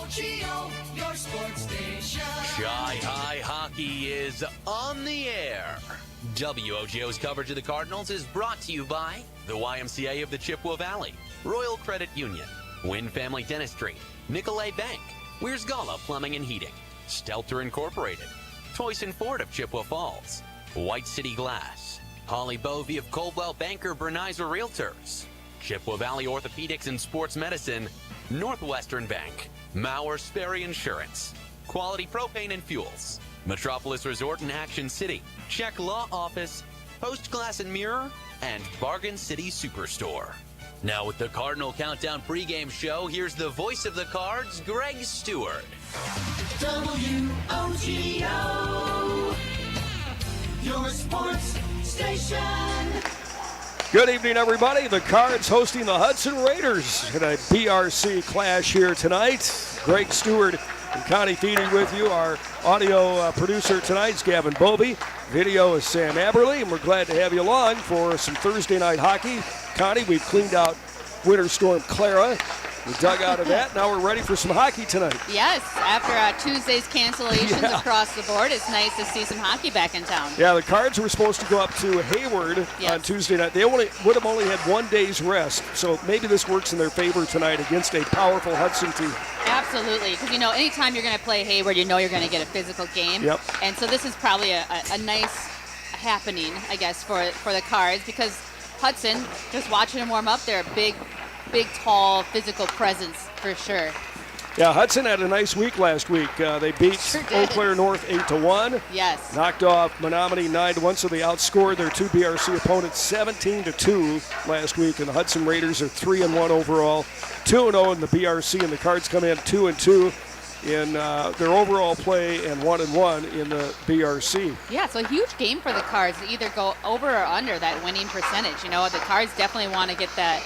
WOGO, your sports station. Shy High Hockey is on the air. WOGO's coverage of the Cardinals is brought to you by the YMCA of the Chippewa Valley, Royal Credit Union, Wynn Family Dentistry, Nicolay Bank, Weersgala Plumbing and Heating, Stelter Incorporated, Toyson Ford of Chippewa Falls, White City Glass, Holly Bovey of Coldwell Banker Bernizer Realtors, Chippewa Valley Orthopedics and Sports Medicine, Northwestern Bank, Mauer Sperry Insurance, Quality Propane and Fuels, Metropolis Resort in Action City, Check Law Office, Post Glass and Mirror, and Bargain City Superstore. Now with the Cardinal Countdown pregame show, here's the voice of the Cards, Greg Stewart. WOGO, your sports station. Good evening, everybody. The Cards hosting the Hudson Raiders in a BRC clash here tonight. Greg Stewart and Connie Feedy with you. Our audio producer tonight is Gavin Bovey. Video is Sam Aberley, and we're glad to have you along for some Thursday night hockey. Connie, we've cleaned out Winter Storm Clara. We dug out of that. Now we're ready for some hockey tonight. Yes, after Tuesda's cancellations across the board, it's nice to see some hockey back in town. Yeah, the Cards were supposed to go up to Hayward on Tuesday night. They would have only had 1 day's rest, so maybe this works in their favor tonight against a powerful Hudson team. Absolutely, because anytime you're going to play Hayward, you're going to get a physical game. Yep. And so this is probably a nice happening, I guess, for the Cards, because Hudson, just watching them warm up, they're a big, tall, physical presence for sure. Yeah, Hudson had a nice week last week. They beat Eau Claire North 8-1. Yes. Knocked off Menominee 9-1, so they outscored their two BRC opponents 17-2 last week. And the Hudson Raiders are 3-1 overall, 2-0 in the BRC, and the Cards come in 2-2 in their overall play and 1-1 in the BRC. Yeah, it's a huge game for the Cards to either go over or under that winning percentage. The Cards definitely want to get that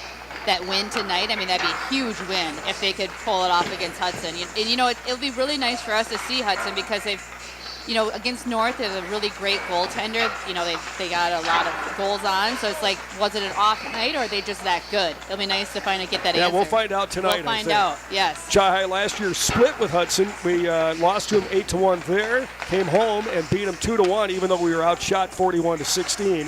win tonight. I mean, that'd be a huge win if they could pull it off against Hudson. And it'll be really nice for us to see Hudson because they've, against North, they're a really great goaltender. They got a lot of goals on. So it's like, was it an off night or are they just that good? It'll be nice to finally get that answer. Yeah, we'll find out tonight. We'll find out, yes. Shy last year split with Hudson. We lost to him 8-1 there, came home and beat him 2-1, even though we were outshot 41-16.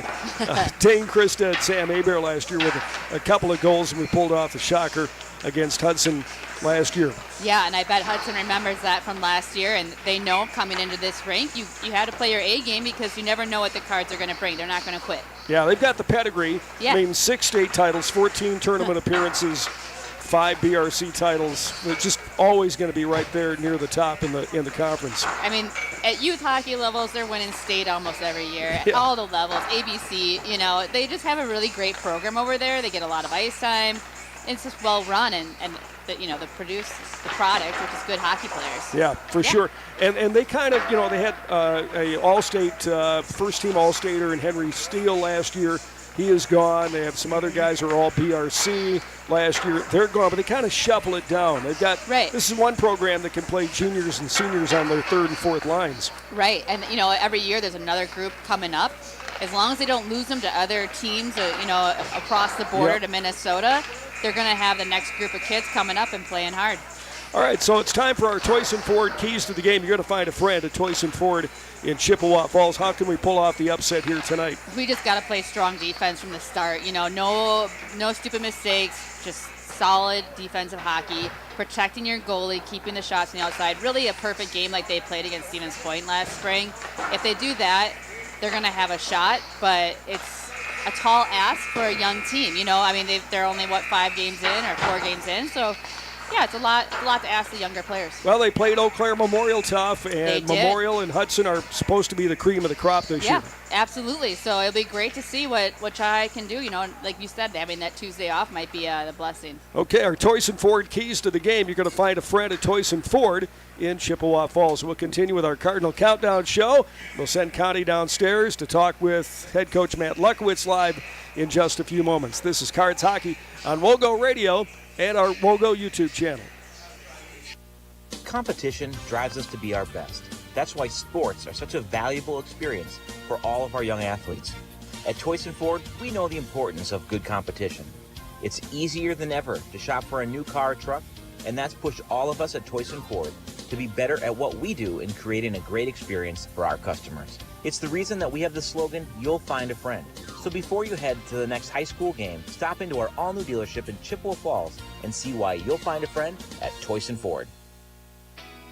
Dane Krista and Sam Aber last year with a couple of goals, and we pulled off the shocker against Hudson last year. Yeah, and I bet Hudson remembers that from last year, and they know coming into this rink, you had to play your A game because you never know what the Cards are going to bring. They're not going to quit. Yeah, they've got the pedigree. Yeah. I mean, 6 state titles, 14 tournament appearances, 5 BRC titles. They're just always going to be right there near the top in the conference. I mean, at youth hockey levels, they're winning state almost every year. At all the levels, ABC, they just have a really great program over there. They get a lot of ice time. It's just well run and they produce the product, which is good hockey players. Yeah, for sure. And they kind of, they had a all-state, first-team all-stater in Henry Steele last year. He is gone. They have some other guys who are all BRC last year. They're gone, but they kind of shuffle it down. They've got, this is one program that can play juniors and seniors on their third and fourth lines. Right, and every year there's another group coming up. As long as they don't lose them to other teams, across the border to Minnesota, they're going to have the next group of kids coming up and playing hard. All right, so it's time for our Toyson Ford keys to the game. You're going to find a friend at Toyson Ford in Chippewa Falls. How can we pull off the upset here tonight? We just got to play strong defense from the start. No stupid mistakes, just solid defensive hockey, protecting your goalie, keeping the shots on the outside. Really a perfect game like they played against Stevens Point last spring. If they do that, they're going to have a shot, but it's a tall ask for a young team. They're only, 5 games in or 4 games in, so yeah, it's a lot to ask the younger players. Well, they played Eau Claire Memorial tough, and Memorial and Hudson are supposed to be the cream of the crop this year. Yeah, absolutely. So it'll be great to see what Chai can do. Like you said, having that Tuesday off might be the blessing. Okay, our Toyson Ford keys to the game. You're going to find a friend at Toyson Ford in Chippewa Falls. We'll continue with our Cardinal Countdown show. We'll send Connie downstairs to talk with head coach Matt Luckwitz live in just a few moments. This is Cards Hockey on WOGO Radio and our WOGO YouTube channel. Competition drives us to be our best. That's why sports are such a valuable experience for all of our young athletes. At Toyson Ford, we know the importance of good competition. It's easier than ever to shop for a new car or truck and that's pushed all of us at Toyson Ford to be better at what we do in creating a great experience for our customers. It's the reason that we have the slogan, "You'll find a friend." So before you head to the next high school game, stop into our all-new dealership in Chippewa Falls and see why you'll find a friend at Toyson Ford.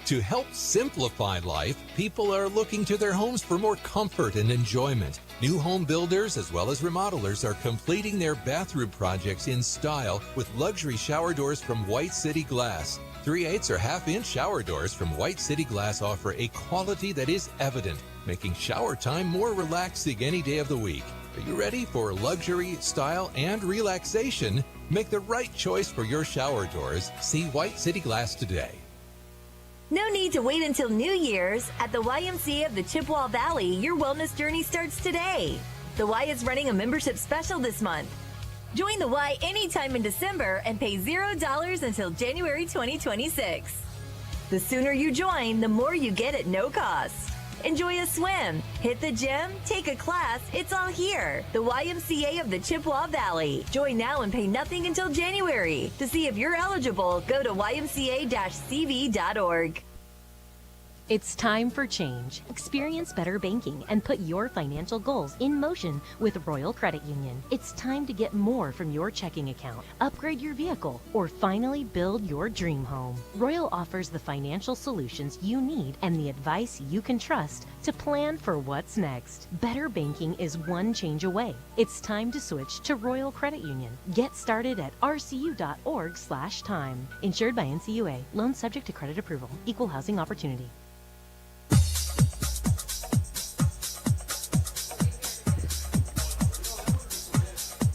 To help simplify life, people are looking to their homes for more comfort and enjoyment. New home builders as well as remodelers are completing their bathroom projects in style with luxury shower doors from White City Glass. 3/8 or half-inch shower doors from White City Glass offer a quality that is evident, making shower time more relaxing any day of the week. Are you ready for luxury, style, and relaxation? Make the right choice for your shower doors. See White City Glass today. No need to wait until New Year's. At the YMCA of the Chippewa Valley, your wellness journey starts today. The Y is running a membership special this month. Join the Y anytime in December and pay $0 until January 2026. The sooner you join, the more you get at no cost. Enjoy a swim, hit the gym, take a class, it's all here. The YMCA of the Chippewa Valley. Join now and pay nothing until January. To see if you're eligible, go to ymca-cv.org. It's time for change. Experience better banking and put your financial goals in motion with Royal Credit Union. It's time to get more from your checking account, upgrade your vehicle, or finally build your dream home. Royal offers the financial solutions you need and the advice you can trust to plan for what's next. Better banking is one change away. It's time to switch to Royal Credit Union. Get started at rcu.org/time. Insured by NCUA. Loan subject to credit approval. Equal housing opportunity.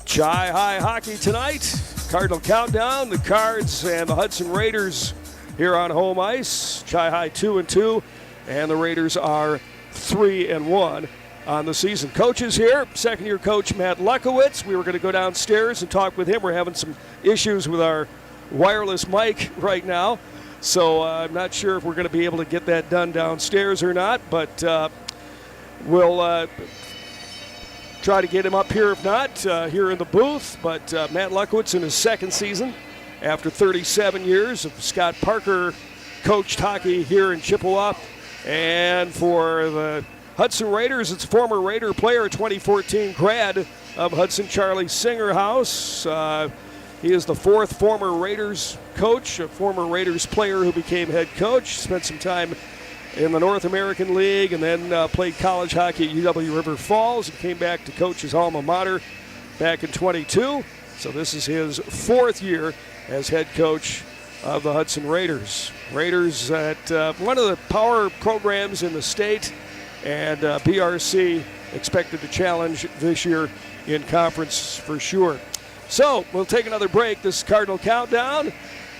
Chi High hockey tonight. Cardinal countdown. The Cards and the Hudson Raiders here on home ice. Chi High 2-2, and the Raiders are 3-1 on the season. Coaches here. Second-year coach Matt Luckwitz. We were going to go downstairs and talk with him. We're having some issues with our wireless mic right now, so I'm not sure if we're going to be able to get that done downstairs or not, but we'll try to get him up here, if not, here in the booth. But Matt Luckwitz in his second season after 37 years of Scott Parker coached hockey here in Chippewa. And for the Hudson Raiders, it's former Raider player, 2014 grad of Hudson, Charlie Singerhouse. He is the fourth former Raiders coach, a former Raiders player who became head coach, spent some time in the North American League, and then played college hockey at UW River Falls and came back to coach his alma mater back in 22. So this is his fourth year as head coach of the Hudson Raiders. Raiders at one of the power programs in the state, and BRC expected to challenge this year in conference for sure. So we'll take another break. This is Cardinal Countdown.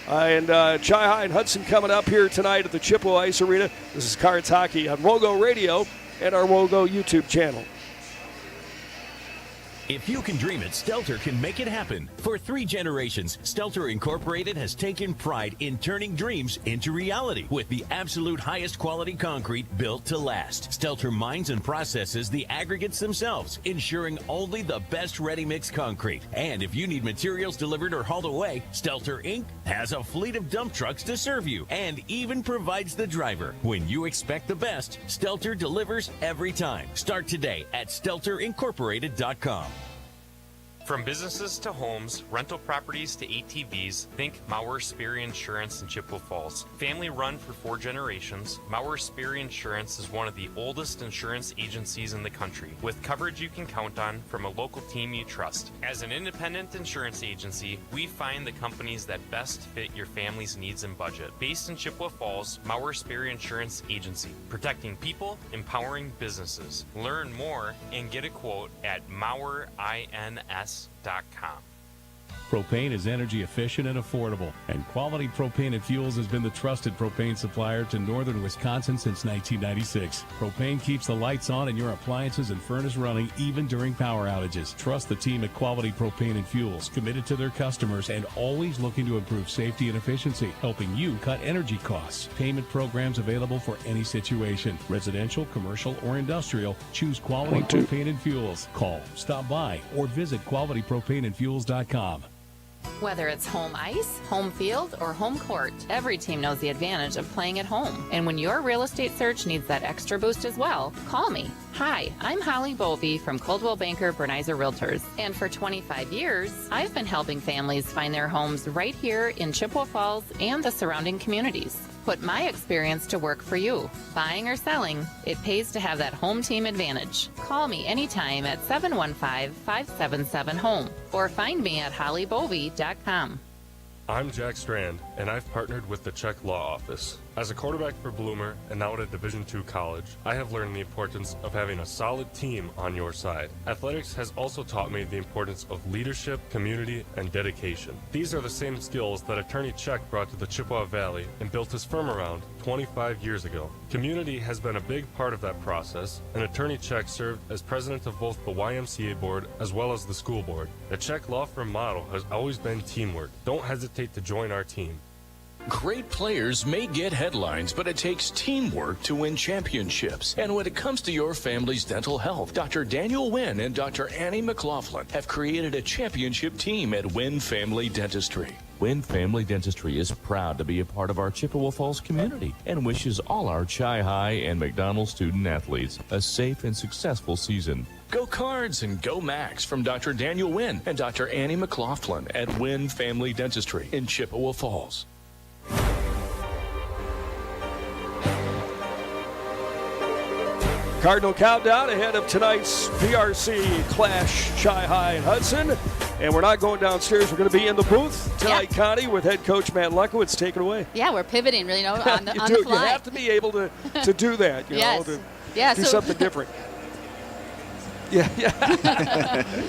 And Chi High and Hudson coming up here tonight at the Chippewa Ice Arena. This is Cards Hockey on WOGO Radio and our WOGO YouTube channel. If you can dream it, Stelter can make it happen. For 3 generations, Stelter Incorporated has taken pride in turning dreams into reality with the absolute highest quality concrete built to last. Stelter mines and processes the aggregates themselves, ensuring only the best ready-mix concrete. And if you need materials delivered or hauled away, Stelter Inc. has a fleet of dump trucks to serve you and even provides the driver. When you expect the best, Stelter delivers every time. Start today at StelterIncorporated.com. From businesses to homes, rental properties to ATVs, think Mauer Sperry Insurance in Chippewa Falls. Family run for 4 generations, Mauer Sperry Insurance is one of the oldest insurance agencies in the country, with coverage you can count on from a local team you trust. As an independent insurance agency, we find the companies that best fit your family's needs and budget. Based in Chippewa Falls, Mauer Sperry Insurance Agency, protecting people, empowering businesses. Learn more and get a quote at MauerINS.com. Propane is energy efficient and affordable, and Quality Propane and Fuels has been the trusted propane supplier to northern Wisconsin since 1996. Propane keeps the lights on and your appliances and furnace running even during power outages. Trust the team at Quality Propane and Fuels, committed to their customers and always looking to improve safety and efficiency, helping you cut energy costs. Payment programs available for any situation. Residential, commercial, or industrial, choose Quality Propane and Fuels. Call, stop by, or visit qualitypropaneandfuels.com. Whether it's home ice, home field, or home court, every team knows the advantage of playing at home. And when your real estate search needs that extra boost as well, call me. Hi, I'm Holly Bovey from Coldwell Banker Bernizer Realtors. And for 25 years, I've been helping families find their homes right here in Chippewa Falls and the surrounding communities. Put my experience to work for you. Buying or selling, it pays to have that home team advantage. Call me anytime at 715-577-HOME or find me at hollybovey.com. I'm Jack Strand, and I've partnered with the Czech Law Office. As a quarterback for Bloomer and now at a Division II college, I have learned the importance of having a solid team on your side. Athletics has also taught me the importance of leadership, community, and dedication. These are the same skills that Attorney Czech brought to the Chippewa Valley and built his firm around 25 years ago. Community has been a big part of that process, and Attorney Czech served as president of both the YMCA board as well as the school board. The Czech law firm motto has always been teamwork. Don't hesitate to join our team. Great players may get headlines, but it takes teamwork to win championships. And when it comes to your family's dental health, Dr. Daniel Wynn and Dr. Annie McLaughlin have created a championship team at Wynn Family Dentistry. Wynn Family Dentistry is proud to be a part of our Chippewa Falls community and wishes all our Chi High and McDonald student athletes a safe and successful season. Go Cards and go Max from Dr. Daniel Wynn and Dr. Annie McLaughlin at Wynn Family Dentistry in Chippewa Falls. Cardinal countdown ahead of tonight's PRC Clash, Chi High and Hudson. And we're not going downstairs. We're going to be in the booth tonight, Connie, with head coach Matt Luckwitz. Take it away. Yeah, we're pivoting, really, on the fly. You have to be able to do that, you know, to do something different. Yeah.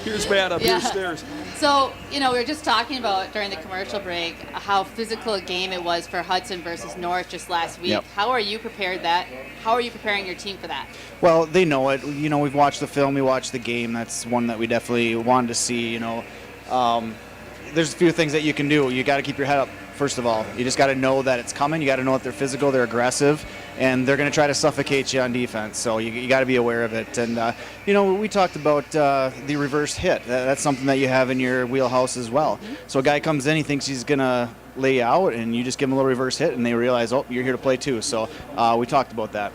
Here's Matt up here stairs. So, we were just talking about during the commercial break how physical a game it was for Hudson versus North just last week. Yep. How are you prepared How are you preparing your team for that? Well, they know it. We've watched the film, we watched the game. That's one that we definitely wanted to see. There's a few things that you can do. You got to keep your head up. First of all, you just got to know that it's coming. You got to know that they're physical, they're aggressive, and they're going to try to suffocate you on defense. So you got to be aware of it. And, we talked about the reverse hit. That's something that you have in your wheelhouse as well. Mm-hmm. So a guy comes in, he thinks he's going to lay out, and you just give him a little reverse hit, and they realize, oh, you're here to play too. So we talked about that.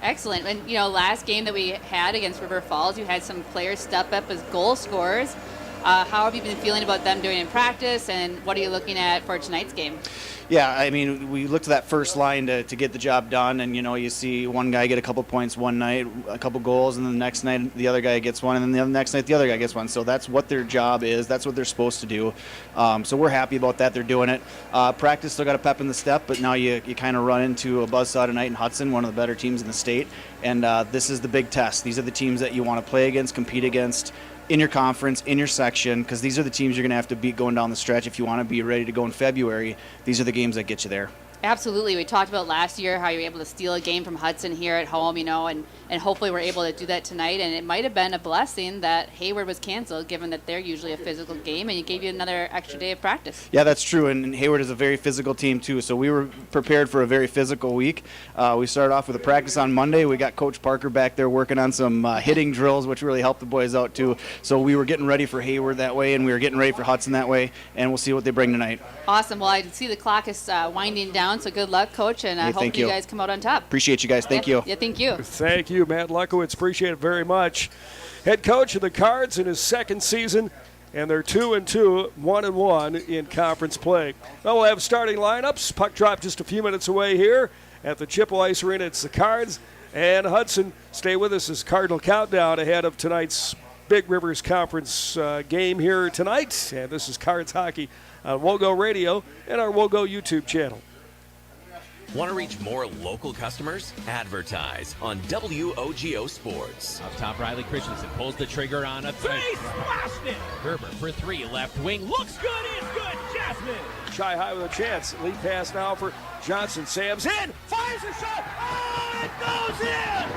Excellent. And, last game that we had against River Falls, you had some players step up as goal scorers. How have you been feeling about them doing in practice, and what are you looking at for tonight's game? Yeah, I mean, we looked at that first line to get the job done, and, you see one guy get a couple points one night, a couple goals, and then the next night the other guy gets one, and then the next night the other guy gets one. So that's what their job is. That's what they're supposed to do. So we're happy about that. They're doing it. Practice still got a pep in the step, but now you kind of run into a buzzsaw tonight in Hudson, one of the better teams in the state, and this is the big test. These are the teams that you want to play against, compete against, in your conference, in your section, because these are the teams you're going to have to beat going down the stretch if you want to be ready to go in February. These are the games that get you there. Absolutely. We talked about last year how you were able to steal a game from Hudson here at home, and hopefully we're able to do that tonight. And it might have been a blessing that Hayward was canceled, given that they're usually a physical game, and it gave you another extra day of practice. Yeah, that's true. And Hayward is a very physical team, too. So we were prepared for a very physical week. We started off with a practice on Monday. We got Coach Parker back there working on some hitting drills, which really helped the boys out, too. So we were getting ready for Hayward that way, and we were getting ready for Hudson that way, and we'll see what they bring tonight. Awesome. Well, I see the clock is winding down, so good luck, Coach, and I hope you guys come out on top. Appreciate you guys. Thank you. Yeah, thank you. Thank you, Matt Luckwitz. Appreciate it very much. Head coach of the Cards in his second season, and they're 2-2, 1-1 in conference play. Well, we'll have starting lineups. Puck drop just a few minutes away here at the Chippewa Ice Arena. It's the Cards and Hudson. Stay with us as Cardinal countdown ahead of tonight's Big Rivers Conference game here tonight. And this is Cards Hockey on WOGO Radio and our WOGO YouTube channel. Want to reach more local customers? Advertise on WOGO Sports. Up top, Riley Christensen pulls the trigger on a three. Splashed it! Gerber for three, left wing. Looks good, is good. Jasmine! Chi High with a chance. Lead pass now for Johnson. Sam's in. Fires a shot. Oh, it goes in!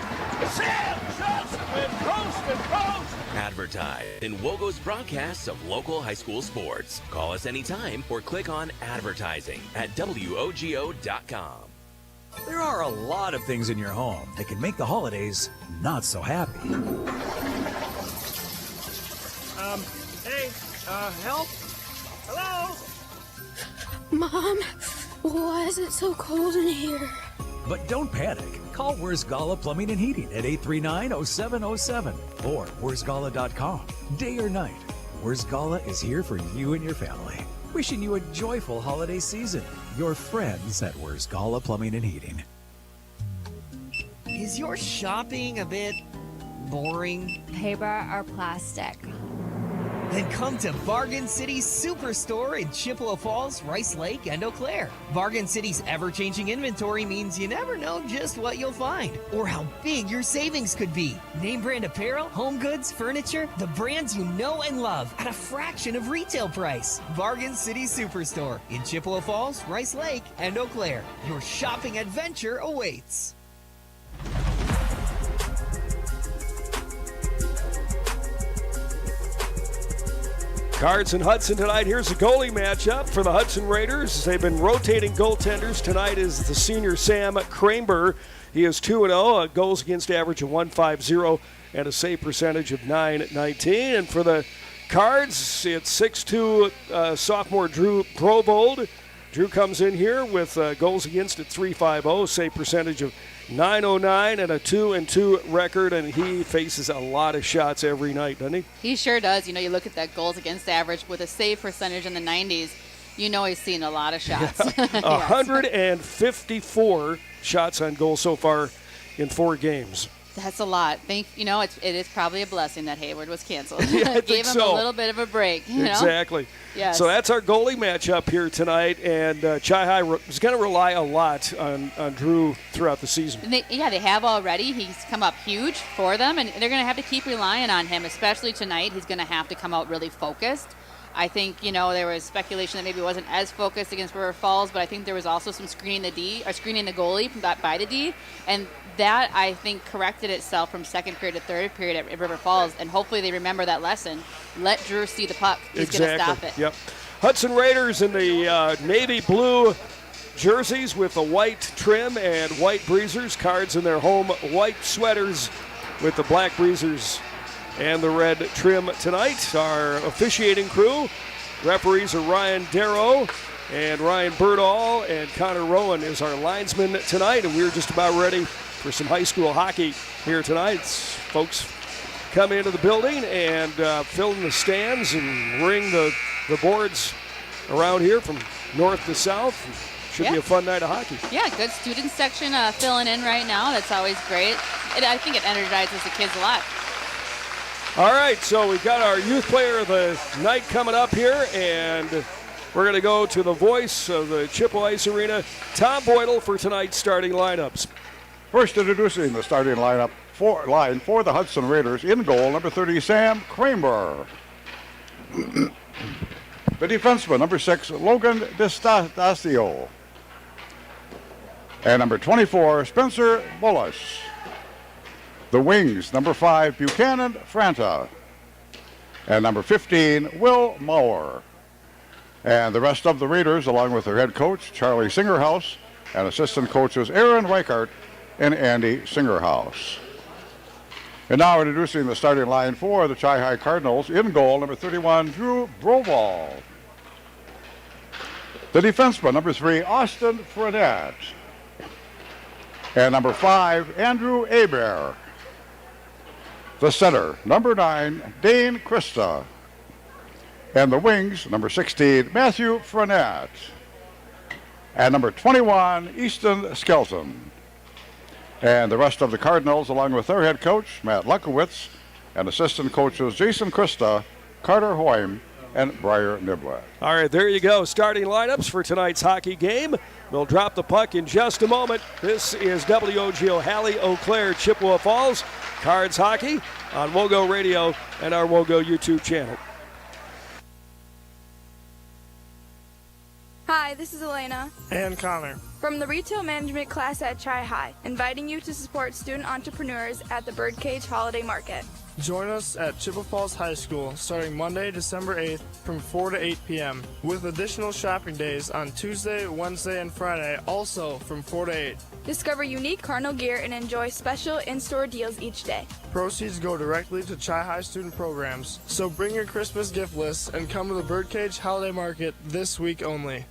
Sam Johnson with coast and coast. Advertise in WOGO's broadcasts of local high school sports. Call us anytime or click on advertising at WOGO.com. There are a lot of things in your home that can make the holidays not so happy. Help? Hello? Mom, why is it so cold in here? But don't panic. Call Wurzgala Plumbing and Heating at 839-0707 or wurzgala.com. Day or night, Wurzgala is here for you and your family. Wishing you a joyful holiday season. Your friends at Wurzgala Plumbing and Heating. Is your shopping a bit boring? Paper or plastic? Then come to Bargain City's Superstore in Chippewa Falls, Rice Lake, and Eau Claire. Bargain City's ever-changing inventory means you never know just what you'll find or how big your savings could be. Name brand apparel, home goods, furniture, the brands you know and love at a fraction of retail price. Bargain City Superstore in Chippewa Falls, Rice Lake, and Eau Claire. Your shopping adventure awaits. Cards and Hudson tonight. Here's a goalie matchup for the Hudson Raiders. They've been rotating goaltenders. Tonight is the senior Sam Kramer. He is 2-0, goals against average of .150 and a save percentage of .919. And for the Cards, it's 6'2" sophomore Drew Provold. Drew comes in here with goals against at .350, save percentage of .909 and a 2-2 record, and he faces a lot of shots every night, doesn't he? He sure does. You know, you look at that goals against average with a save percentage in the 90s, you know he's seen a lot of shots. Yeah. 154 shots on goal so far in 4 games. That's a lot. It is probably a blessing that Hayward was canceled. Yeah, I Gave him so. a little bit of a break. You know? Exactly. Yes. So that's our goalie matchup here tonight, and Chi High is going to rely a lot on Drew throughout the season. And they have already. He's come up huge for them, and they're going to have to keep relying on him, especially tonight. He's going to have to come out really focused. I think, there was speculation that maybe he wasn't as focused against River Falls, but I think there was also some screening the goalie by the D, and that, I think, corrected itself from second period to third period at River Falls, and hopefully they remember that lesson. Let Drew see the puck. He's going to stop it. Yep. Hudson Raiders in the navy blue jerseys with the white trim and white breezers. Cards in their home white sweaters with the black breezers and the red trim tonight. Our officiating crew, referees are Ryan Darrow and Ryan Birdall, and Connor Rowan is our linesman tonight, and we're just about ready for some high school hockey here tonight. Folks come into the building and fill in the stands and ring the boards around here from north to south. Should be a fun night of hockey. Yeah, good student section filling in right now. That's always great. I think it energizes the kids a lot. All right, so we've got our youth player of the night coming up here, and we're going to go to the voice of the Chippewa Ice Arena, Tom Boydell, for tonight's starting lineups. First introducing the starting line for the Hudson Raiders. In goal, number 30, Sam Kramer. The defenseman, number 6, Logan D'Estasio. And number 24, Spencer Bullis. The wings, number 5, Buchanan Franta. And number 15, Will Maurer. And the rest of the Raiders, along with their head coach, Charlie Singerhouse, and assistant coaches Aaron Reichart and Andy Singerhouse. And now introducing the starting line for the Chi High Cardinals. In goal, number 31, Drew Broval. The defenseman, number 3, Austin Fredette. And number 5, Andrew Hebert. The center, number 9, Dane Christa. And the wings, number 16, Matthew Frenette. And number 21, Easton Skelton. And the rest of the Cardinals, along with their head coach, Matt Luckwitz, and assistant coaches Jason Christa, Carter Hoym, and Briar Niblett. All right, there you go. Starting lineups for tonight's hockey game. We'll drop the puck in just a moment. This is WOGO Halley, Eau Claire, Chippewa Falls. Cards Hockey on WOGO Radio and our WOGO YouTube channel. Hi, this is Elena. And Connor. From the Retail Management class at Chi High, inviting you to support student entrepreneurs at the Birdcage Holiday Market. Join us at Chippewa Falls High School starting Monday, December 8th from 4 to 8 p.m. with additional shopping days on Tuesday, Wednesday, and Friday also from 4 to 8. Discover unique Cardinal gear and enjoy special in-store deals each day. Proceeds go directly to Chi-High student programs. So bring your Christmas gift list and come to the Birdcage Holiday Market this week only.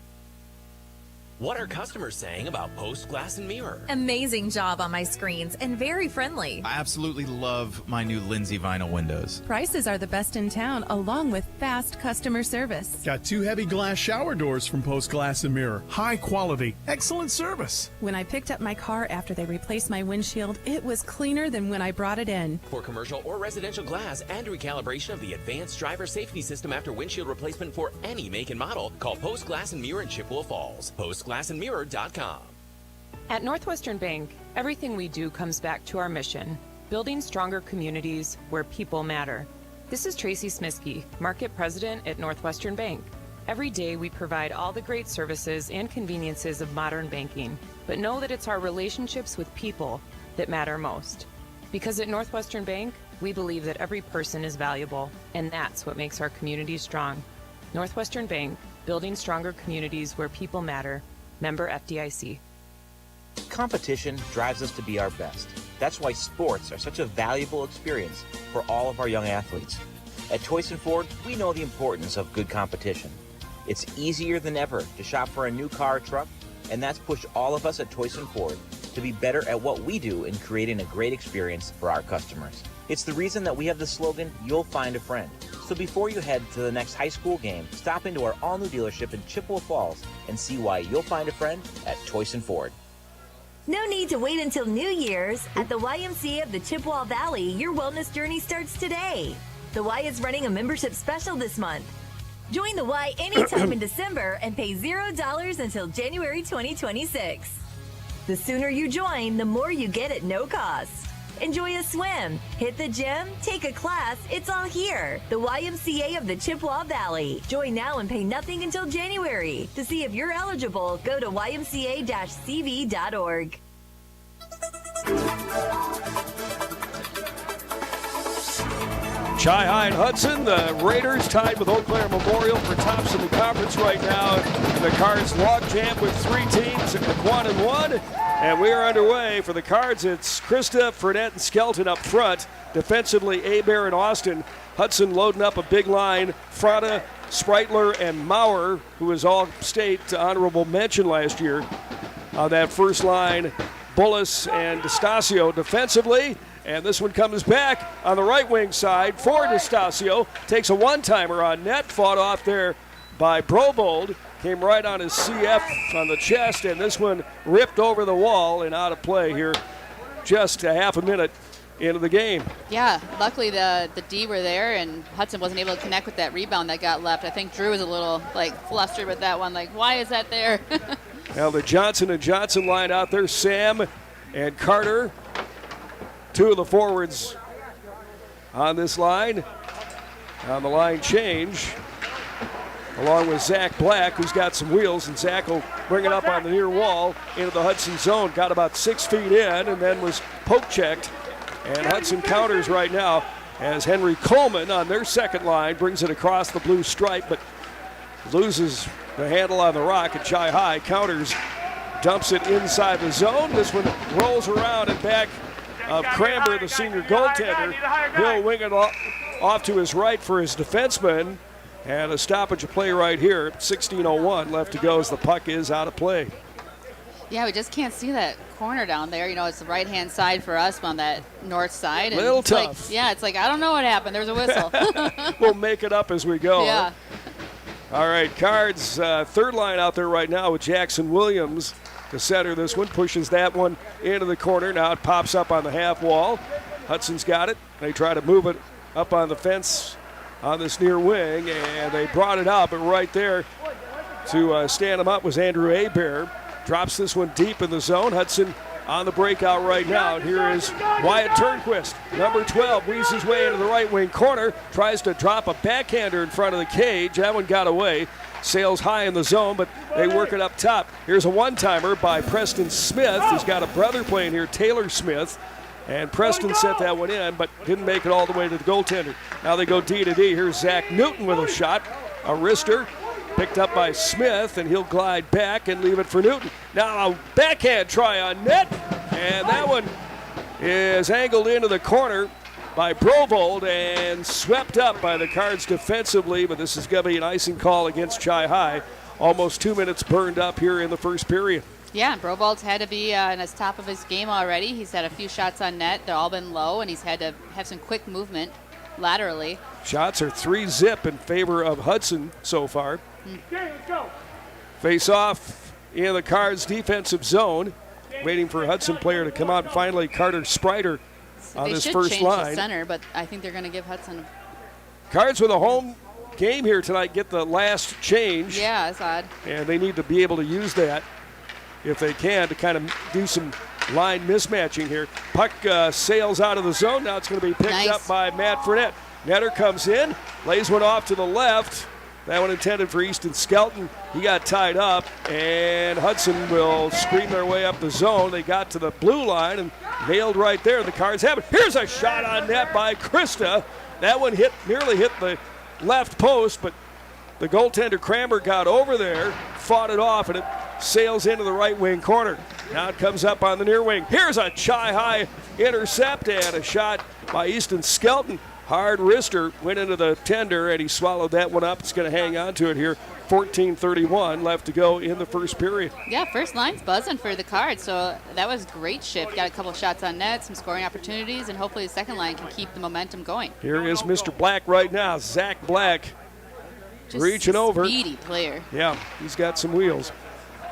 What are customers saying about Post Glass and Mirror? Amazing job on my screens and very friendly. I absolutely love my new Lindsay vinyl windows. Prices are the best in town, along with fast customer service. Got 2 heavy glass shower doors from Post Glass and Mirror. High quality, excellent service. When I picked up my car after they replaced my windshield, it was cleaner than when I brought it in. For commercial or residential glass and recalibration of the advanced driver safety system after windshield replacement for any make and model, call Post Glass and Mirror in Chippewa Falls. PostGlassandMirror.com. At Northwestern Bank, everything we do comes back to our mission, building stronger communities where people matter. This is Tracy Smiskey, Market President at Northwestern Bank. Every day we provide all the great services and conveniences of modern banking, but know that it's our relationships with people that matter most. Because at Northwestern Bank, we believe that every person is valuable, and that's what makes our community strong. Northwestern Bank, building stronger communities where people matter. Member FDIC. Competition drives us to be our best. That's why sports are such a valuable experience for all of our young athletes. At Toyson Ford, we know the importance of good competition. It's easier than ever to shop for a new car or truck, and that's pushed all of us at Toyson Ford to be better at what we do in creating a great experience for our customers. It's the reason that we have the slogan, "You'll find a friend." So before you head to the next high school game, stop into our all-new dealership in Chippewa Falls and see why you'll find a friend at Toyson Ford. No need to wait until New Year's. At the YMCA of the Chippewa Valley, your wellness journey starts today. The Y is running a membership special this month. Join the Y anytime in December and pay $0 until January 2026. The sooner you join, the more you get at no cost. Enjoy a swim, hit the gym, take a class, it's all here. The YMCA of the Chippewa Valley. Join now and pay nothing until January. To see if you're eligible, go to ymca-cv.org. Chi-High and Hudson, the Raiders tied with Eau Claire Memorial for tops in the conference right now. The Cards log jam with 3 teams at Quan and 1. And we are underway. For the Cards, it's Krista, Fredette, and Skelton up front. Defensively, Abear and Austin. Hudson loading up a big line. Frada, Spreitler, and Maurer, who was all-state honorable mention last year. On that first line, Bullis and DeStasio defensively. And this one comes back on the right wing side for DeStasio. Takes a one-timer on net. Fought off there by Brobold. Came right on his CF on the chest. And this one ripped over the wall and out of play here. Just a half a minute into the game. Yeah, luckily the D were there, and Hudson wasn't able to connect with that rebound that got left. I think Drew was a little flustered with that one. Why is that there? Now the Johnson and Johnson line out there. Sam and Carter. 2 of the forwards on this line. On the line change, along with Zach Black, who's got some wheels, and Zach will bring it up on the near wall into the Hudson zone. Got about 6 feet in and then was poke checked. And Hudson counters right now as Henry Coleman on their second line brings it across the blue stripe, but loses the handle on the rock. And Chi-High counters, dumps it inside the zone. This one rolls around and back of Cranber, the senior goaltender. He'll wing it off to his right for his defenseman. And a stoppage of play right here. 16:01 left to go as the puck is out of play. Yeah, we just can't see that corner down there. It's the right-hand side for us on that north side. And little it's tough. It's I don't know what happened. There's a whistle. We'll make it up as we go. Yeah. All right, Cards, third line out there right now with Jackson Williams. The center, this one pushes that one into the corner. Now it pops up on the half wall. Hudson's got it. They try to move it up on the fence on this near wing, and they brought it out, but right there to stand him up was Andrew Abear. Drops this one deep in the zone. Hudson on the breakout right now. And here is Wyatt Turnquist, number 12, weaves his way into the right wing corner, tries to drop a backhander in front of the cage. That one got away. Sails high in the zone, but they work it up top. Here's a one-timer by Preston Smith. He's got a brother playing here, Taylor Smith. And Preston sent that one in, but didn't make it all the way to the goaltender. Now they go D to D. Here's Zach Newton with a shot, a wrister. Picked up by Smith, and he'll glide back and leave it for Newton. Now a backhand try on net, and that one is angled into the corner by Brovold and swept up by the Cards defensively, but this is going to be an icing call against Chi High. Almost 2 minutes burned up here in the first period. Yeah, Brovold's had to be in the top of his game already. He's had a few shots on net. They've all been low, and he's had to have some quick movement laterally. Shots are 3-zip in favor of Hudson so far. Okay, let's go. Face off in the Cards defensive zone. Waiting for a Hudson player to come out. And finally, Carter Sprider on this first line. They should change the center, but I think they're going to give Hudson. Cards with a home game here tonight get the last change. Yeah, that's odd. And they need to be able to use that if they can to kind of do some line mismatching here. Puck sails out of the zone. Now it's going to be picked up by Matt Fournette. Netter comes in, lays one off to the left. That one intended for Easton Skelton. He got tied up, and Hudson will scream their way up the zone. They got to the blue line and nailed right there. The Cards have it. Here's a shot on net by Krista. That one nearly hit the left post, but the goaltender Kramer got over there, fought it off, and it sails into the right wing corner. Now it comes up on the near wing. Here's a Chi High intercept and a shot by Easton Skelton. Hard wrister went into the tender, and he swallowed that one up. It's going to hang on to it here. 14:31 left to go in the first period. Yeah, first line's buzzing for the Cards, so that was great shift. Got a couple shots on net, some scoring opportunities, and hopefully the second line can keep the momentum going. Here is Mr. Black right now, Zach Black. Just reaching a over. Speedy player. Yeah, he's got some wheels.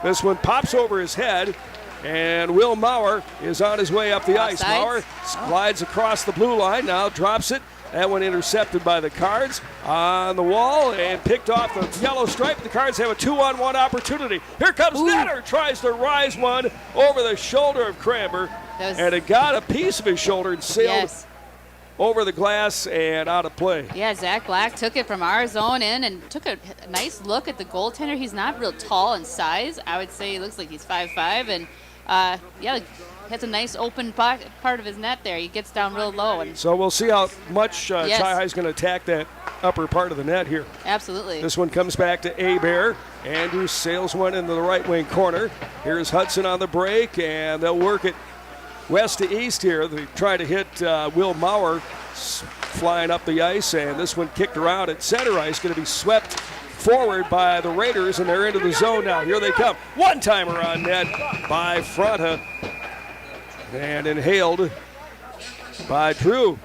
This one pops over his head, and Will Maurer is on his way up the ice. Maurer glides across the blue line, now drops it. That one intercepted by the Cards on the wall and picked off the yellow stripe. The Cards have a 2-on-1 opportunity. Here comes Netter, tries to rise one over the shoulder of Kramer, and it got a piece of his shoulder and sailed over the glass and out of play. Yeah, Zach Black took it from our zone in and took a nice look at the goaltender. He's not real tall in size. I would say he looks like he's 5'5", and has a nice open part of his net there. He gets down real low. And so we'll see how much Chi High is going to attack that upper part of the net here. Absolutely. This one comes back to Hebert. Andrews sails one into the right wing corner. Here's Hudson on the break, and they'll work it west to east here. They try to hit Will Maurer flying up the ice, and this one kicked around at center ice, going to be swept forward by the Raiders, and they're into the zone now. Here they come. One-timer on net by Fronta, and inhaled by Drew.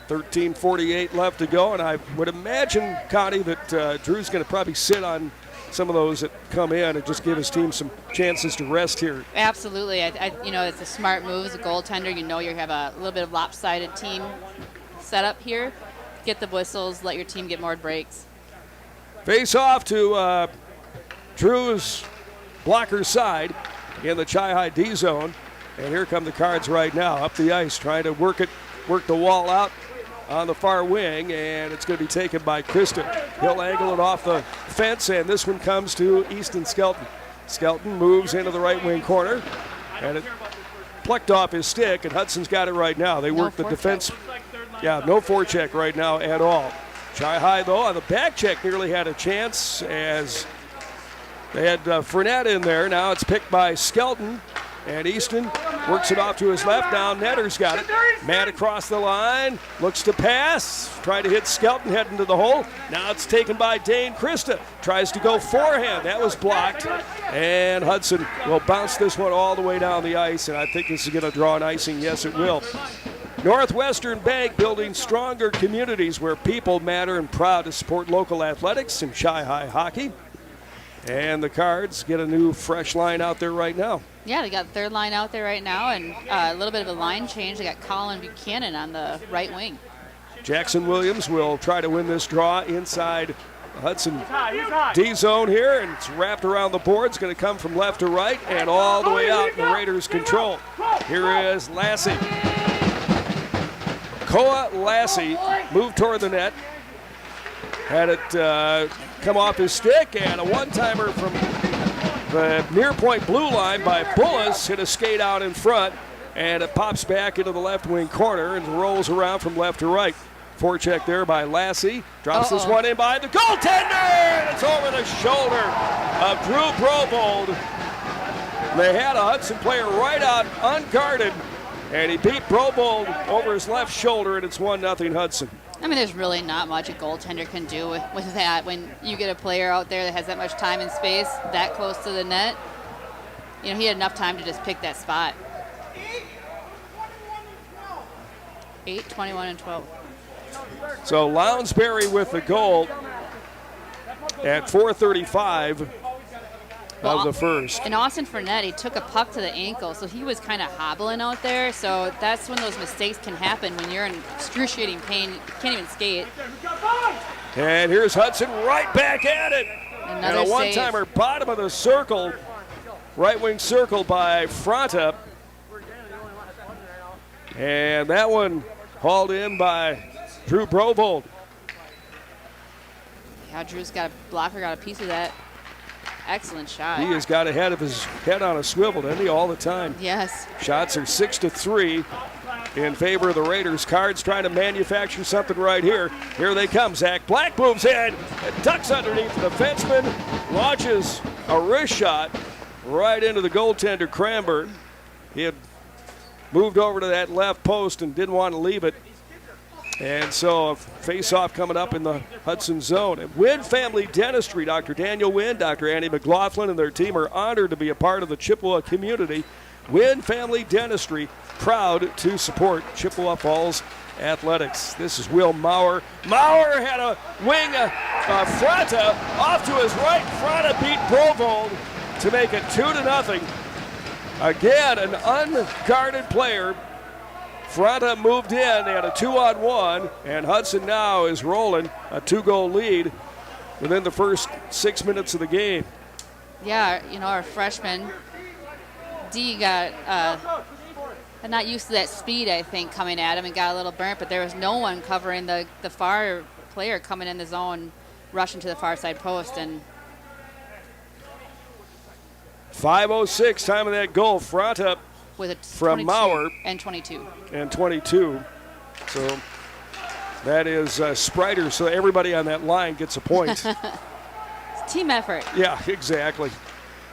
13:48 left to go, and I would imagine, Connie, that Drew's going to probably sit on some of those that come in and just give his team some chances to rest here. Absolutely. It's a smart move as a goaltender. You have a little bit of lopsided team set up here. Get the whistles, let your team get more breaks. Face off to Drew's blocker side in the Chi High D zone. And here come the Cards right now up the ice, trying to work the wall out on the far wing, and it's going to be taken by Krista. He'll angle it off the fence, and this one comes to Easton Skelton. Skelton moves into the right wing corner, and it plucked off his stick, and Hudson's got it right now. They work the defense. Yeah, no forecheck right now at all. Chi High, though, on the back check nearly had a chance as they had Fournette in there. Now it's picked by Skelton. And Easton works it off to his left. Now Netter's got it. Matt across the line. Looks to pass. Trying to hit Skelton heading to the hole. Now it's taken by Dane Krista. Tries to go forehand. That was blocked. And Hudson will bounce this one all the way down the ice. And I think this is going to draw an icing. Yes, it will. Northwestern Bank, building stronger communities where people matter, and proud to support local athletics and Chi High hockey. And the Cards get a new fresh line out there right now. Yeah, they got third line out there right now, and a little bit of a line change. They got Colin Buchanan on the right wing. Jackson Williams will try to win this draw inside the Hudson D zone here, and it's wrapped around the board. It's going to come from left to right and all the way out in the Raiders' control. Here is Lassie. Koa Lassie moved toward the net. Had it come off his stick, and a one-timer from the near point blue line by Bullis hit a skate out in front, and it pops back into the left wing corner and rolls around from left to right. Forecheck there by Lassie. Drops this one in by the goaltender. It's over the shoulder of Drew Brobold. They had a Hudson player right out unguarded, and he beat Brobold over his left shoulder, and it's 1-0 Hudson. I mean, there's really not much a goaltender can do with that. When you get a player out there that has that much time and space, that close to the net, he had enough time to just pick that spot. 8, 21, and 12. So Lounsbury with the goal at 4:35 of the first. And Austin Fournette, he took a puck to the ankle, so he was kind of hobbling out there. So that's when those mistakes can happen when you're in excruciating pain. You can't even skate. And here's Hudson right back at it. Another and a one-timer, bottom of the circle, right wing circle by Fronta. And that one hauled in by Drew Brobold. Yeah, Drew's got a blocker, got a piece of that. Excellent shot. He has got ahead of his head on a swivel, doesn't he, all the time? Yes. Shots are 6-3 in favor of the Raiders. Cards trying to manufacture something right here. Here they come. Zach Black moves in, ducks underneath the defenseman, launches a wrist shot right into the goaltender Cranberg. He had moved over to that left post and didn't want to leave it. And so a face-off coming up in the Hudson zone. At Wynn Family Dentistry, Dr. Daniel Wynn, Dr. Annie McLaughlin, and their team are honored to be a part of the Chippewa community. Wynn Family Dentistry, proud to support Chippewa Falls Athletics. This is Will Maurer. Maurer had a wing Fronta off to his right. Fronta beat Brovold to make it 2-0. Again, an unguarded player. Fronta moved in. They had a 2-on-1, and Hudson now is rolling a 2-goal lead within the first 6 minutes of the game. Yeah, our freshman D got not used to that speed, I think, coming at him and got a little burnt, but there was no one covering the far player coming in the zone, rushing to the far side post. And 5:06, time of that goal. Fronta with a from Maurer. And 22. And 22. So that is Sprider. So everybody on that line gets a point. It's team effort. Yeah, exactly.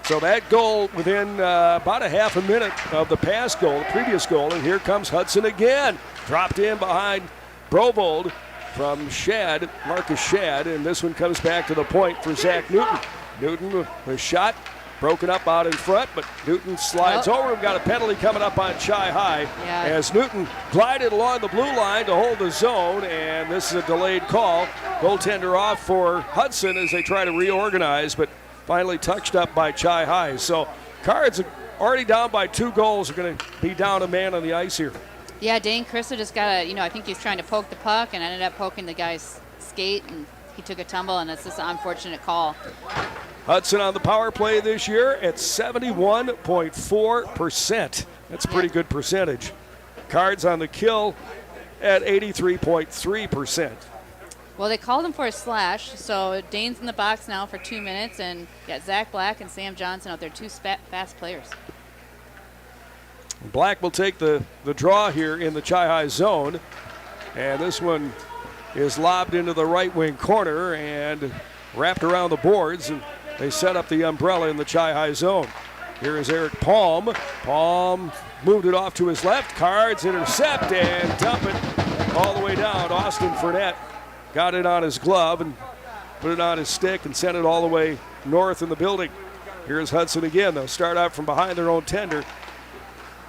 So that goal within about a half a minute of the previous goal. And here comes Hudson again. Dropped in behind Brovold from Shad, Marcus Shad. And this one comes back to the point for Zach Newton. Newton with a shot. Broken up out in front, but Newton slides over him. Got a penalty coming up on Chi High as Newton glided along the blue line to hold the zone, and this is a delayed call. Goaltender off for Hudson as they try to reorganize, but finally touched up by Chi High. So Cards already down by 2 goals, are going to be down a man on the ice here. Yeah, Dane Christo just got I think he's trying to poke the puck and ended up poking the guy's skate, and he took a tumble, and it's just an unfortunate call. Hudson on the power play this year at 71.4%. That's a pretty good percentage. Cards on the kill at 83.3%. Well, they called him for a slash, so Dane's in the box now for 2 minutes, and got Zach Black and Sam Johnson out there, 2 fast players. Black will take the draw here in the Chi High zone, and this one is lobbed into the right wing corner and wrapped around the boards, and they set up the umbrella in the Chi High zone. Here is Eric Palm. Palm moved it off to his left. Cards intercept and dump it all the way down. Austin Fournette got it on his glove and put it on his stick and sent it all the way north in the building. Here's Hudson again. They'll start out from behind their own tender.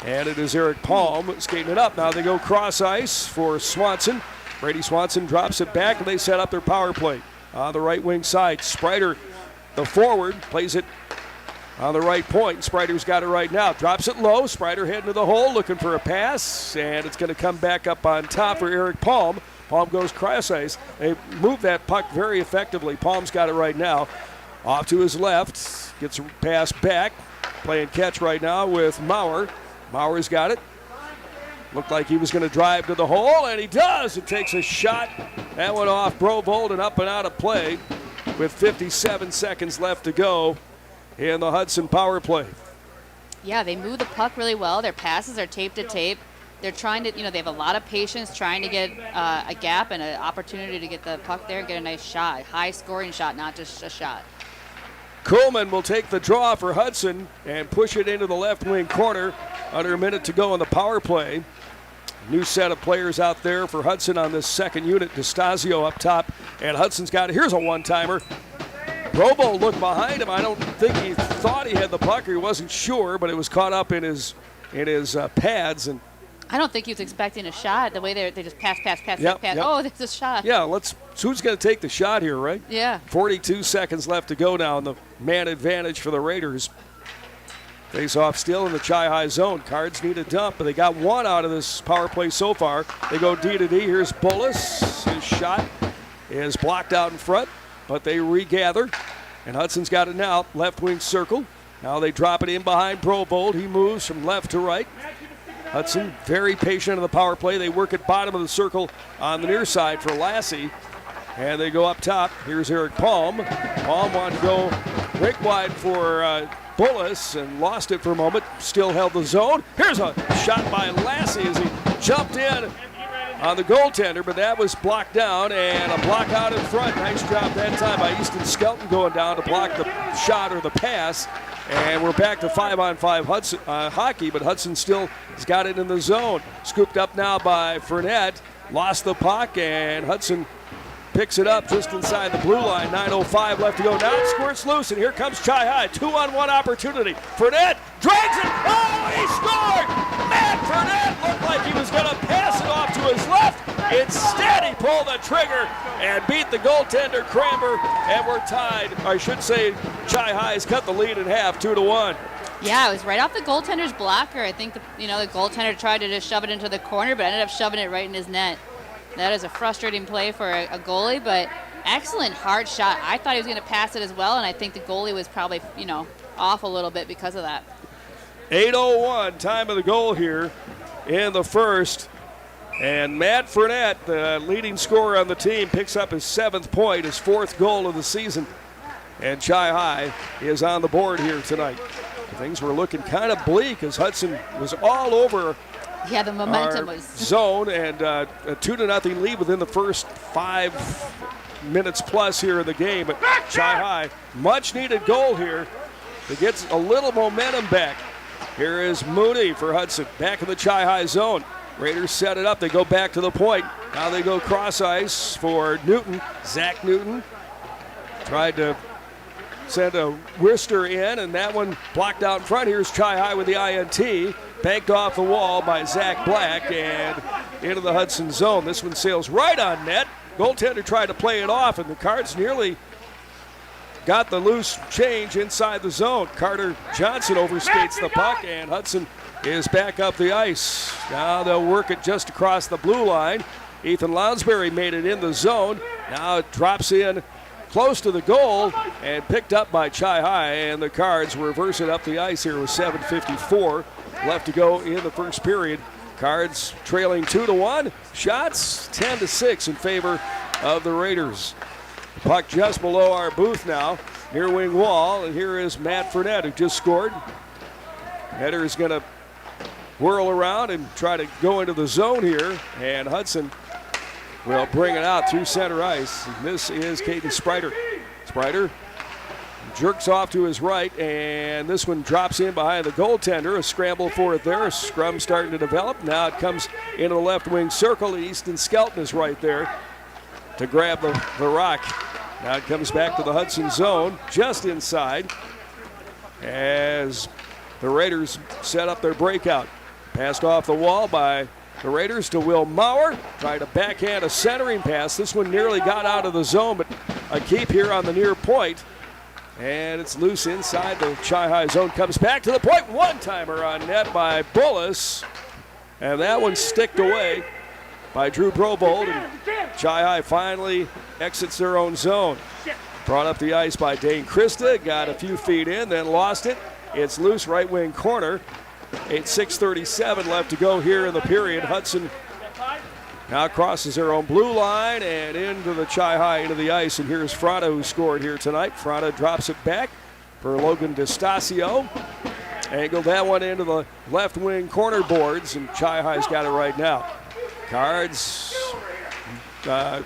And it is Eric Palm skating it up. Now they go cross ice for Swanson. Brady Swanson drops it back, and they set up their power play on the right wing side. Sprider, the forward, plays it on the right point. Sprider's got it right now. Drops it low. Sprider heading to the hole, looking for a pass, and it's going to come back up on top for Eric Palm. Palm goes cross ice. They move that puck very effectively. Palm's got it right now. Off to his left, gets a pass back. Playing catch right now with Maurer. Maurer's got it. Looked like he was going to drive to the hole, and he does. It takes a shot. That went off Brovold and up and out of play with 57 seconds left to go in the Hudson power play. Yeah, they move the puck really well. Their passes are tape to tape. they're trying to, they have a lot of patience trying to get a gap and an opportunity to get the puck there and get a nice shot. High scoring shot, not just a shot. Coleman will take the draw for Hudson and push it into the left wing corner. Under a minute to go on the power play. New set of players out there for Hudson on this second unit. DeStasio up top, and Hudson's got it. Here's a one-timer. Robo looked behind him. I don't think he thought he had the puck, or he wasn't sure, but it was caught up in his pads. And I don't think he was expecting a shot. The way they just pass. Yep. Oh, there's a shot. Yeah, so who's going to take the shot here, right? Yeah. 42 seconds left to go now, and the man advantage for the Raiders. Face off still in the Chi-High zone. Cards need a dump, but they got one out of this power play so far. They go D to D. Here's Bullis. His shot is blocked out in front, but they regather. And Hudson's got it now. Left wing circle. Now they drop it in behind Brobold. He moves from left to right. Hudson very patient on the power play. They work at bottom of the circle on the near side for Lassie. And they go up top. Here's Eric Palm. Palm wanted to go rink wide for Bullis and lost it for a moment. Still held the zone. Here's a shot by Lassie as he jumped in on the goaltender, but that was blocked down, and a block out in front. Nice job that time by Easton Skelton going down to block the shot or the pass. And we're back to 5-on-5 Hudson hockey, but Hudson still has got it in the zone. Scooped up now by Fournette. Lost the puck, and Hudson picks it up just inside the blue line. 9:05 left to go. Now it squirts loose, and here comes Chi-High. 2-on-1 opportunity. Fournette drags it. Oh, he scored! Matt Fournette looked like he was going to pass it off to his left. Instead, he pulled the trigger and beat the goaltender Kramer, and we're tied. I should say Chi-High's cut the lead in half, 2-1. Yeah, it was right off the goaltender's blocker. I think the goaltender tried to just shove it into the corner, but ended up shoving it right in his net. That is a frustrating play for a goalie, but excellent hard shot. I thought he was going to pass it as well, and I think the goalie was probably, off a little bit because of that. 8:01, time of the goal here in the first. And Matt Fournette, the leading scorer on the team, picks up his 7th point, his 4th goal of the season. And Chi-High is on the board here tonight. Things were looking kind of bleak as Hudson was all over. Yeah, the momentum our was zone, and a 2-0 lead within the first 5 minutes plus here in the game. But Chi-High, much needed goal here to get a little momentum back. Here is Mooney for Hudson, back in the Chi-High zone. Raiders set it up. They go back to the point. Now they go cross ice for Newton. Zach Newton tried to send a wrister in, and that one blocked out in front. Here's Chi-High with the INT. Banked off the wall by Zach Black and into the Hudson zone. This one sails right on net. Goaltender tried to play it off, and the Cards nearly got the loose change inside the zone. Carter Johnson overskates the puck, and Hudson is back up the ice. Now they'll work it just across the blue line. Ethan Lounsbury made it in the zone. Now it drops in close to the goal and picked up by Chi-High, and the Cards reverse it up the ice here with 7:54 left to go in the first period. Cards trailing 2-1. Shots 10-6 in favor of the Raiders. Puck just below our booth now, near wing wall, and here is Matt Fournette, who just scored. Header is going to whirl around and try to go into the zone here, and Hudson will bring it out through center ice. And this is Caden Sprider. Sprider jerks off to his right, and this one drops in behind the goaltender. A scramble for it there. A scrum starting to develop. Now it comes into the left wing circle. Easton Skelton is right there to grab the rock. Now it comes back to the Hudson zone, just inside, as the Raiders set up their breakout. Passed off the wall by the Raiders to Will Maurer. Tried to backhand a centering pass. This one nearly got out of the zone, but a keep here on the near point. And it's loose inside the Chi-High zone. Comes back to the point. One-timer on net by Bullis. And that one sticked away by Drew Brobold. And Chi-High finally exits their own zone. Brought up the ice by Dane Christa. Got a few feet in, then lost it. It's loose right wing corner. 6:37 left to go here in the period. Hudson now crosses their own blue line and into the Chi-High, into the ice. And here's Frada, who scored here tonight. Frada drops it back for Logan DeStasio. Angled that one into the left wing corner boards, and Chi-Hi's got it right now. Cards.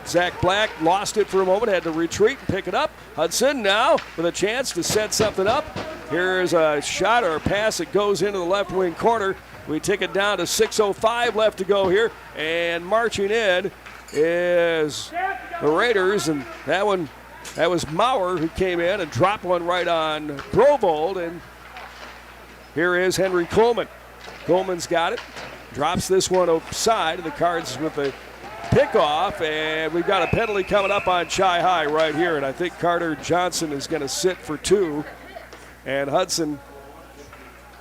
Zach Black lost it for a moment, had to retreat and pick it up. Hudson now with a chance to set something up. Here's a shot or a pass that goes into the left wing corner. We take it down to 6:05 left to go here, and marching in is the Raiders, and that was Maurer who came in and dropped one right on Brovold, and here is Henry Coleman. Coleman's got it, drops this one offside, and the Cards with the pickoff, and we've got a penalty coming up on Chi-Hi right here, and I think Carter Johnson is going to sit for 2, and Hudson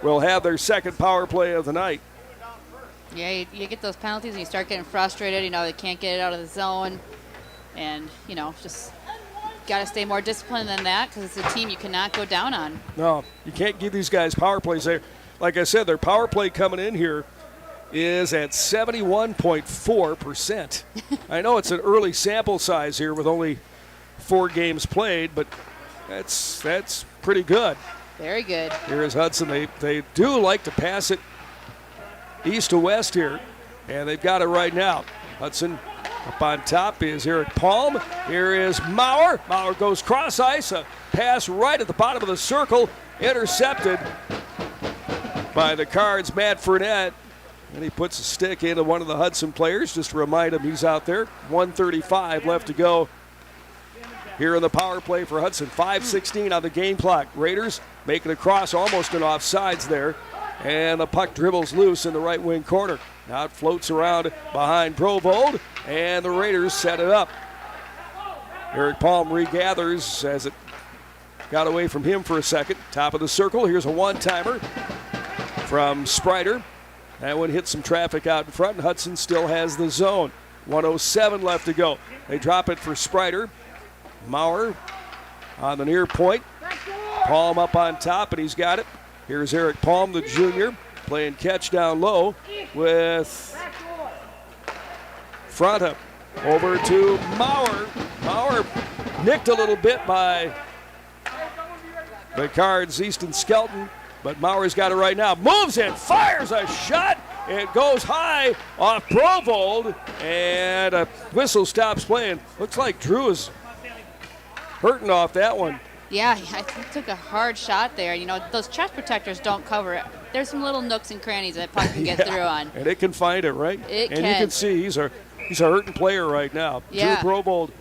will have their second power play of the night. Yeah, you get those penalties and you start getting frustrated. They can't get it out of the zone, and just got to stay more disciplined than that because it's a team you cannot go down on. No, you can't give these guys power plays there. Like I said, their power play coming in here is at 71.4%. I know it's an early sample size here with only 4 games played, but that's pretty good. Very good. Here is Hudson. They do like to pass it east to west here, and they've got it right now. Hudson up on top is Eric Palm. Here is Maurer. Maurer goes cross ice. A pass right at the bottom of the circle. Intercepted by the Cards' Matt Fournette. And he puts a stick into one of the Hudson players just to remind him he's out there. 1:35 left to go here in the power play for Hudson. 5:16 on the game clock. Raiders making a cross, almost an offsides there. And the puck dribbles loose in the right wing corner. Now it floats around behind Brovold, and the Raiders set it up. Eric Palm regathers as it got away from him for a second. Top of the circle, here's a one-timer from Sprider. That one hit some traffic out in front, and Hudson still has the zone. 1:07 left to go. They drop it for Sprider. Maurer on the near point. Palm up on top, and he's got it. Here's Eric Palm, the junior, playing catch down low with Fronta. Over to Maurer. Maurer nicked a little bit by the Cards' Easton Skelton, but Maurer's got it right now. Moves it, fires a shot. It goes high off Brovold, and a whistle stops playing. Looks like Drew is hurting off that one. Yeah, I think took a hard shot there. Those chest protectors don't cover it. There's some little nooks and crannies that puck can get through on. And it can find it, right? It and can. You can see he's a hurting player right now. Yeah. Drew Brovold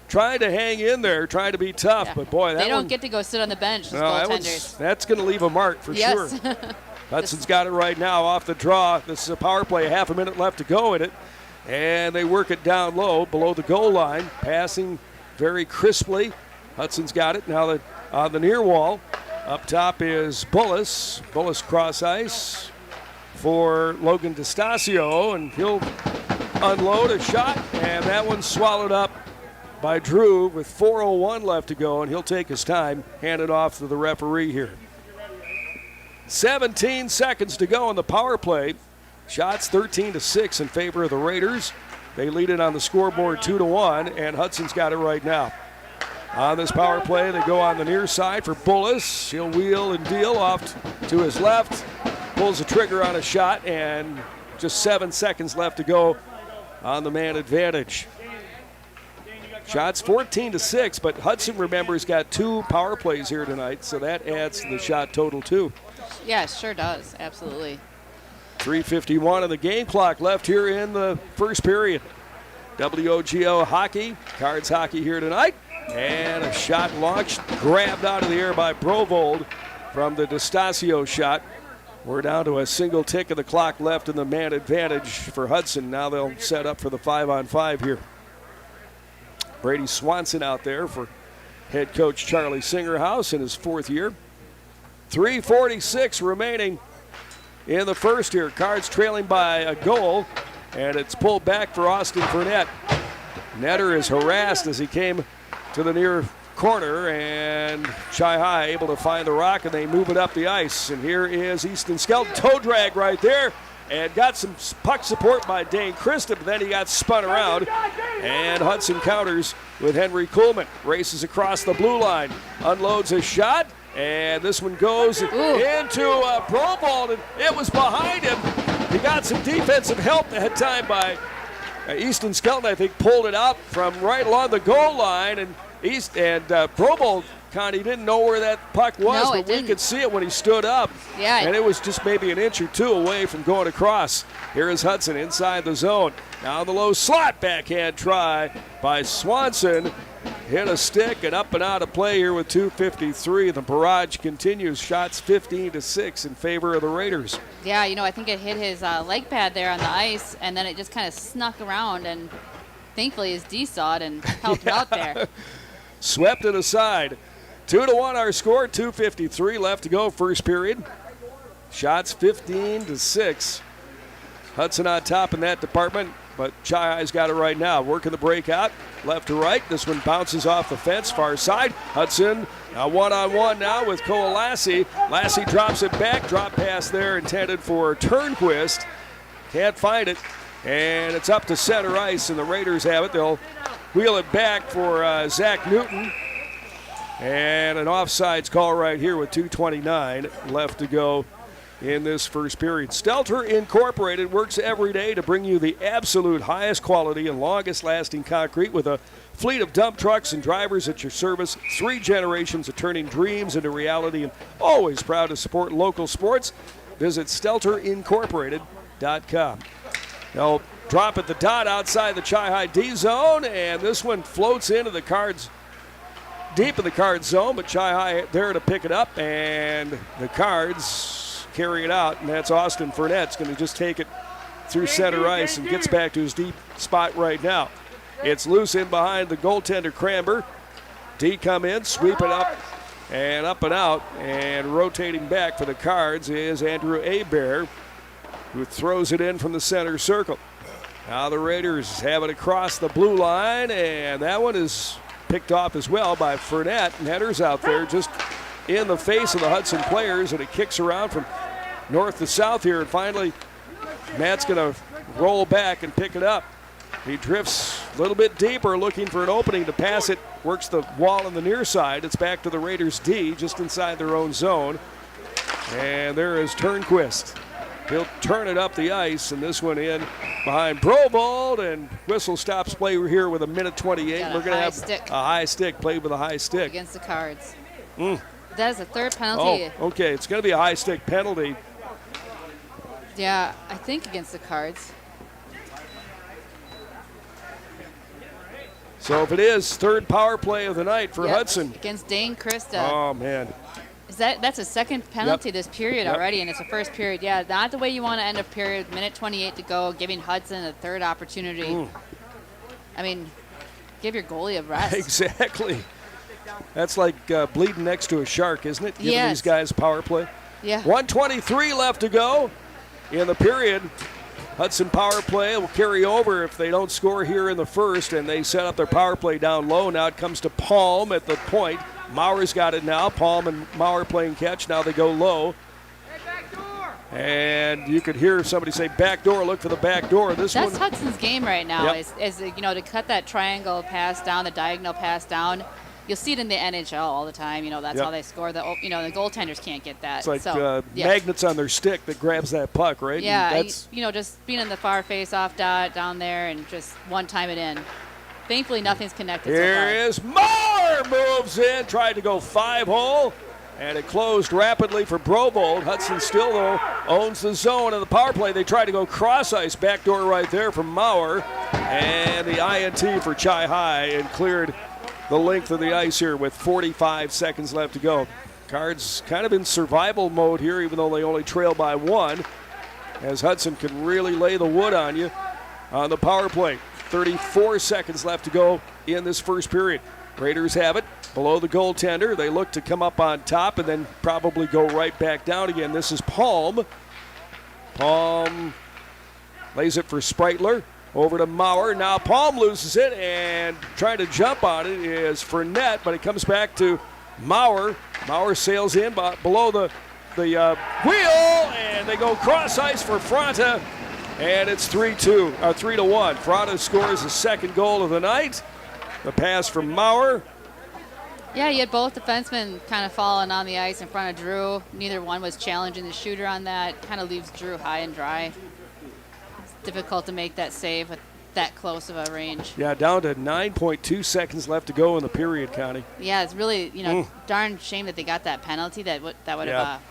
trying to hang in there, trying to be tough, but boy, they don't get to go sit on the bench, those goaltenders. That's going to leave a mark for sure. Hudson's got it right now off the draw. This is a power play, half a minute left to go in it. And they work it down low below the goal line, passing very crisply. Hudson's got it now on the near wall. Up top is Bullis. Bullis cross ice for Logan DeStasio, and he'll unload a shot, and that one's swallowed up by Drew with 4:01 left to go, and he'll take his time, hand it off to the referee here. 17 seconds to go in the power play. Shots 13-6 in favor of the Raiders. They lead it on the scoreboard 2-1, and Hudson's got it right now. On this power play, they go on the near side for Bullis. He'll wheel and deal off to his left. Pulls the trigger on a shot, and just 7 seconds left to go on the man advantage. Shots 14-6, but Hudson, remember, has got 2 power plays here tonight, so that adds to the shot total too. Yeah, it sure does. Absolutely. 3:51 on the game clock left here in the first period. WOGO hockey, Cards hockey here tonight. And a shot launched, grabbed out of the air by Brovold from the DeStasio shot. We're down to a single tick of the clock left in the man advantage for Hudson. Now they'll set up for the 5-on-5 here. Brady Swanson out there for head coach Charlie Singerhouse in his 4th year. 3:46 remaining in the first here. Cards trailing by a goal, and it's pulled back for Austin Fournette. Netter is harassed as he came to the near corner, and Chi-Hi able to find the rock, and they move it up the ice. And here is Easton Skelton, toe drag right there, and got some puck support by Dane Christa, but then he got spun around, and Hudson counters with Henry Kuhlman. Races across the blue line, unloads a shot, And this one goes into Brobold, and it was behind him. He got some defensive help that time by Easton Skelton, I think, pulled it out from right along the goal line. And Brobold, Connie, didn't know where that puck was, but we could see it when he stood up. Yeah. And it was just maybe an inch or two away from going across. Here is Hudson inside the zone. Now the low slot backhand try by Swanson. Hit a stick and up and out of play here with 2:53. The barrage continues. Shots 15-6 in favor of the Raiders. Yeah, I think it hit his leg pad there on the ice, and then it just kind of snuck around, and thankfully his D saw it and helped him out there. Swept it aside. 2-1 our score. 2:53 left to go first period. Shots 15-6. Hudson on top in that department, but Chi-Hi's got it right now. Working the breakout, left to right. This one bounces off the fence, far side. Hudson now one-on-one now with Cole Lassie. Lassie drops it back. Drop pass there intended for Turnquist. Can't find it, and it's up to center ice, and the Raiders have it. They'll wheel it back for Zach Newton. And an offsides call right here with 2:29 left to go in this first period. Stelter Incorporated works every day to bring you the absolute highest quality and longest lasting concrete with a fleet of dump trucks and drivers at your service. 3 generations of turning dreams into reality, and always proud to support local sports. Visit StelterIncorporated.com. They'll drop at the dot outside the Chi-Hi D zone, and this one floats into the Cards, deep in the Cards zone, but Chi-Hi there to pick it up, and the Cards carry it out, and that's Austin Furnette's going to just take it through center ice and gets back to his deep spot right now. It's loose in behind the goaltender Cramber. D come in, sweep it up and out, and rotating back for the Cards is Andrew Hebert, who throws it in from the center circle. Now the Raiders have it across the blue line, and that one is picked off as well by Furnette, and headers out there just in the face of the Hudson players, and it kicks around from north to south here, and finally Matt's going to roll back and pick it up. He drifts a little bit deeper, looking for an opening to pass it, works the wall on the near side. It's back to the Raiders D, just inside their own zone, and there is Turnquist. He'll turn it up the ice, and this one in behind Brobold, and whistle stops play here with 1:28. We're going to have a high stick, played with a high stick. Against the Cards. That is a third penalty. Oh, okay. It's going to be a high stick penalty. Yeah, I think against the Cards. So if it is, third power play of the night for Hudson. Against Dane Christa. Oh, man. That's a second penalty this period already, and it's a first period. Yeah, not the way you want to end a period. 1:28 to go, giving Hudson a third opportunity. I mean, give your goalie a rest. Exactly. That's like bleeding next to a shark, isn't it? Giving these guys power play. Yeah. 1:23 left to go in the period. Hudson power play will carry over if they don't score here in the first, and they set up their power play down low. Now it comes to Palm at the point. Mauer's got it now. Palm and Mauer playing catch. Now they go low. And you could hear somebody say back door, look for the back door. That's Hudson's game right now, is to cut that triangle pass down, the diagonal pass down. You'll see it in the NHL all the time. That's how they score. The goaltenders can't get that. It's like magnets on their stick that grabs that puck, right? Yeah, just being in the far face-off dot down there and just one time it in. Thankfully, nothing's connected Here so far. is Mauer, moves in, tried to go 5-hole, and it closed rapidly for Brobold. Hudson still, though, owns the zone of the power play. They tried to go cross-ice, backdoor right there from Mauer, and the INT for Chi-Hi, and cleared the length of the ice here with 45 seconds left to go. Cards kind of in survival mode here, even though they only trail by 1, as Hudson can really lay the wood on you on the power play. 34 seconds left to go in this first period. Raiders have it below the goaltender. They look to come up on top and then probably go right back down again. This is Palm. Palm lays it for Spreitler. Over to Mauer. Now Palm loses it, and trying to jump on it is Furnette, but it comes back to Mauer. Mauer sails in below the wheel, and they go cross ice for Fronta, and it's 3-1. Fronta scores the second goal of the night. The pass from Mauer. Yeah, you had both defensemen kind of falling on the ice in front of Drew. Neither one was challenging the shooter on that. Kind of leaves Drew high and dry. It's difficult to make that save with that close of a range. Yeah, down to 9.2 seconds left to go in the period, Connie. Yeah, it's really, darn shame that they got that penalty. That would have.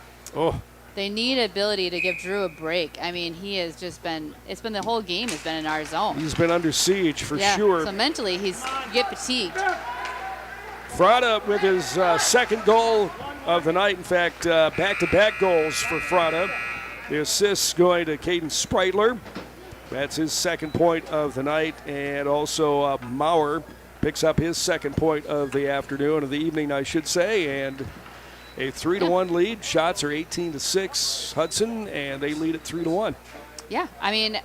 They need ability to give Drew a break. I mean, he has just been. It's been the whole game has been in our zone. He's been under siege for sure. So mentally, you get fatigued. Frada with his second goal of the night. In fact, back-to-back goals for Frada. The assists going to Caden Spreitler. That's his second point of the night. And also Maurer picks up his second point of the afternoon, of the evening, I should say. And a 3-1 lead. Shots are 18-6 Hudson, and they lead at 3-1. Yeah, I mean,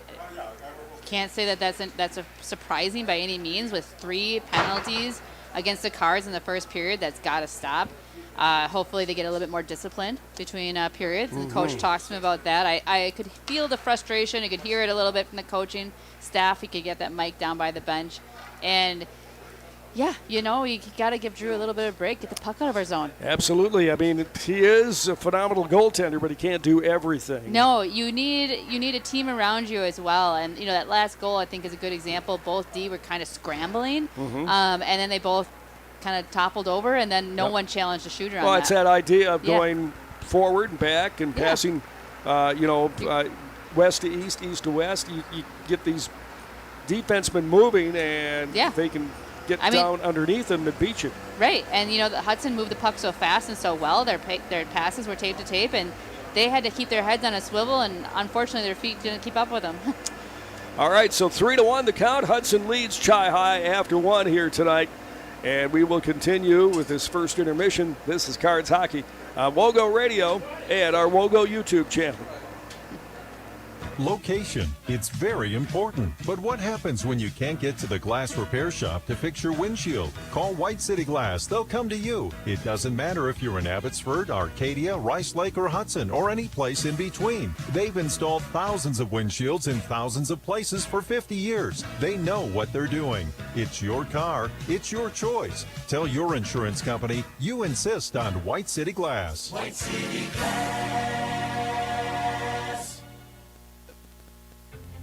can't say that that's surprising by any means with 3 penalties against the Cards in the first period. That's got to stop. Hopefully they get a little bit more disciplined between periods. And the coach talks to me about that. I could feel the frustration. I could hear it a little bit from the coaching staff. He could get that mic down by the bench. And, yeah, you got to give Drew a little bit of a break, get the puck out of our zone. Absolutely. I mean, he is a phenomenal goaltender, but he can't do everything. No, you need a team around you as well. And, that last goal I think is a good example. Both D were kind of scrambling, and then they both kind of toppled over, and then no one challenged the shooter on that. Well, it's that idea of going forward and back and passing, west to east, east to west. You get these defensemen moving, and they can get down underneath them and beat you. Right, and the Hudson moved the puck so fast and so well. Their passes were tape to tape, and they had to keep their heads on a swivel, and unfortunately their feet didn't keep up with them. All right, so 3-1 the count. Hudson leads Chi High after 1 here tonight. And we will continue with this first intermission. This is Cards Hockey on WOGO Radio and our WOGO YouTube channel. Location. It's very important. But what happens when you can't get to the glass repair shop to fix your windshield? Call White City Glass. They'll come to you. It doesn't matter if you're in Abbotsford, Arcadia, Rice Lake, or Hudson, or any place in between. They've installed thousands of windshields in thousands of places for 50 years. They know what they're doing. It's your car. It's your choice. Tell your insurance company you insist on White City Glass. White City Glass.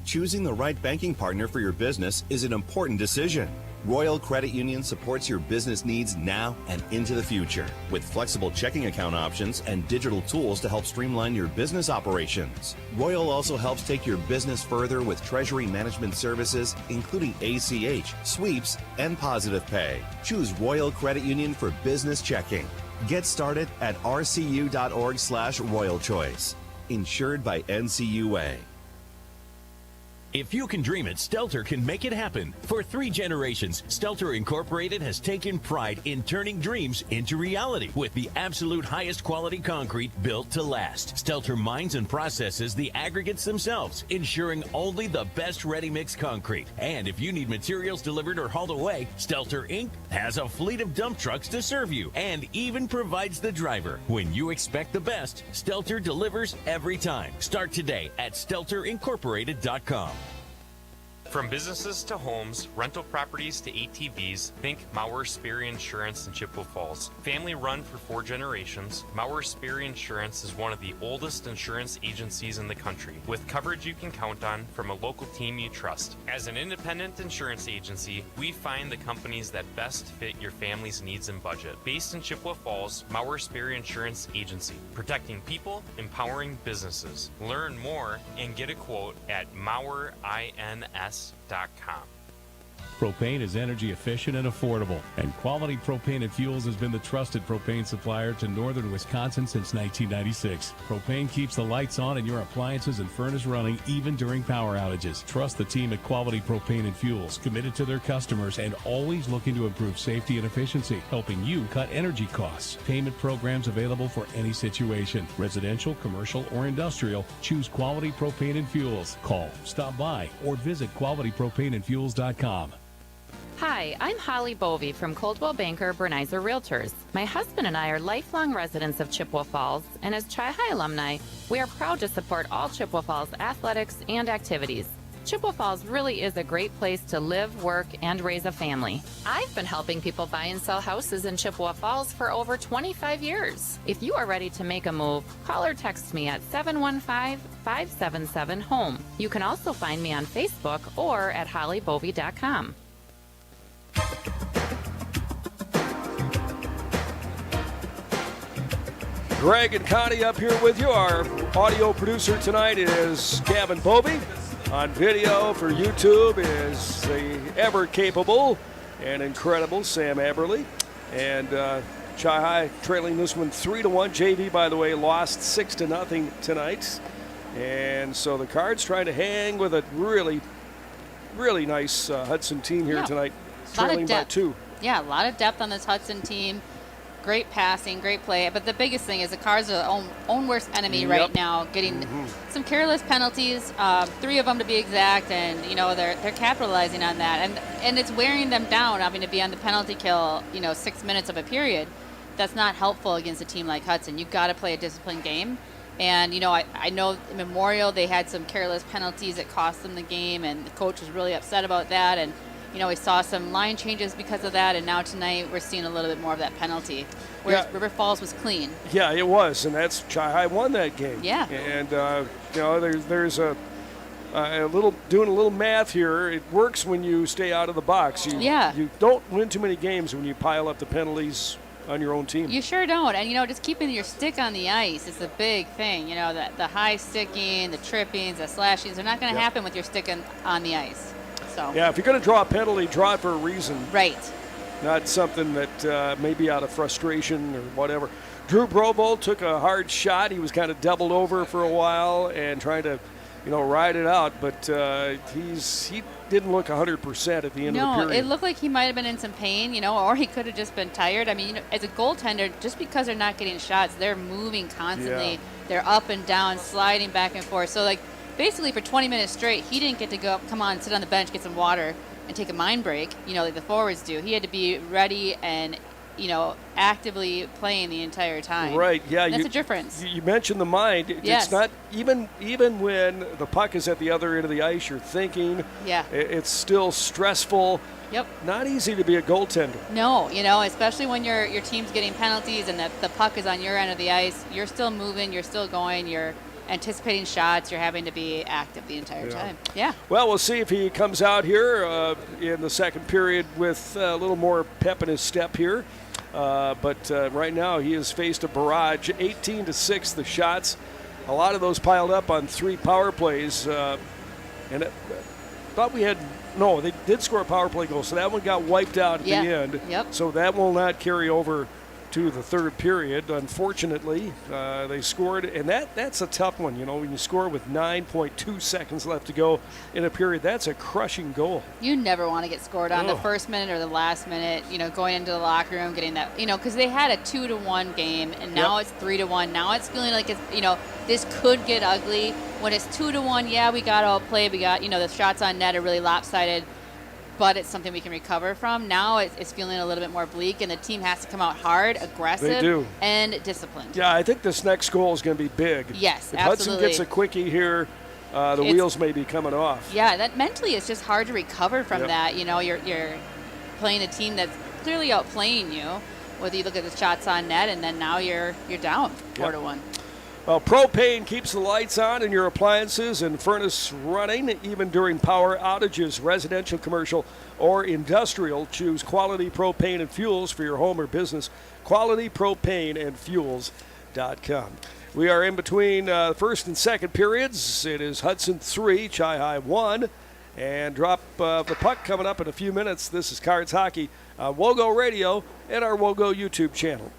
Choosing the right banking partner for your business is an important decision. Royal Credit Union supports your business needs now and into the future with flexible checking account options and digital tools to help streamline your business operations. Royal also helps take your business further with treasury management services, including ACH, sweeps, and positive pay. Choose Royal Credit Union for business checking. Get started at rcu.org/Royal Choice. Insured by NCUA. If you can dream it, Stelter can make it happen. For 3 generations, Stelter Incorporated has taken pride in turning dreams into reality with the absolute highest quality concrete built to last. Stelter mines and processes the aggregates themselves, ensuring only the best ready-mix concrete. And if you need materials delivered or hauled away, Stelter Inc. has a fleet of dump trucks to serve you and even provides the driver. When you expect the best, Stelter delivers every time. Start today at StelterIncorporated.com. From businesses to homes, rental properties to ATVs, think Maurer Sperry Insurance in Chippewa Falls. Family run for 4 generations, Maurer Sperry Insurance is one of the oldest insurance agencies in the country, with coverage you can count on from a local team you trust. As an independent insurance agency, we find the companies that best fit your family's needs and budget. Based in Chippewa Falls, Maurer Sperry Insurance Agency, protecting people, empowering businesses. Learn more and get a quote at MauerINS.com. Propane is energy efficient and affordable, and Quality Propane and Fuels has been the trusted propane supplier to northern Wisconsin since 1996. Propane keeps the lights on and your appliances and furnace running even during power outages. Trust the team at Quality Propane and Fuels, committed to their customers and always looking to improve safety and efficiency, helping you cut energy costs. Payment programs available for any situation, residential, commercial, or industrial. Choose Quality Propane and Fuels. Call, stop by, or visit qualitypropaneandfuels.com. Hi, I'm Holly Bovey from Coldwell Banker Bernizer Realtors. My husband and I are lifelong residents of Chippewa Falls, and as Chi High alumni, we are proud to support all Chippewa Falls athletics and activities. Chippewa Falls really is a great place to live, work, and raise a family. I've been helping people buy and sell houses in Chippewa Falls for over 25 years. If you are ready to make a move, call or text me at 715-577-HOME. You can also find me on Facebook or at hollybovey.com. Greg and Connie up here with you. Our audio producer tonight is Gavin Bovey. On video for YouTube is the ever-capable and incredible Sam Aberly. And Chi High trailing this one 3-1. JV, by the way, lost 6-0 tonight. And so the Cards trying to hang with a really, really nice Hudson team here tonight, trailing by 2. Yeah, a lot of depth on this Hudson team. Great passing, great play. But the biggest thing is the Cards are their own worst enemy right now, getting some careless penalties, 3 of them to be exact, and they're capitalizing on that. And it's wearing them down, having to be on the penalty kill, 6 minutes of a period. That's not helpful against a team like Hudson. You've got to play a disciplined game. And, I know in Memorial they had some careless penalties that cost them the game, and the coach was really upset about that. And we saw some line changes because of that, and now tonight we're seeing a little bit more of that penalty. Whereas River Falls was clean. Yeah, it was, and that's Chi High won that game. Yeah. And there's a doing a little math here. It works when you stay out of the box. You don't win too many games when you pile up the penalties on your own team. You sure don't. And just keeping your stick on the ice is a big thing. The high sticking, the trippings, the slashings, they're not going to happen with your stick on the ice. So. Yeah, if you're going to draw a penalty, draw it for a reason. Right. Not something that may be out of frustration or whatever. Drew Brovold took a hard shot. He was kind of doubled over for a while and trying to, ride it out. But he didn't look 100% at the end of the period. No, it looked like he might have been in some pain, or he could have just been tired. I mean, as a goaltender, just because they're not getting shots, they're moving constantly. Yeah. They're up and down, sliding back and forth. So, basically for 20 minutes straight, he didn't get to go, come on, sit on the bench, get some water, and take a mind break, like the forwards do. He had to be ready and, actively playing the entire time. Right, yeah. That's a difference. You mentioned the mind. Yes. It's not, even when the puck is at the other end of the ice, you're thinking. Yeah. It's still stressful. Yep. Not easy to be a goaltender. No, especially when your team's getting penalties and the puck is on your end of the ice. You're still moving, you're still going, you're anticipating shots, you're having to be active the entire time. Yeah. Well, we'll see if he comes out here in the second period with a little more pep in his step here. But right now he has faced a barrage, 18-6 the shots. A lot of those piled up on 3 power plays. And thought we had, no, they did score a power play goal, so that one got wiped out at the end. Yep. So that will not carry over to the third period. Unfortunately, they scored, and that's a tough one. When you score with 9.2 seconds left to go in a period, that's a crushing goal. You never want to get scored on the first minute or the last minute, going into the locker room, getting that, because they had a 2-1 game, and now it's 3-1. Now it's feeling like it's, this could get ugly. When it's 2-1, we got outplayed. We got, the shots on net are really lopsided, but it's something we can recover from. Now it's feeling a little bit more bleak, and the team has to come out hard, aggressive, and disciplined. Yeah, I think this next goal is going to be big. Yes, if absolutely. Hudson gets a quickie here, the wheels may be coming off. Yeah, that mentally it's just hard to recover from that. You're playing a team that's clearly outplaying you, whether you look at the shots on net, and then now you're down 4-1. Well, propane keeps the lights on in your appliances and furnace running, even during power outages, residential, commercial, or industrial. Choose Quality Propane and Fuels for your home or business. QualityPropaneandFuels.com. We are in between first and second periods. It is Hudson 3, Chi High 1. And drop the puck coming up in a few minutes. This is Cards Hockey on WOGO Radio and our WOGO YouTube channel.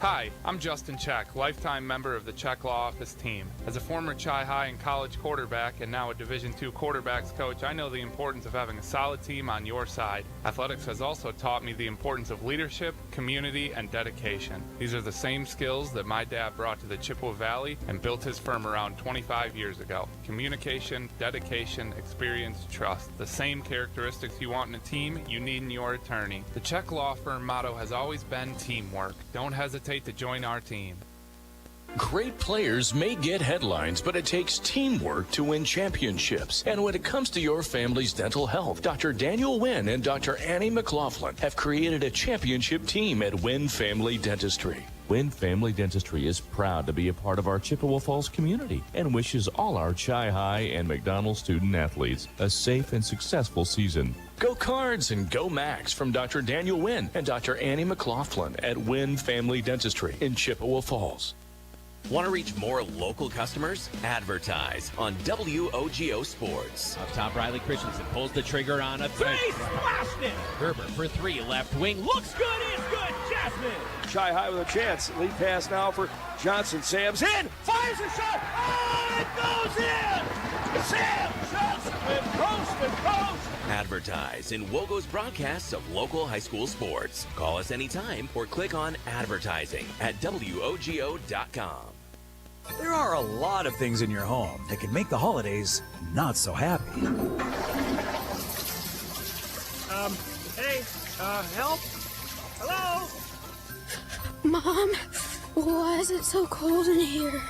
Hi, I'm Justin Check, lifetime member of the Check Law Office team. As a former Chi High and college quarterback and now a Division II quarterbacks coach, I know the importance of having a solid team on your side. Athletics has also taught me the importance of leadership, community, and dedication. These are the same skills that my dad brought to the Chippewa Valley and built his firm around 25 years ago. Communication, dedication, experience, trust. The same characteristics you want in a team, you need in your attorney. The Check Law Firm motto has always been teamwork. Don't hesitate to join our team. Great players may get headlines, but it takes teamwork to win championships. And when it comes to your family's dental health, Dr. Daniel Wynn and Dr. Annie McLaughlin have created a championship team at Wynn Family Dentistry. Wynn Family Dentistry is proud to be a part of our Chippewa Falls community and wishes all our Chi High and McDonald student athletes a safe and successful season. Go Cards and go Max from Dr. Daniel Wynn and Dr. Annie McLaughlin at Wynn Family Dentistry in Chippewa Falls. Want to reach more local customers? Advertise on WOGO Sports. Up top, Riley Christensen pulls the trigger on a three. Splashed it! Gerber for three, left wing. Looks good, it's good. Jasmine! Chi High with a chance. Lead pass now for Johnson. Sam's in. Fires a shot. Oh, it goes in! Sam Johnson coast to coast. Advertise in WOGO's broadcasts of local high school sports. Call us anytime or click on advertising at WOGO.com. There are a lot of things in your home that can make the holidays not so happy. Help? Hello? Mom, why is it so cold in here?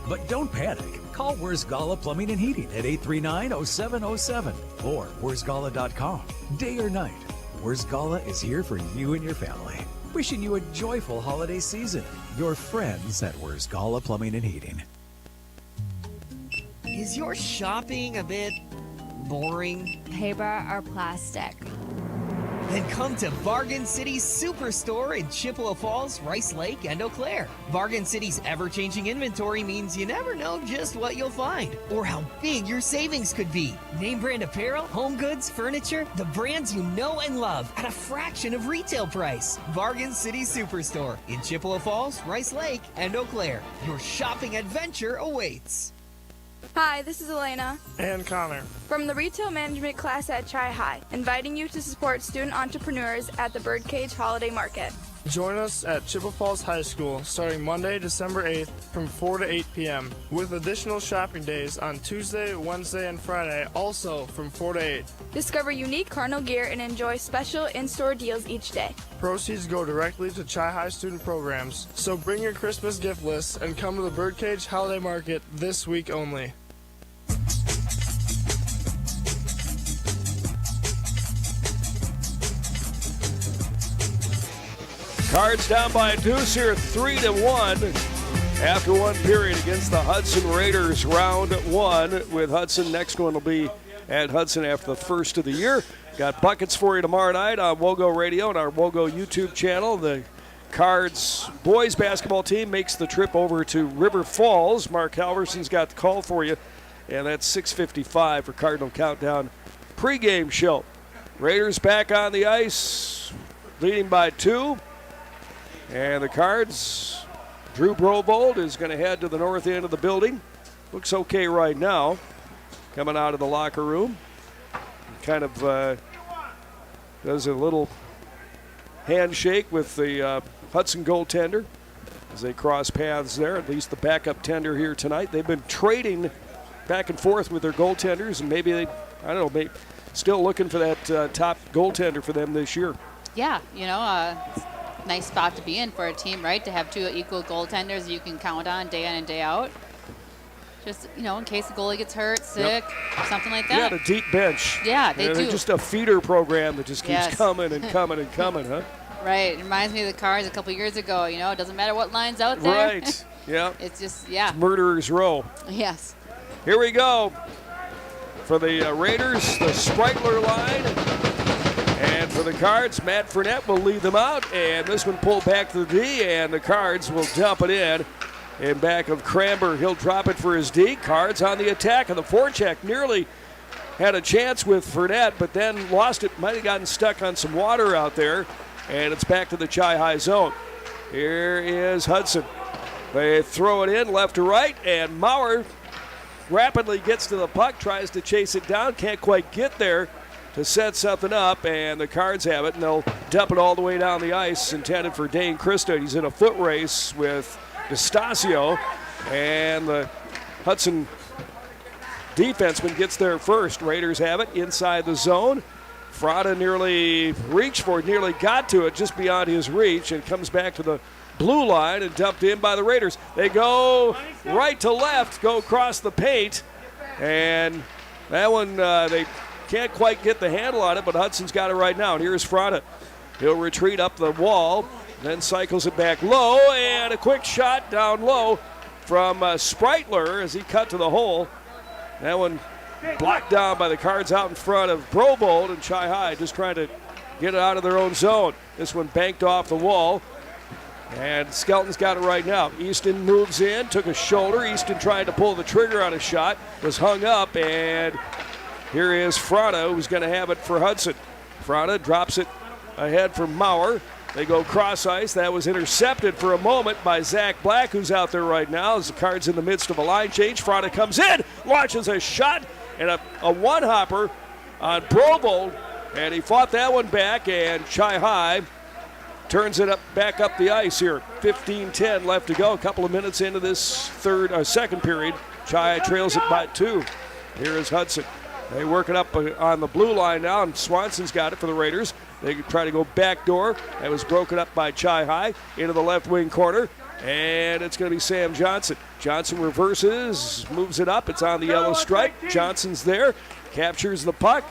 But don't panic. Call Where's Gala Plumbing and Heating at 839-0707 or where'sgala.com. Day or night, Where's Gala is here for you and your family. Wishing you a joyful holiday season. Your friends at Where's Gala Plumbing and Heating. Is your shopping a bit boring? Paper or plastic? Then come to Bargain City's Superstore in Chippewa Falls, Rice Lake, and Eau Claire. Bargain City's ever-changing inventory means you never know just what you'll find or how big your savings could be. Name brand apparel, home goods, furniture, the brands you know and love at a fraction of retail price. Bargain City Superstore in Chippewa Falls, Rice Lake, and Eau Claire. Your shopping adventure awaits. Hi, this is Elena. And Connor. From the retail management class at Chi High, inviting you to support student entrepreneurs at the Birdcage Holiday Market. Join us at Chippewa Falls High School starting Monday, December 8th from 4 to 8 p.m. with additional shopping days on Tuesday, Wednesday, and Friday, also from 4 to 8. Discover unique Cardinal gear and enjoy special in-store deals each day. Proceeds go directly to Chi High student programs. So bring your Christmas gift list and come to the Birdcage Holiday Market this week only. Cards down by a deuce here, 3-1 after one period against the Hudson Raiders, round one. With Hudson, next one will be at Hudson after the first of the year. Got buckets for you tomorrow night on WOGO Radio and our WOGO YouTube channel. The Cards boys basketball team makes the trip over to River Falls. Mark Halverson's got the call for you, and that's 6:55 for Cardinal Countdown pregame show. Raiders back on the ice, leading by 2. And the Cards, Drew Brovold is going to head to the north end of the building. Looks okay right now. Coming out of the locker room. Kind of does a little handshake with the Hudson goaltender as they cross paths there, at least the backup tender here tonight. They've been trading back and forth with their goaltenders, and maybe they, I don't know, maybe still looking for that top goaltender for them this year. Yeah, you know, nice spot to be in for a team, right? To have two equal goaltenders you can count on day in and day out. Just, you know, in case the goalie gets hurt, sick, something like that. They got a deep bench. Yeah, they do. They're just a feeder program that just keeps coming and coming and coming, huh? Right. It reminds me of the Cards a couple years ago. You know, it doesn't matter what line's out there. Right. Yeah. It's just, yeah. It's murderer's row. Yes. Here we go. For the Raiders, the Sprightler line. And for the Cards, Matt Fournette will lead them out. And this one pulled back to the D, and the Cards will dump it in. In back of Cramber, he'll drop it for his D. Cards on the attack, and the forecheck nearly had a chance with Fournette, but then lost it. Might have gotten stuck on some water out there, and it's back to the Chi High zone. Here is Hudson. They throw it in left to right, and Maurer rapidly gets to the puck, tries to chase it down, can't quite get there to set something up, and the Cards have it, and they'll dump it all the way down the ice, intended for Dane Christa. He's in a foot race with DeStasio, and the Hudson defenseman gets there first. Raiders have it inside the zone. Frada nearly reached for it, nearly got to it, just beyond his reach, and comes back to the blue line and dumped in by the Raiders. They go right to left, go across the paint, and that one they can't quite get the handle on it, but Hudson's got it right now. And here's Frada. He'll retreat up the wall, then cycles it back low, and a quick shot down low from Spreitler as he cut to the hole. That one blocked down by the Cards out in front of Brobold, and Chi High just trying to get it out of their own zone. This one banked off the wall, and Skelton's got it right now. Easton moves in, took a shoulder. Easton tried to pull the trigger on a shot, was hung up, and here is Frada, who's going to have it for Hudson. Frada drops it ahead for Maurer. They go cross ice. That was intercepted for a moment by Zach Black, who's out there right now as the Cards in the midst of a line change. Frada comes in, launches a shot, and a one-hopper on Brobold, and he fought that one back, and Chi High turns it back up the ice here. 15-10 left to go. A couple of minutes into this second period. Chi High trails it by 2. Here is Hudson. They work it up on the blue line now, and Swanson's got it for the Raiders. They try to go backdoor. That was broken up by Chi High into the left wing corner, and it's going to be Sam Johnson. Johnson reverses, moves it up. It's on the yellow stripe. Johnson's there, captures the puck,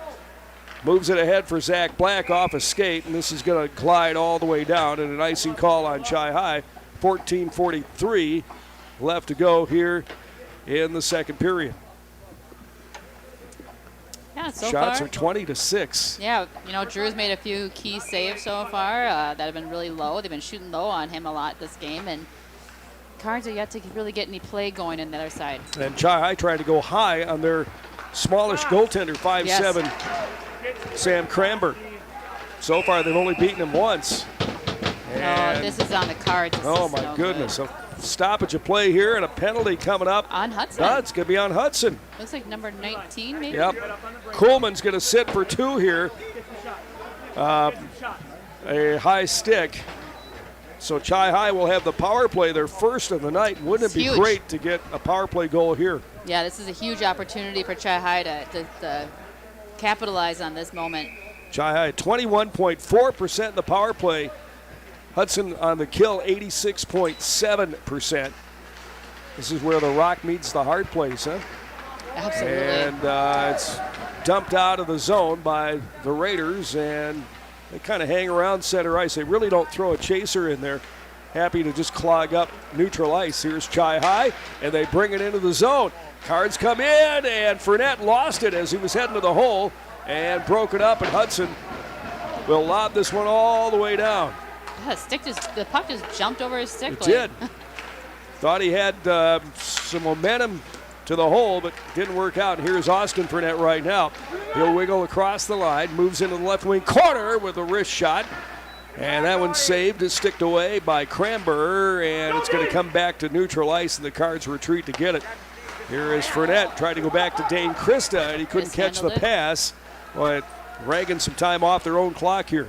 moves it ahead for Zach Black off a skate, and this is going to glide all the way down, and an icing call on Chi High. 14:43 left to go here in the second period. Yeah, so Shots far, are 20-6. Yeah, Drew's made a few key saves so far that have been really low. They've been shooting low on him a lot this game, and Cards are yet to really get any play going on the other side. And Chi High trying to go high on their smallish goaltender, 5'7", Sam Cranberg. So far, they've only beaten him once. And this is on the Cards. Oh, my goodness. A stoppage of play here and a penalty coming up. On Hudson. It's going to be on Hudson. Looks like number 19, maybe? Yep. Coleman's going to sit for 2 here. A high stick. So Chi High will have the power play, their first of the night. Wouldn't it be great to get a power play goal here? Yeah, this is a huge opportunity for Chi High to capitalize on this moment. Chi High 21.4% in the power play. Hudson on the kill, 86.7%. This is where the rock meets the hard place, huh? Absolutely. And it's dumped out of the zone by the Raiders, and they kind of hang around center ice. They really don't throw a chaser in there. Happy to just clog up neutral ice. Here's Chi High, and they bring it into the zone. Cards come in, and Fournette lost it as he was heading to the hole and broke it up, and Hudson will lob this one all the way down. Yeah, the puck just jumped over his stick. It did. Thought he had some momentum to the hole, but didn't work out. And here's Austin Fournette right now. He'll wiggle across the line, moves into the left wing corner with a wrist shot. And that one's saved, is sticked away by Cranber, and it's going to come back to neutral ice, and the Cards retreat to get it. Here is Fournette trying to go back to Dane Krista, and he couldn't catch the pass. But ragging some time off their own clock here.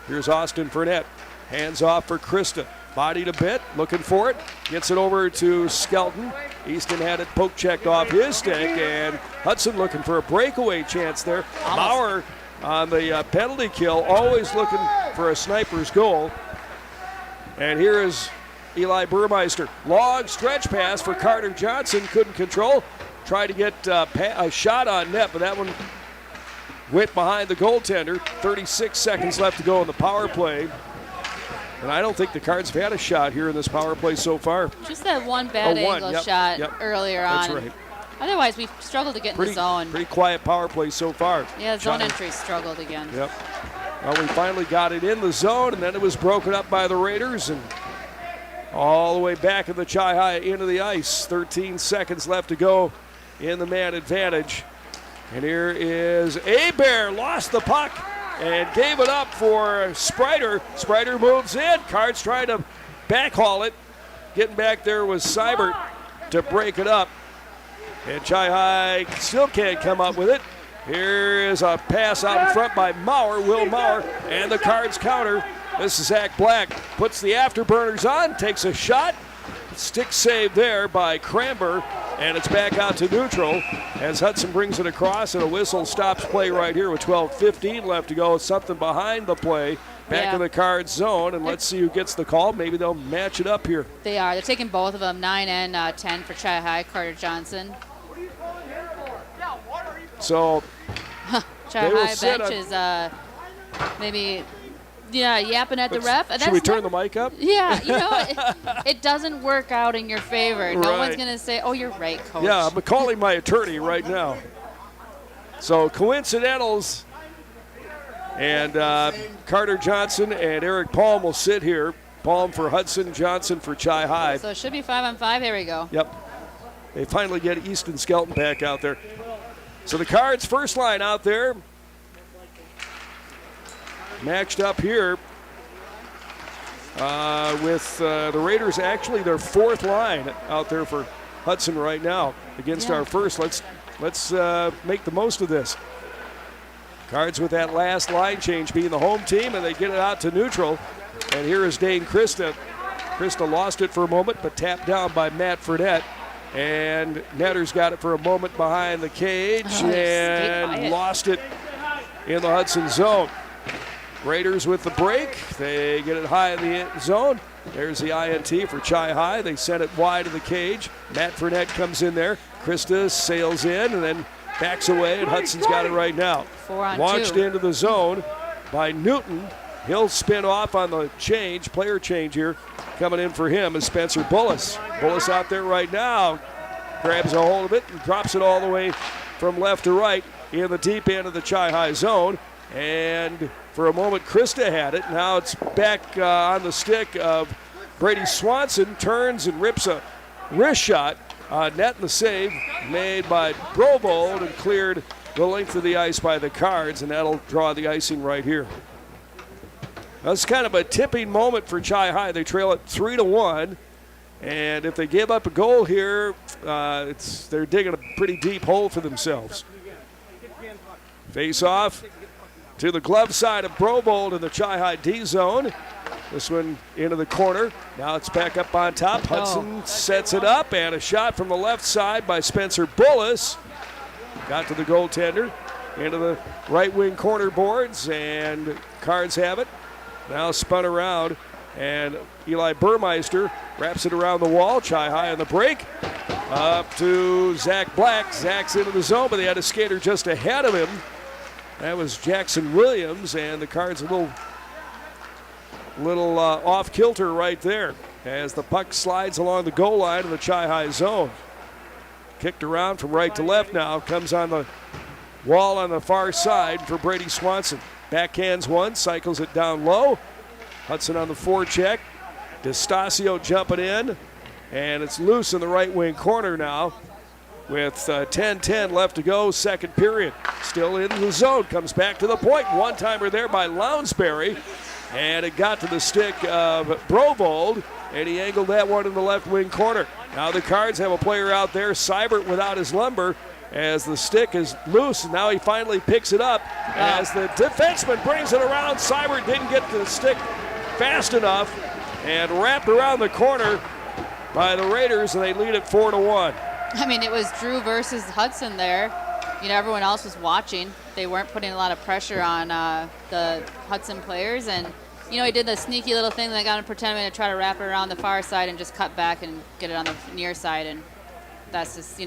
Here's Austin Fournette. Hands off for Krista. Bodied a bit, looking for it. Gets it over to Skelton. Easton had it poke checked off his stick, and Hudson looking for a breakaway chance there. Bauer on the penalty kill, always looking for a sniper's goal. And here is Eli Burmeister. Long stretch pass for Carter Johnson, couldn't control. Tried to get a shot on net, but that one went behind the goaltender. 36 seconds left to go in the power play. And I don't think the Cards have had a shot here in this power play so far. Just that one bad angle shot earlier on. That's right. Otherwise, we've struggled to get in the zone. Pretty quiet power play so far. Yeah, zone entry struggled again. Yep. Well, we finally got it in the zone, and then it was broken up by the Raiders, and all the way back in the Chi High into the ice. 13 seconds left to go in the man advantage. And here is Hebert, lost the puck and gave it up for Spreiter. Spreiter moves in. Cards trying to backhaul it. Getting back there was Seibert to break it up. And Chi High still can't come up with it. Here is a pass out in front by Maurer, Will Maurer, and the Cards counter. This is Zach Black. Puts the afterburners on, takes a shot. Stick save there by Cranber, and it's back out to neutral as Hudson brings it across, and a whistle stops play right here with 12:15 left to go. Something behind the play back in the Cards zone, and let's see who gets the call. Maybe they'll match it up here. They are. They're taking both of them, 9 and 10 for Chi-High, Carter Johnson. So Chi-High bench is maybe yapping at the ref. Should we turn the mic up? Yeah, it doesn't work out in your favor. No one's going to say, oh, you're right, coach. Yeah, I'm calling my attorney right now. So coincidentals, and Carter Johnson and Eric Palm will sit here. Palm for Hudson, Johnson for Chi-High. So it should be 5-on-5. Here we go. Yep. They finally get Easton Skelton back out there. So the Cards first line out there. Matched up here with the Raiders, actually their fourth line out there for Hudson right now against our first. Let's make the most of this. Cards with that last line change being the home team, and they get it out to neutral. And here is Dane Christa. Christa lost it for a moment, but tapped down by Matt Fredette. And Netter's got it for a moment behind the cage and lost it in the Hudson zone. Raiders with the break. They get it high in the end zone. There's the INT for Chi-High. They send it wide of the cage. Matt Fredette comes in there. Christa sails in and then backs away, and Hudson's got it right now. 4-on-2. Launched into the zone by Newton. He'll spin off on the change, player change here. Coming in for him is Spencer Bullis. Bullis out there right now. Grabs a hold of it and drops it all the way from left to right in the deep end of the Chi-High zone. And for a moment, Christa had it. Now it's back on the stick of Brady Swanson. Turns and rips a wrist shot. Net and the save made by Brovold and cleared the length of the ice by the Cards, and that'll draw the icing right here. That's kind of a tipping moment for Chi-High. They trail it 3-1, and if they give up a goal here, they're digging a pretty deep hole for themselves. Face off to the glove side of Brovold in the Chi-High D zone. This one into the corner. Now it's back up on top. Hudson sets it up, and a shot from the left side by Spencer Bullis. Got to the goaltender, into the right wing corner boards, and Cards have it. Now spun around, and Eli Burmeister wraps it around the wall. Chi-High on the break. Up to Zach Black. Zach's into the zone, but they had a skater just ahead of him. That was Jackson Williams, and the Cards a little off kilter right there as the puck slides along the goal line of the Chi-High zone. Kicked around from right to left now. Comes on the wall on the far side for Brady Swanson. Backhands one, cycles it down low. Hudson on the forecheck. DeStasio jumping in, and it's loose in the right wing corner now with 10-10 left to go, second period. Still in the zone, comes back to the point. One-timer there by Lounsbury, and it got to the stick of Brovold, and he angled that one in the left wing corner. Now the Cards have a player out there, Seibert without his lumber, as the stick is loose, and now he finally picks it up as the defenseman brings it around. Seibert didn't get the stick fast enough and wrapped around the corner by the Raiders, and they lead it 4-1. I mean, it was Drew versus Hudson there. Everyone else was watching. They weren't putting a lot of pressure on the Hudson players, and he did the sneaky little thing that got him pretending to try to wrap it around the far side and just cut back and get it on the near side, and that's just,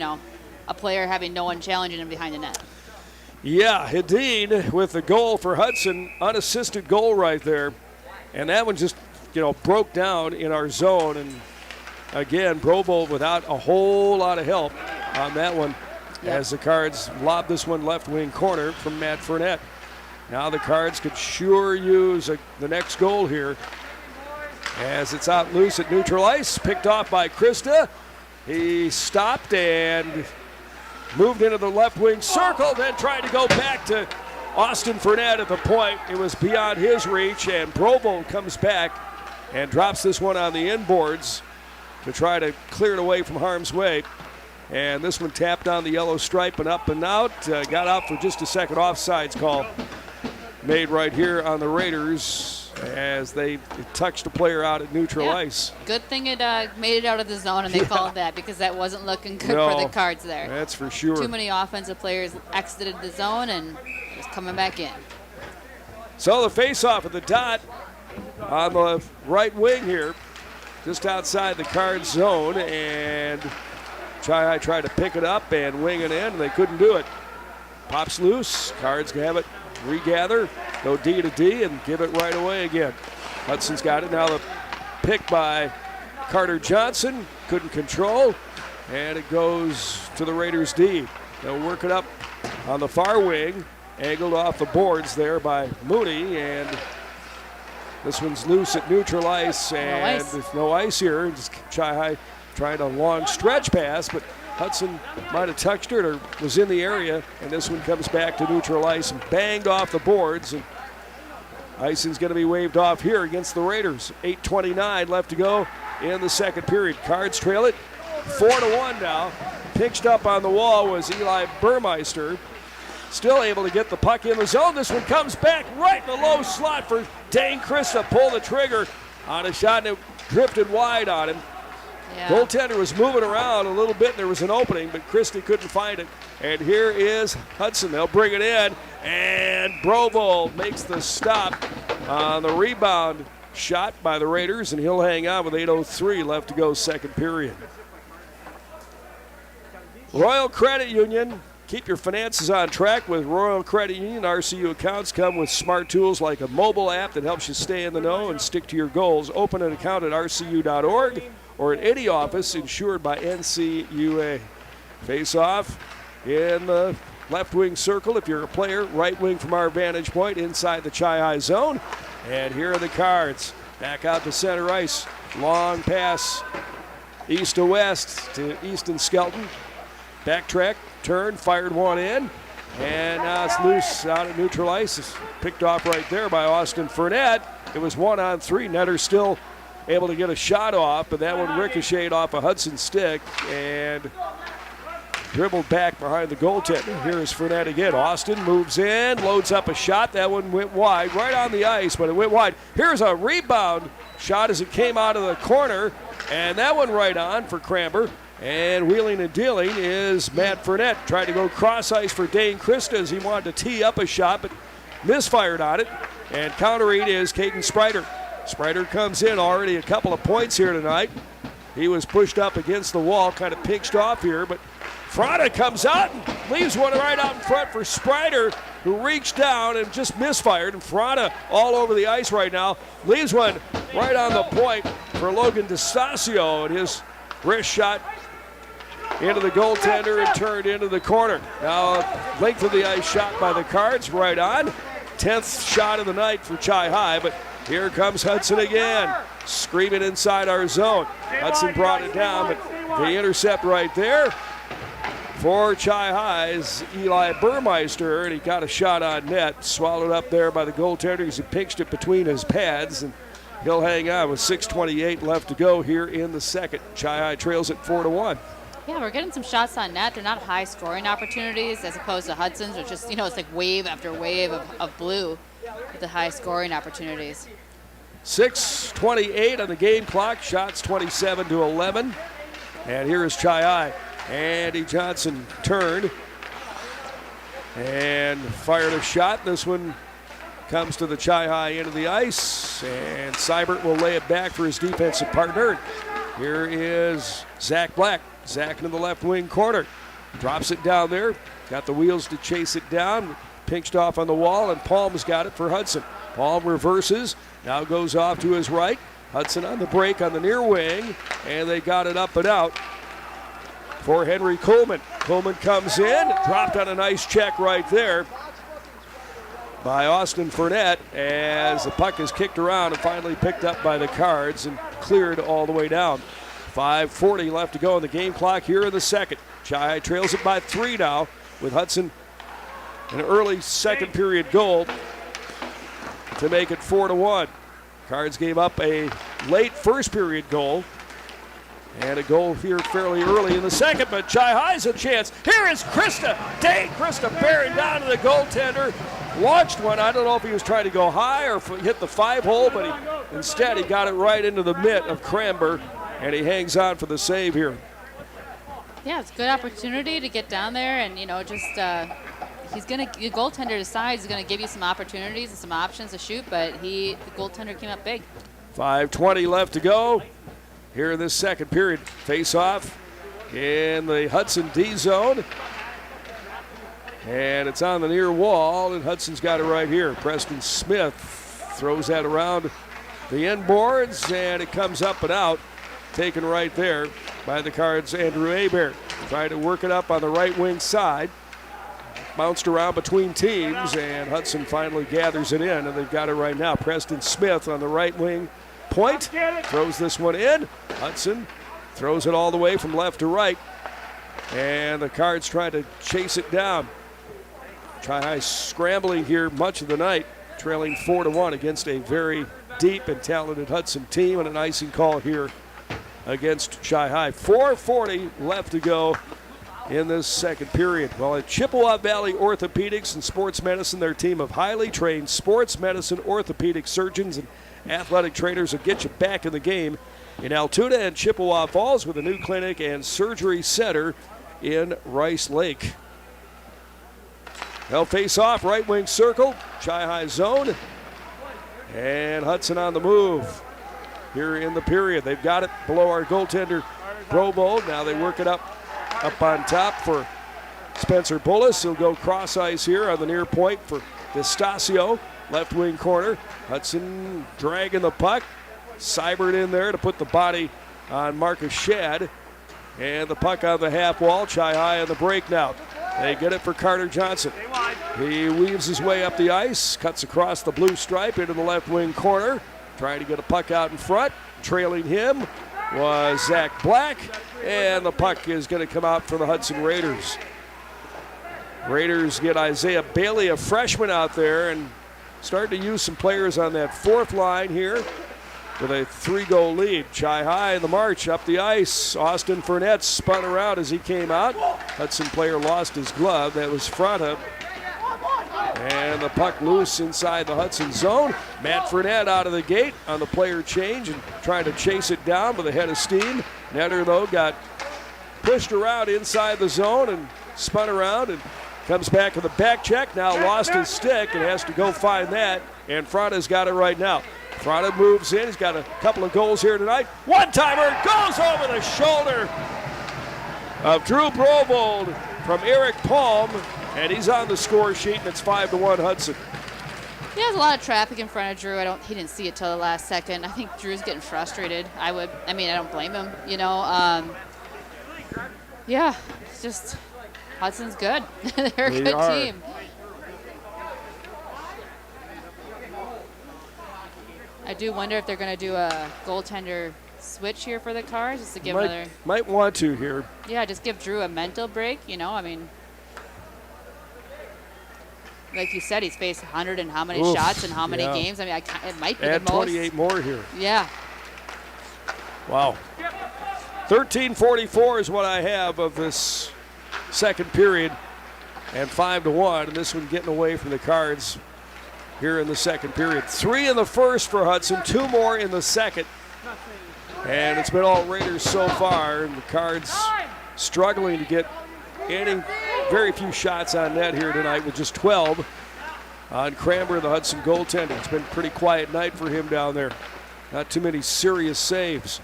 a player having no one challenging him behind the net. Yeah, Hedin with the goal for Hudson, unassisted goal right there, and that one just, broke down in our zone, and again, Brovold without a whole lot of help on that one as the Cards lob this one left wing corner from Matt Fredette. Now the Cards could sure use the next goal here as it's out loose at neutral ice, picked off by Christa. He stopped and moved into the left wing circle, then tried to go back to Austin Fournette at the point. It was beyond his reach, and Brovold comes back and drops this one on the inboards to try to clear it away from harm's way. And this one tapped on the yellow stripe and up and out. Got out for just a second. Offsides call made right here on the Raiders as they touched a player out at neutral ice. Good thing it made it out of the zone, and they called that, because that wasn't looking good for the Cards there. That's for sure. Too many offensive players exited the zone and was coming back in. So the face-off at the dot on the right wing here, just outside the Cards zone, and Chi-High tried to pick it up and wing it in, and they couldn't do it. Pops loose, Cards can have it, regather, go D to D, and give it right away again. Hudson's got it. Now the pick by Carter Johnson, couldn't control, and it goes to the Raiders D. They'll work it up on the far wing, angled off the boards there by Mooney, and this one's loose at neutral ice, and there's no ice here. Just Chi-High trying a long stretch pass, but Hudson might have touched it or was in the area, and this one comes back to neutral ice and banged off the boards. And icing's going to be waved off here against the Raiders. 8:29 left to go in the second period. Cards trail it 4-1 now. Pitched up on the wall was Eli Burmeister. Still able to get the puck in the zone. This one comes back right in the low slot for Dane Christa. Pull the trigger on a shot, and it drifted wide on him. Yeah. Goaltender was moving around a little bit, and there was an opening, but Christie couldn't find it. And here is Hudson. They'll bring it in, and Brovo makes the stop on the rebound shot by the Raiders, and he'll hang on with 8:03 left to go second period. Royal Credit Union. Keep your finances on track with Royal Credit Union. RCU accounts come with smart tools like a mobile app that helps you stay in the know and stick to your goals. Open an account at rcu.org or at any office insured by NCUA. Face off in the left wing circle if you're a player. Right wing from our vantage point inside the Chi-High zone. And here are the Cards. Back out to center ice. Long pass east to west to Easton Skelton. Backtrack, turn, fired one in. And now it's loose out at neutral ice. It's picked off right there by Austin Fournette. It was 1-on-3. Netter still able to get a shot off, but that one ricocheted off a Hudson stick and dribbled back behind the goaltender. Here is Fournette again. Austin moves in, loads up a shot. That one went wide, right on the ice, but it went wide. Here's a rebound shot as it came out of the corner, and that one right on for Cramber. And wheeling and dealing is Matt Fournette. Tried to go cross ice for Dane Christa as he wanted to tee up a shot, but misfired on it. And countering is Caden Sprider. Sprider comes in, already a couple of points here tonight. He was pushed up against the wall, kind of pinched off here, but Frada comes out and leaves one right out in front for Sprider, who reached down and just misfired. And Frada all over the ice right now. Leaves one right on the point for Logan DeStasio, and his wrist shot into the goaltender and turned into the corner. Now length of the ice shot by the Cards, right on. 10th shot of the night for Chi-High, but here comes Hudson again, screaming inside our zone. Hudson brought it down, but the intercept right there for Chi-High's Eli Burmeister, and he got a shot on net, swallowed up there by the goaltender as he pinched it between his pads, and he'll hang on with 6:28 left to go here in the second. Chi-High trails at 4-1. Yeah, we're getting some shots on net. They're not high scoring opportunities as opposed to Hudson's, which just, it's like wave after wave of blue with the high scoring opportunities. 6:28 on the game clock. Shots 27-11. And here is Chi-High. Andy Johnson turned and fired a shot. This one comes to the Chi-High end of the ice, and Seibert will lay it back for his defensive partner. Here is Zach Black. Zach into the left wing corner. Drops it down there. Got the wheels to chase it down. Pinched off on the wall, and Palm's got it for Hudson. Palm reverses. Now goes off to his right. Hudson on the break on the near wing, and they got it up and out for Henry Coleman. Coleman comes in. Dropped on a nice check right there by Austin Fournette as the puck is kicked around and finally picked up by the Cards and cleared all the way down. 5:40 left to go on the game clock here in the second. Chi trails it by 3 now with Hudson an early second period goal to make it 4-1. Cards gave up a late first period goal and a goal here fairly early in the second, but Chi-High's a chance. Here is Christa. Dane Christa bearing down to the goaltender. Launched one. I don't know if he was trying to go high or if he hit the 5-hole, but instead he got it right into the mitt of Cramber, and he hangs on for the save here. Yeah, it's a good opportunity to get down there and, just the goaltender decides he's going to give you some opportunities and some options to shoot, but the goaltender came up big. 5:20 left to go here in this second period. Face-off in the Hudson D zone. And it's on the near wall, and Hudson's got it right here. Preston Smith throws that around the end boards, and it comes up and out. Taken right there by the Cards' Andrew Hebert. Trying to work it up on the right wing side. Bounced around between teams, and Hudson finally gathers it in, and they've got it right now. Preston Smith on the right wing point. Throws this one in. Hudson throws it all the way from left to right. And the Cards trying to chase it down. Chi-High scrambling here much of the night, trailing 4-1 against a very deep and talented Hudson team, and an icing call here against Chi-High. 4:40 left to go in this second period. Well, at Chippewa Valley Orthopedics and Sports Medicine, their team of highly trained sports medicine, orthopedic surgeons, and athletic trainers will get you back in the game in Altoona and Chippewa Falls with a new clinic and surgery center in Rice Lake. They'll face off, right wing circle, Chi-High zone, and Hudson on the move here in the period. They've got it below our goaltender, Brobo. Now they work it up on top for Spencer Bullis. He'll go cross ice here on the near point for D'Estasio, left wing corner. Hudson dragging the puck. Seibert in there to put the body on Marcus Shad. And the puck on the half wall. Chi-High on the break now. They get it for Carter Johnson. He weaves his way up the ice, cuts across the blue stripe into the left wing corner, trying to get a puck out in front. Trailing him was Zach Black, and the puck is going to come out for the Hudson Raiders. Raiders get Isaiah Bailey, a freshman, out there, and starting to use some players on that fourth line here with a 3-goal lead. Chi-High in the march up the ice. Austin Fournette spun around as he came out. Hudson player lost his glove. That was Franta. And the puck loose inside the Hudson zone. Matt Fournette out of the gate on the player change and trying to chase it down with a head of steam. Netter, though, got pushed around inside the zone and spun around and comes back with a back check. Now lost his stick and has to go find that. And Franta's got it right now. Franta moves in. He's got a couple of goals here tonight. One-timer goes over the shoulder of Drew Brovold from Eric Palm, and he's on the score sheet, and it's 5-1 Hudson. Yeah, there's a lot of traffic in front of Drew. He didn't see it till the last second. I think Drew's getting frustrated. I don't blame him. Yeah, it's just Hudson's good. They're a good team. I do wonder if they're going to do a goaltender switch here for the Cards, just to give another. Might want to here. Yeah, just give Drew a mental break. Like you said, he's faced 100 and how many shots and how many games. It might be Add the most. 28 more here. Yeah. Wow. 13:44 is what I have of this second period, and 5-1. And this one getting away from the Cards here in the second period. 3 in the first for Hudson, 2 more in the second. And it's been all Raiders so far. And the Cards struggling to get very few shots on net here tonight with just 12 on Cranber, the Hudson goaltender. It's been a pretty quiet night for him down there. Not too many serious saves.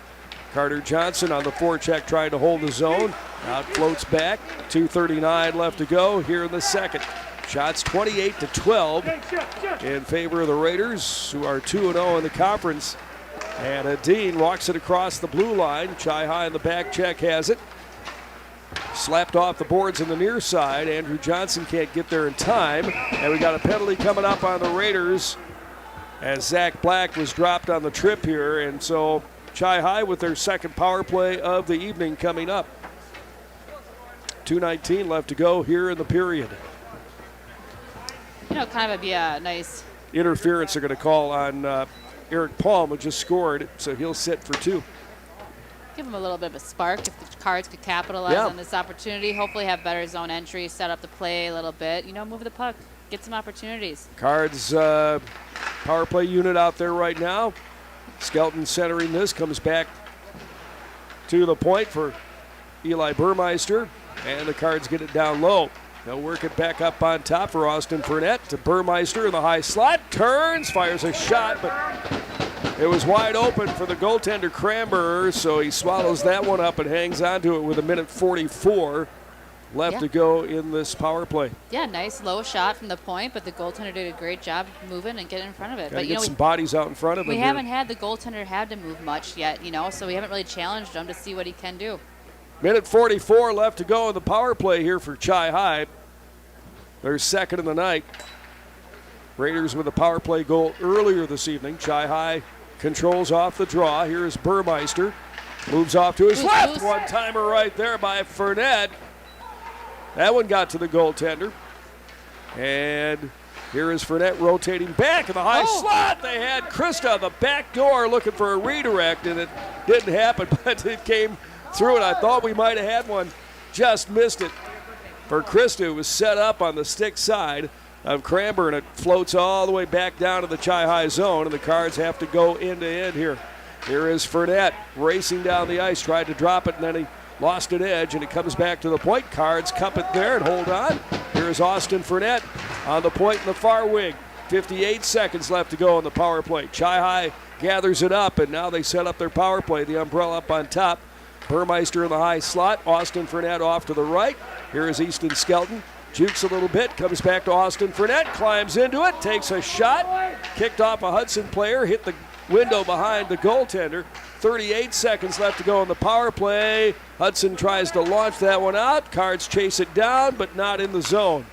Carter Johnson on the forecheck trying to hold the zone. Out floats back. 2:39 left to go here in the second. Shots 28-12 in favor of the Raiders, who are 2-0 in the conference. And Adine walks it across the blue line. Chi-High in the back check has it. Slapped off the boards in the near side. Andrew Johnson can't get there in time. And we got a penalty coming up on the Raiders as Zach Black was dropped on the trip here. And so Chi-High with their second power play of the evening coming up. 2:19 left to go here in the period. Kind of be a nice interference they're going to call on Eric Palm, who just scored, so he'll sit for 2. Give him a little bit of a spark if the Cards could capitalize on this opportunity. Hopefully have better zone entry, set up the play a little bit. Move the puck, get some opportunities. Cards power play unit out there right now. Skelton centering this, comes back to the point for Eli Burmeister, and the Cards get it down low. They'll work it back up on top for Austin Fournette to Burmeister in the high slot. Turns, fires a shot, but it was wide open for the goaltender Cranberger, so he swallows that one up and hangs on to it with 1:44 left to go in this power play. Yeah, nice low shot from the point, but the goaltender did a great job moving and getting in front of it. Gotta get some bodies out in front of him. We haven't had the goaltender have to move much yet, so we haven't really challenged him to see what he can do. 1:44 left to go in the power play here for Chi-High. They're second in the night. Raiders with a power play goal earlier this evening. Chi-High controls off the draw. Here is Burmeister. Moves off to his left. One-timer right there by Fournette. That one got to the goaltender. And here is Fournette rotating back in the high slot. They had Krista on the back door looking for a redirect, and it didn't happen, but it came through it. I thought we might have had one. Just missed it. For Krista, it was set up on the stick side of Cranber, and it floats all the way back down to the Chi-High zone, and the Cards have to go end to end here. Here is Fournette racing down the ice, tried to drop it, and then he lost an edge, and it comes back to the point. Cards cup it there and hold on. Here is Austin Fournette on the point in the far wing. 58 seconds left to go on the power play. Chi-High gathers it up, and now they set up their power play. The umbrella up on top. Burmeister in the high slot. Austin Fournette off to the right. Here is Easton Skelton. Jukes a little bit, comes back to Austin Fournette, climbs into it, takes a shot. Kicked off a Hudson player, hit the window behind the goaltender. 38 seconds left to go on the power play. Hudson tries to launch that one out. Cards chase it down, but not in the zone.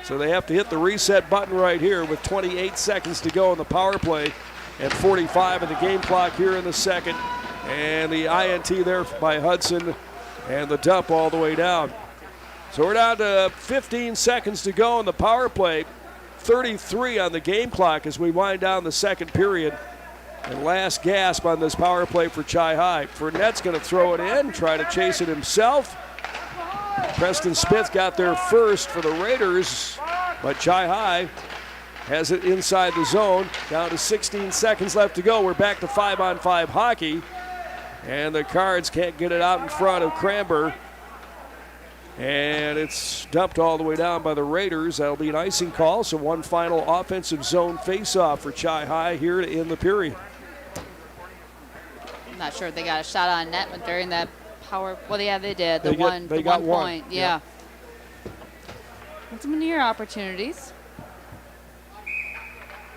So they have to hit the reset button right here with 28 seconds to go on the power play and 45 of the game clock here in the second. And the INT there by Hudson and the dump all the way down. So we're down to 15 seconds to go in the power play. 33 on the game clock as we wind down the second period. And last gasp on this power play for Chi-High. Fournette's going to throw it in, try to chase it himself. Preston Smith got there first for the Raiders, but Chi-High has it inside the zone. Down to 16 seconds left to go. We're back to 5-on-5 hockey. And the Cards can't get it out in front of Cranber. And it's dumped all the way down by the Raiders. That'll be an icing call. So one final offensive zone face-off for Chi-High here to end the period. I'm not sure if they got a shot on net, but during that power, well, yeah, they did. They got one point, yeah. And some near opportunities.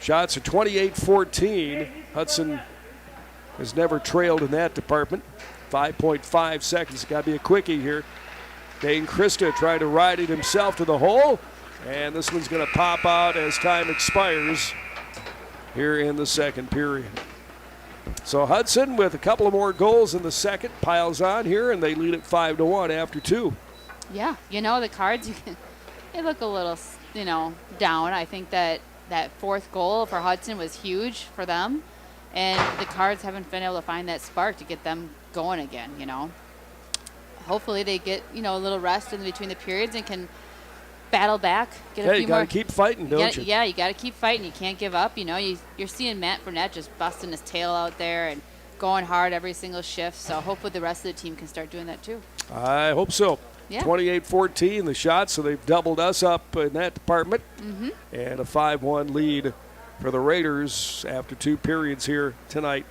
Shots are 28-14. Hudson has never trailed in that department. 5.5 seconds. Got to be a quickie here. Dane Krista trying to ride it himself to the hole. And this one's going to pop out as time expires here in the second period. So Hudson, with a couple of more goals in the second, piles on here, and they lead it 5-1 after 2. Yeah, the Cards, they look a little, down. I think that fourth goal for Hudson was huge for them. And the Cards haven't been able to find that spark to get them going again, Hopefully they get, a little rest in between the periods and can battle back. Get a few you got to keep fighting, don't you? Yeah, you got to keep fighting. You can't give up. You're seeing Matt Fournette just busting his tail out there and going hard every single shift. So hopefully the rest of the team can start doing that too. I hope so. Yeah. 28-14 the shot, so they've doubled us up in that department. Mm-hmm. And a 5-1 lead for the Raiders after 2 periods here tonight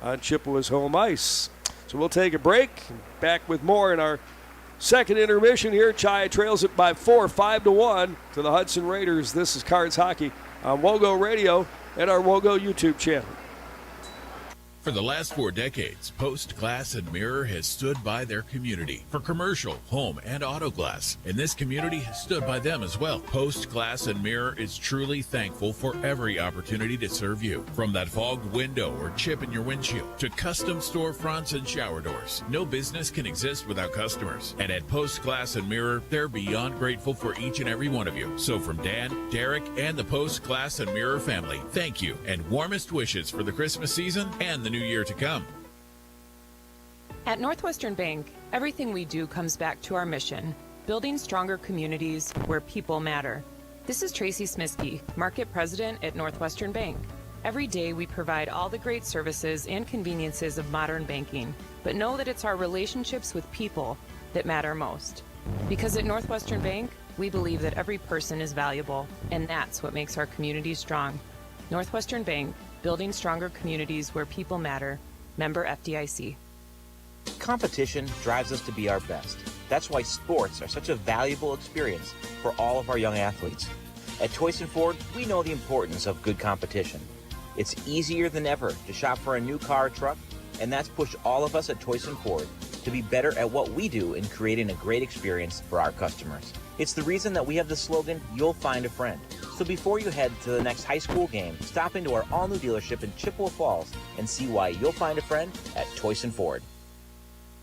on Chippewa's home ice. So we'll take a break. Back with more in our second intermission here. Chi trails it by 4, 5-1 to the Hudson Raiders. This is Cards Hockey on WOGO Radio and our WOGO YouTube channel. For the last 4 decades, Post Glass and Mirror has stood by their community for commercial, home, and auto glass. And this community has stood by them as well. Post Glass and Mirror is truly thankful for every opportunity to serve you. From that fogged window or chip in your windshield to custom storefronts and shower doors, no business can exist without customers. And at Post Glass and Mirror, they're beyond grateful for each and every one of you. So from Dan, Derek, and the Post Glass and Mirror family, thank you and warmest wishes for the Christmas season and the new year to come. At Northwestern Bank, everything we do comes back to our mission, building stronger communities where people matter. This is Tracy Smiskey, Market President at Northwestern Bank. Every day we provide all the great services and conveniences of modern banking, but know that it's our relationships with people that matter most. Because at Northwestern Bank, We believe that every person is valuable, and that's what makes our community strong. Northwestern Bank, building stronger communities where people matter. Member FDIC. Competition drives us to be our best. That's why sports are such a valuable experience for all of our young athletes. At Toyson Ford, we know the importance of good competition. It's easier than ever to shop for a new car or truck, and that's pushed all of us at Toyson Ford to be better at what we do in creating a great experience for our customers. It's the reason that we have the slogan, "You'll find a friend." So before you head to the next high school game, stop into our all-new dealership in Chippewa Falls and see why you'll find a friend at Toyson Ford.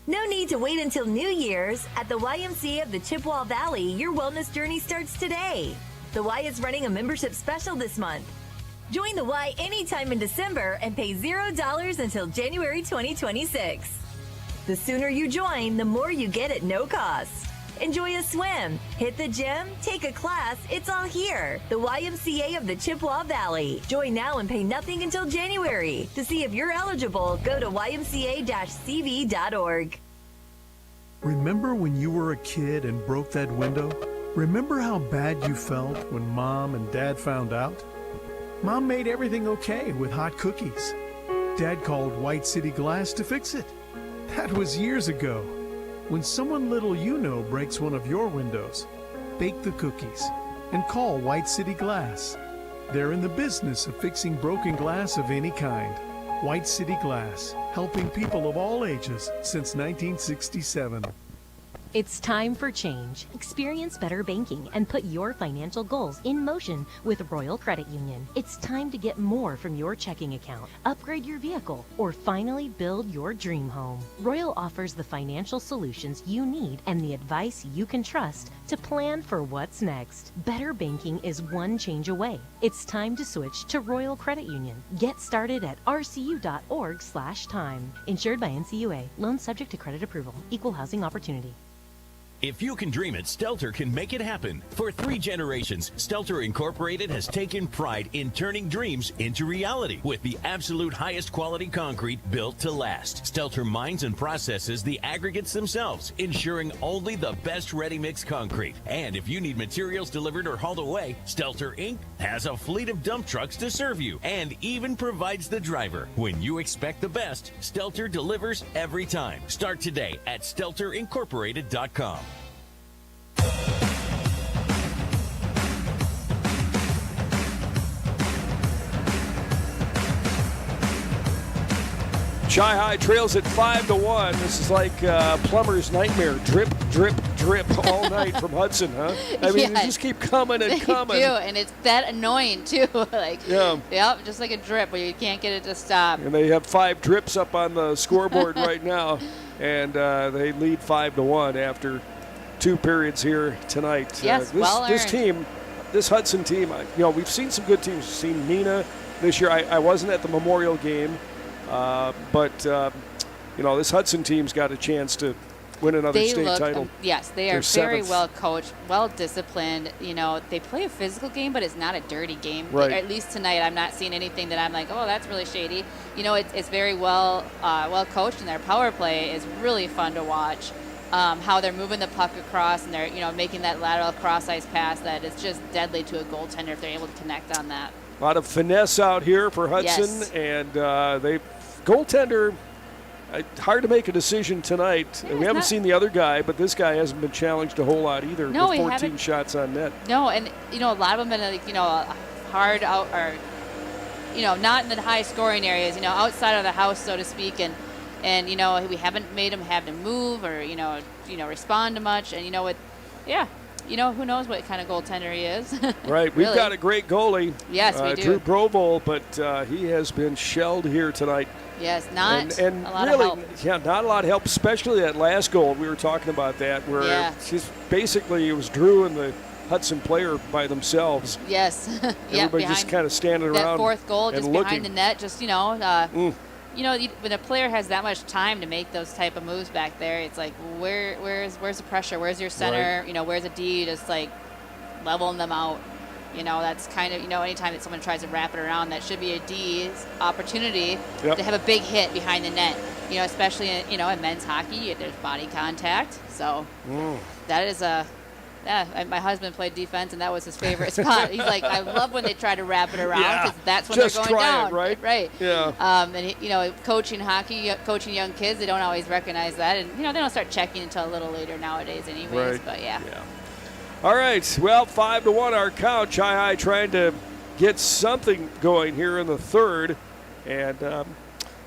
No need to wait until New Year's. At the YMCA of the Chippewa Valley, your wellness journey starts today. The Y is running a membership special this month. Join the Y anytime in December and pay $0 until January 2026. The sooner you join, the more you get at no cost. Enjoy a swim, hit the gym, take a class, it's all here. The YMCA of the Chippewa Valley. Join now and pay nothing until January. To see if you're eligible, go to ymca-cv.org. Remember when you were a kid and broke that window? Remember how bad you felt when Mom and Dad found out? Mom made everything okay with hot cookies. Dad called White City Glass to fix it. That was years ago. When someone little you know breaks one of your windows, bake the cookies and call White City Glass. They're in the business of fixing broken glass of any kind. White City Glass, helping people of all ages since 1967. It's time for change. Experience better banking and put your financial goals in motion with Royal Credit Union. It's time to get more from your checking account, upgrade your vehicle, or finally build your dream home. Royal offers the financial solutions you need and the advice you can trust to plan for what's next. Better banking is one change away. It's time to switch to Royal Credit Union. Get started at rcu.org/time. Insured by NCUA. Loan subject to credit approval. Equal housing opportunity. If you can dream it, Stelter can make it happen. For 3 generations, Stelter Incorporated has taken pride in turning dreams into reality with the absolute highest quality concrete built to last. Stelter mines and processes the aggregates themselves, ensuring only the best ready-mix concrete. And if you need materials delivered or hauled away, Stelter Inc. has a fleet of dump trucks to serve you and even provides the driver. When you expect the best, Stelter delivers every time. Start today at StelterIncorporated.com. Chi High trails at 5-1. This is like plumber's nightmare. Drip, drip, drip all night from Hudson, huh? I mean, they just keep coming and coming. They do, and it's that annoying too. Yeah. Yep, just like a drip where you can't get it to stop. And they have 5 drips up on the scoreboard right now, and they lead 5-1 after 2 periods here tonight. Yes, this team, this Hudson team, we've seen some good teams. We've seen Neenah this year. I wasn't at the Memorial game, but this Hudson team's got a chance to win another state title. Yes, they are very well coached, well disciplined. They play a physical game, but it's not a dirty game. Right. At least tonight, I'm not seeing anything that I'm like, oh, that's really shady. It's very well coached, and their power play is really fun to watch. How they're moving the puck across, and they're making that lateral cross-ice pass that is just deadly to a goaltender if they're able to connect on that. A lot of finesse out here for Hudson, yes. And goaltender, hard to make a decision tonight. Yeah, we haven't seen the other guy, but this guy hasn't been challenged a whole lot either. No, with he 14 haven't. shots on net. No, and a lot of them been hard out, or not in the high scoring areas. Outside of the house, so to speak, and we haven't made him have to move or respond to much. And who knows what kind of goaltender he is. Right, we've got a great goalie. Yes, we do. Drew Broval, but he has been shelled here tonight. Yes, not and a lot really, of help. Yeah, not a lot of help, especially that last goal. We were talking about that, where she's basically, it was Drew and the Hudson player by themselves. Yes. Everybody just kind of standing around. That fourth goal, just looking behind the net, just when a player has that much time to make those type of moves back there, it's like, where's the pressure? Where's your center? Right. Where's a D? Just like leveling them out. That's kind of, anytime that someone tries to wrap it around, that should be a D's opportunity to have a big hit behind the net. Especially in men's hockey, there's body contact. So that is a Yeah, my husband played defense, and that was his favorite spot. He's like, I love when they try to wrap it around because that's when just they're going try down. It, right? Right. Yeah. And coaching hockey, coaching young kids, they don't always recognize that, and they don't start checking until a little later nowadays, anyways. Right. But yeah. All right. Well, 5-1 our count. Chi-High trying to get something going here in the third, and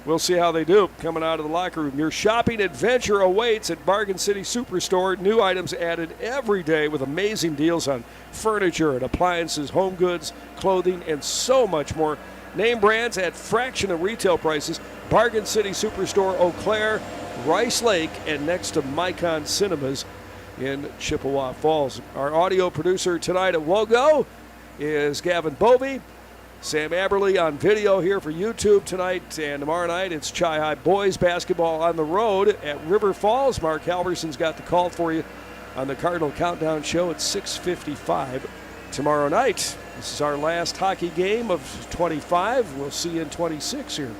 we'll see how they do coming out of the locker room. Your shopping adventure awaits at Bargain City Superstore. New items added every day with amazing deals on furniture and appliances, home goods, clothing, and so much more. Name brands at fraction of retail prices. Bargain City Superstore, Eau Claire, Rice Lake, and next to Micon Cinemas in Chippewa Falls. Our audio producer tonight at WOGO is Gavin Bovey. Sam Aberley on video here for YouTube tonight, and tomorrow night it's Chi-High boys basketball on the road at River Falls. Mark Halverson's got the call for you on the Cardinal Countdown Show at 6:55 tomorrow night. This is our last hockey game of 25. We'll see you in 26 here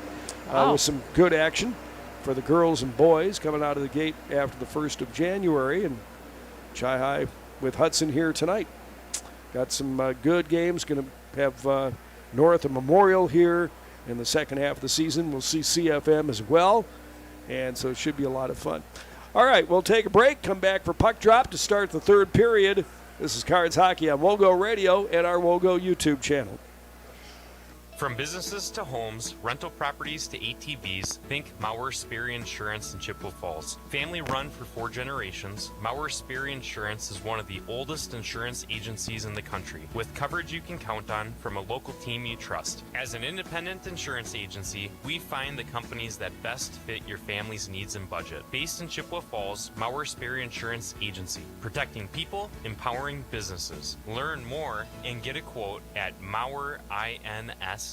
with some good action for the girls and boys coming out of the gate after the 1st of January, and Chi-High with Hudson here tonight. Got some good games. Going to have North and Memorial here in the second half of the season. We'll see CFM as well, and so it should be a lot of fun. All right, we'll take a break, come back for Puck Drop to start the third period. This is Cards Hockey on WOGO Radio and our WOGO YouTube channel. From businesses to homes, rental properties to ATVs, think Mauer Sperry Insurance in Chippewa Falls. Family run for 4 generations, Mauer Sperry Insurance is one of the oldest insurance agencies in the country, with coverage you can count on from a local team you trust. As an independent insurance agency, we find the companies that best fit your family's needs and budget. Based in Chippewa Falls, Mauer Sperry Insurance Agency, protecting people, empowering businesses. Learn more and get a quote at MauerINS.com.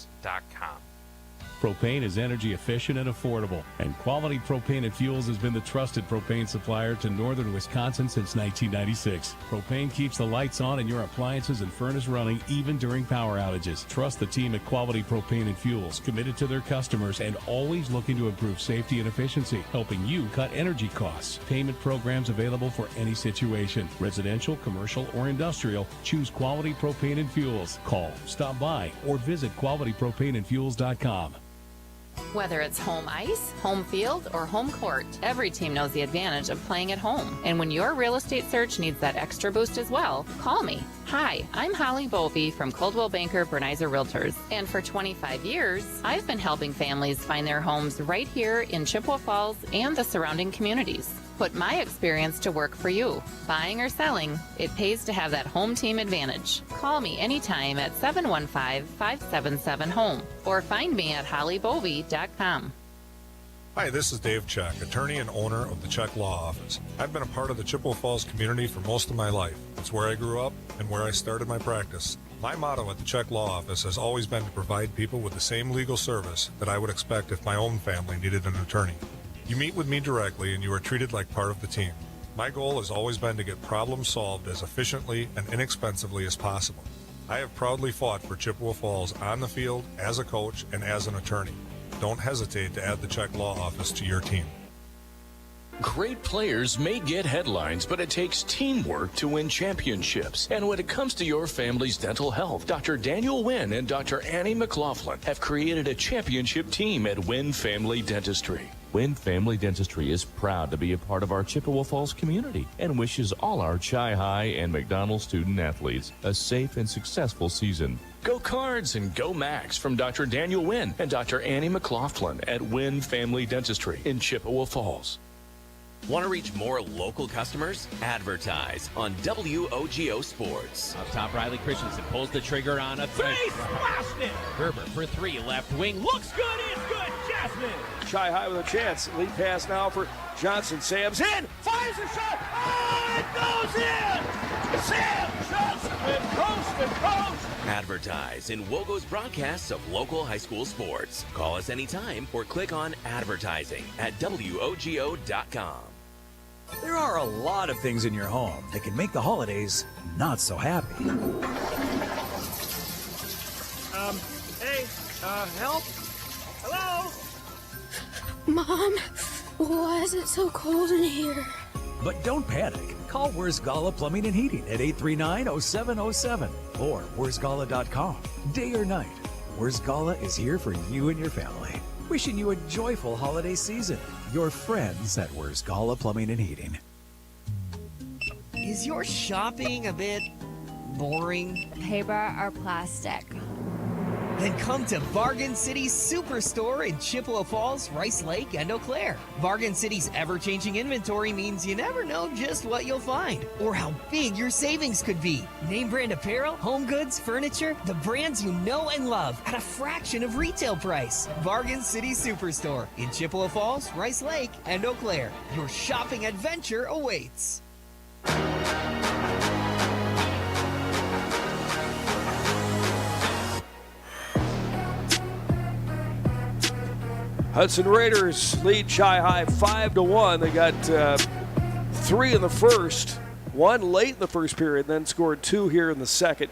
Propane is energy efficient and affordable, and Quality Propane and Fuels has been the trusted propane supplier to northern Wisconsin since 1996. Propane keeps the lights on and your appliances and furnace running even during power outages. Trust the team at Quality Propane and Fuels, committed to their customers and always looking to improve safety and efficiency, helping you cut energy costs. Payment programs available for any situation, residential, commercial, or industrial. Choose Quality Propane and Fuels. Call, stop by, or visit qualitypropaneandfuels.com. Whether it's home ice, home field, or home court, every team knows the advantage of playing at home. And when your real estate search needs that extra boost as well, call me. Hi, I'm Holly Bovey from Coldwell Banker Bernizer Realtors. And for 25 years, I've been helping families find their homes right here in Chippewa Falls and the surrounding communities. Put my experience to work for you. Buying or selling, it pays to have that home team advantage. Call me anytime at 715-577-HOME or find me at hollybovey.com. Hi, this is Dave Check, attorney and owner of the Check Law Office. I've been a part of the Chippewa Falls community for most of my life. It's where I grew up and where I started my practice. My motto at the Check Law Office has always been to provide people with the same legal service that I would expect if my own family needed an attorney. You meet with me directly and you are treated like part of the team. My goal has always been to get problems solved as efficiently and inexpensively as possible. I have proudly fought for Chippewa Falls on the field, as a coach, and as an attorney. Don't hesitate to add the Check Law Office to your team. Great players may get headlines, but it takes teamwork to win championships. And when it comes to your family's dental health, Dr. Daniel Wynn and Dr. Annie McLaughlin have created a championship team at Wynn Family Dentistry. Wynn Family Dentistry is proud to be a part of our Chippewa Falls community and wishes all our Chi-High and McDonald student athletes a safe and successful season. Go Cards and go Max from Dr. Daniel Wynn and Dr. Annie McLaughlin at Wynn Family Dentistry in Chippewa Falls. Want to reach more local customers? Advertise on WOGO Sports. Up top, Riley Christensen pulls the trigger on a three. Splashed it! Gerber for 3, left wing. Looks good, it's good! Jasmine! Chi-High with a chance. Lead pass now for Johnson. Sam's in. Fires a shot. Oh, it goes in! Sam Johnson with coast to coast. Advertise in WOGO's broadcasts of local high school sports. Call us anytime or click on advertising at WOGO.com. There are a lot of things in your home that can make the holidays not so happy. Help? Hello? Mom, why is it so cold in here? But don't panic. Call Where's Gala Plumbing and Heating at 839-0707 or where'sgala.com. Day or night, Where's Gala is here for you and your family. Wishing you a joyful holiday season. Your friends at Where's Gala Plumbing and Heating. Is your shopping a bit boring? Paper or plastic? Then come to Bargain City's Superstore in Chippewa Falls, Rice Lake, and Eau Claire. Bargain City's ever-changing inventory means you never know just what you'll find or how big your savings could be. Name brand apparel, home goods, furniture, the brands you know and love at a fraction of retail price. Bargain City Superstore in Chippewa Falls, Rice Lake, and Eau Claire. Your shopping adventure awaits. Hudson Raiders lead Chi-High 5-1. They got 3 in the first, 1 late in the first period, then scored 2 here in the second.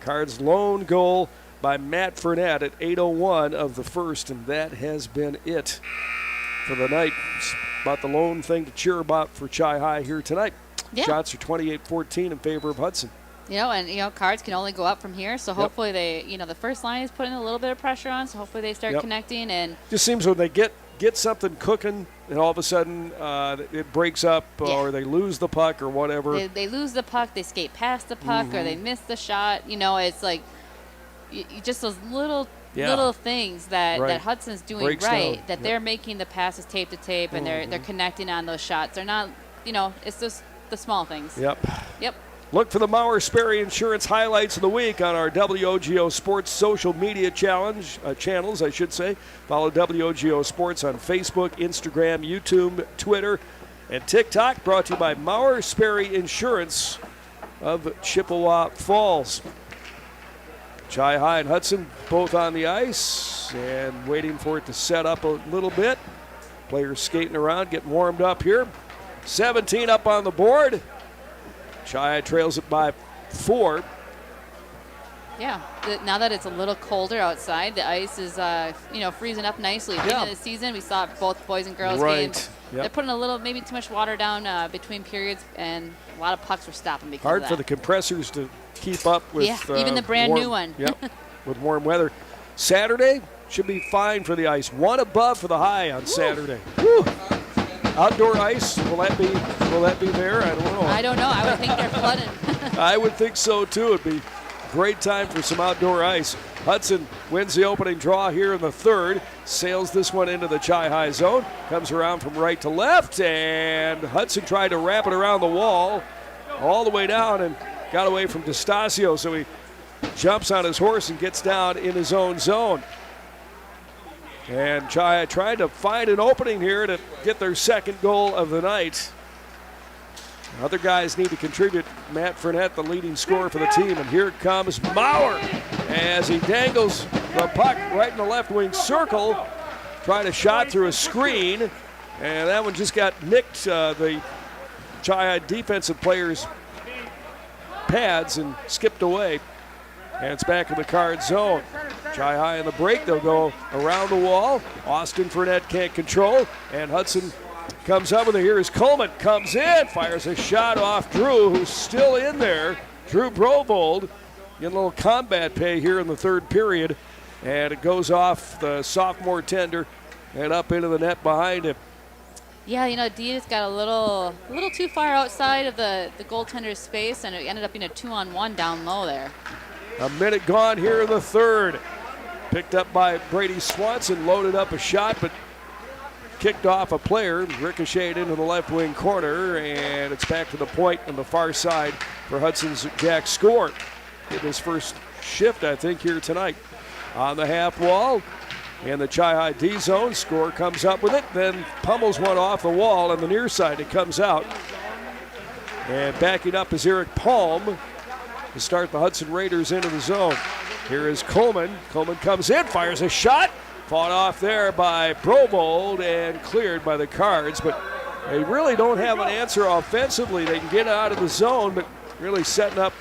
Cards' lone goal by Matt Fournette at 8:01 of the first, and that has been it for the night. It's about the lone thing to cheer about for Chi-High here tonight. Yeah. Shots are 28-14 in favor of Hudson. Cards can only go up from here. So hopefully the first line is putting a little bit of pressure on. So hopefully they start connecting. And just seems when they get something cooking, and all of a sudden it breaks up, or they lose the puck or whatever. They lose the puck, they skate past the puck, or they miss the shot. It's like just those little things that Hudson's doing Breaks right. down. That they're making the passes tape to tape, and they're connecting on those shots. They're not, it's just the small things. Yep. Look for the Mauer Sperry Insurance highlights of the week on our WOGO Sports social media channels. Follow WOGO Sports on Facebook, Instagram, YouTube, Twitter, and TikTok. Brought to you by Mauer Sperry Insurance of Chippewa Falls. Chi-High and Hudson both on the ice and waiting for it to set up a little bit. Players skating around, getting warmed up here. 17 up on the board. Chi trails it by 4. Yeah, now that it's a little colder outside, the ice is, freezing up nicely. At the end of the season, we saw both boys and girls games. Yep. They're putting a little, maybe too much water down between periods, and a lot of pucks were stopping because Hard of that. for the compressors to keep up with even the brand new one. With warm weather. Saturday should be fine for the ice. 1 above for the high on Saturday. Woo. Outdoor ice, will that be there? I don't know. I don't know. I would think they're flooding. I would think so too. It'd be a great time for some outdoor ice. Hudson wins the opening draw here in the third. Sails this one into the Chi-High zone. Comes around from right to left, and Hudson tried to wrap it around the wall all the way down and got away from DeStasio, so he jumps on his horse and gets down in his own zone. And Chi tried to find an opening here to get their second goal of the night. Other guys need to contribute. Matt Fournette, the leading scorer for the team. And here comes Mauer as he dangles the puck right in the left wing circle. Tried a shot through a screen. And that one just got nicked the Chi defensive players' pads and skipped away. And it's back in the card zone. Chi-High in the break. They'll go around the wall. Austin Fournette can't control. And Hudson comes up with it. Here is Coleman. Comes in. Fires a shot off Drew, who's still in there. Drew Brovold getting a little combat pay here in the third period. And it goes off the sophomore tender and up into the net behind him. Yeah, Diaz got a little too far outside of the goaltender's space, and it ended up being a 2-on-1 down low there. A minute gone here in the third. Picked up by Brady Swanson, loaded up a shot, but kicked off a player, ricocheted into the left wing corner, and it's back to the point on the far side for Hudson's Jack Score. Get his first shift, I think, here tonight. On the half wall, in the Chi-High D zone, Score comes up with it, then pummels one off the wall on the near side. It comes out. And backing up is Eric Palm to start the Hudson Raiders into the zone. Here is Coleman. Coleman comes in, fires a shot. Fought off there by Brovold and cleared by the Cards, but they really don't have an answer offensively. They can get out of the zone, but really setting up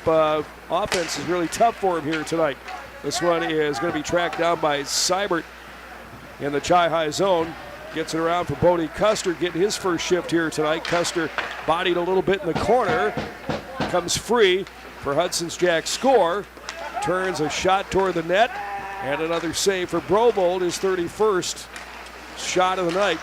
offense is really tough for him here tonight. This one is going to be tracked down by Seibert in the Chi-High zone. Gets it around for Bodie Custer, getting his first shift here tonight. Custer bodied a little bit in the corner. Comes free for Hudson's Jack Score. Turns a shot toward the net. And another save for Brobold, his 31st shot of the night.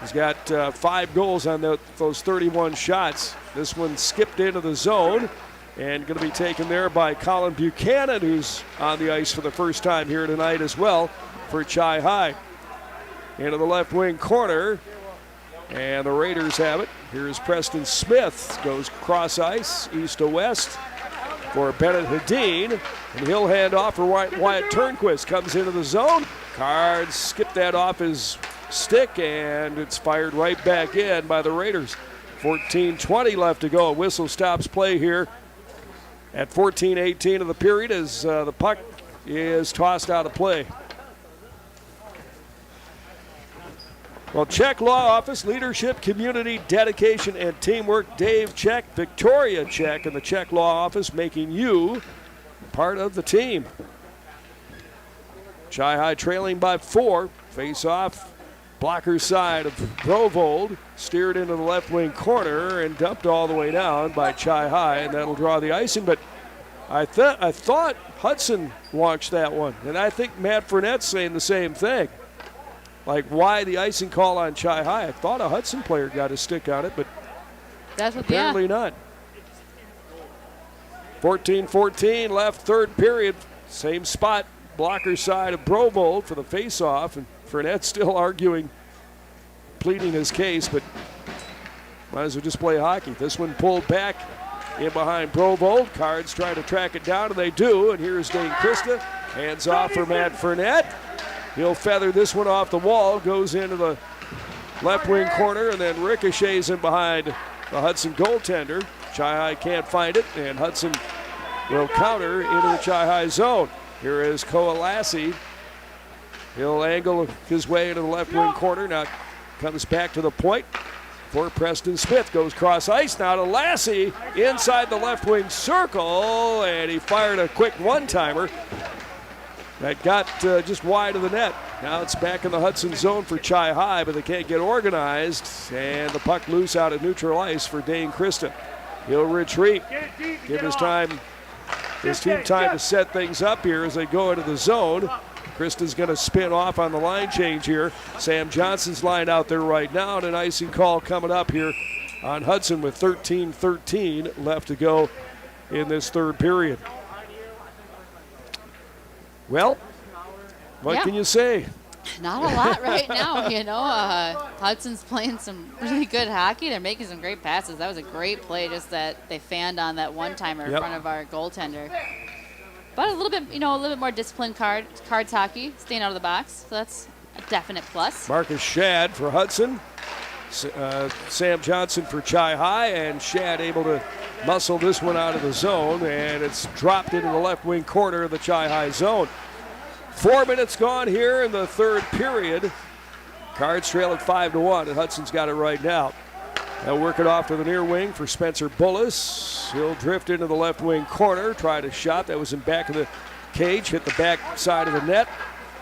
He's got 5 goals on those 31 shots. This one skipped into the zone and going to be taken there by Colin Buchanan, who's on the ice for the first time here tonight as well for Chi High. Into the left wing corner, and the Raiders have it. Here's Preston Smith, goes cross ice, east to west for Bennett Hedin, and he'll hand off for Wyatt Turnquist. Comes into the zone. Cards skip that off his stick, and it's fired right back in by the Raiders. 14:20 left to go. A whistle stops play here at 14:18 of the period as the puck is tossed out of play. Well, Czech Law Office, Leadership, Community, Dedication, and Teamwork. Dave Czech, Victoria Czech, and the Czech Law Office making you part of the team. Chi High trailing by 4. Face off, blocker side of Brovold. Steered into the left wing corner and dumped all the way down by Chi High, and that'll draw the icing. But I thought Hudson watched that one, and I think Matt Furnette's saying the same thing. Like, why the icing call on Chi High? I thought a Hudson player got a stick on it, but apparently not. 14:14 left, third period. Same spot, blocker side of Brovold for the face-off, and Furnette still arguing, pleading his case, but might as well just play hockey. This one pulled back in behind Brovold. Cards trying to track it down, and they do, and here's Dane Krista. Hands off for Matt Furnette. He'll feather this one off the wall, goes into the left wing corner, and then ricochets in behind the Hudson goaltender. Chi High can't find it, and Hudson will counter into the Chi High zone. Here is Coalassi. He'll angle his way into the left wing corner. Now comes back to the point for Preston Smith. Goes cross ice now to Lassie inside the left wing circle, and he fired a quick one-timer that got just wide of the net. Now it's back in the Hudson zone for Chi High, but they can't get organized, and the puck loose out of neutral ice for Dane Krista. He'll retreat, give his team time to set things up here as they go into the zone. Krista's going to spin off on the line change here. Sam Johnson's lined out there right now, and an icing call coming up here on Hudson with 13:13 left to go in this third period. Well, what can you say? Not a lot right now, you know. Hudson's playing some really good hockey. They're making some great passes. That was a great play, just that they fanned on that one-timer in front of our goaltender. But a little bit more disciplined cards hockey, staying out of the box. So that's a definite plus. Marcus Shad for Hudson. Sam Johnson for Chi High, and Shad able to muscle this one out of the zone, and it's dropped into the left wing corner of the Chi High zone. 4 minutes gone here in the third period. Cards trail at 5-1, and Hudson's got it right now. They'll work it off to the near wing for Spencer Bullis. He'll drift into the left wing corner, tried a shot that was in back of the cage, hit the back side of the net,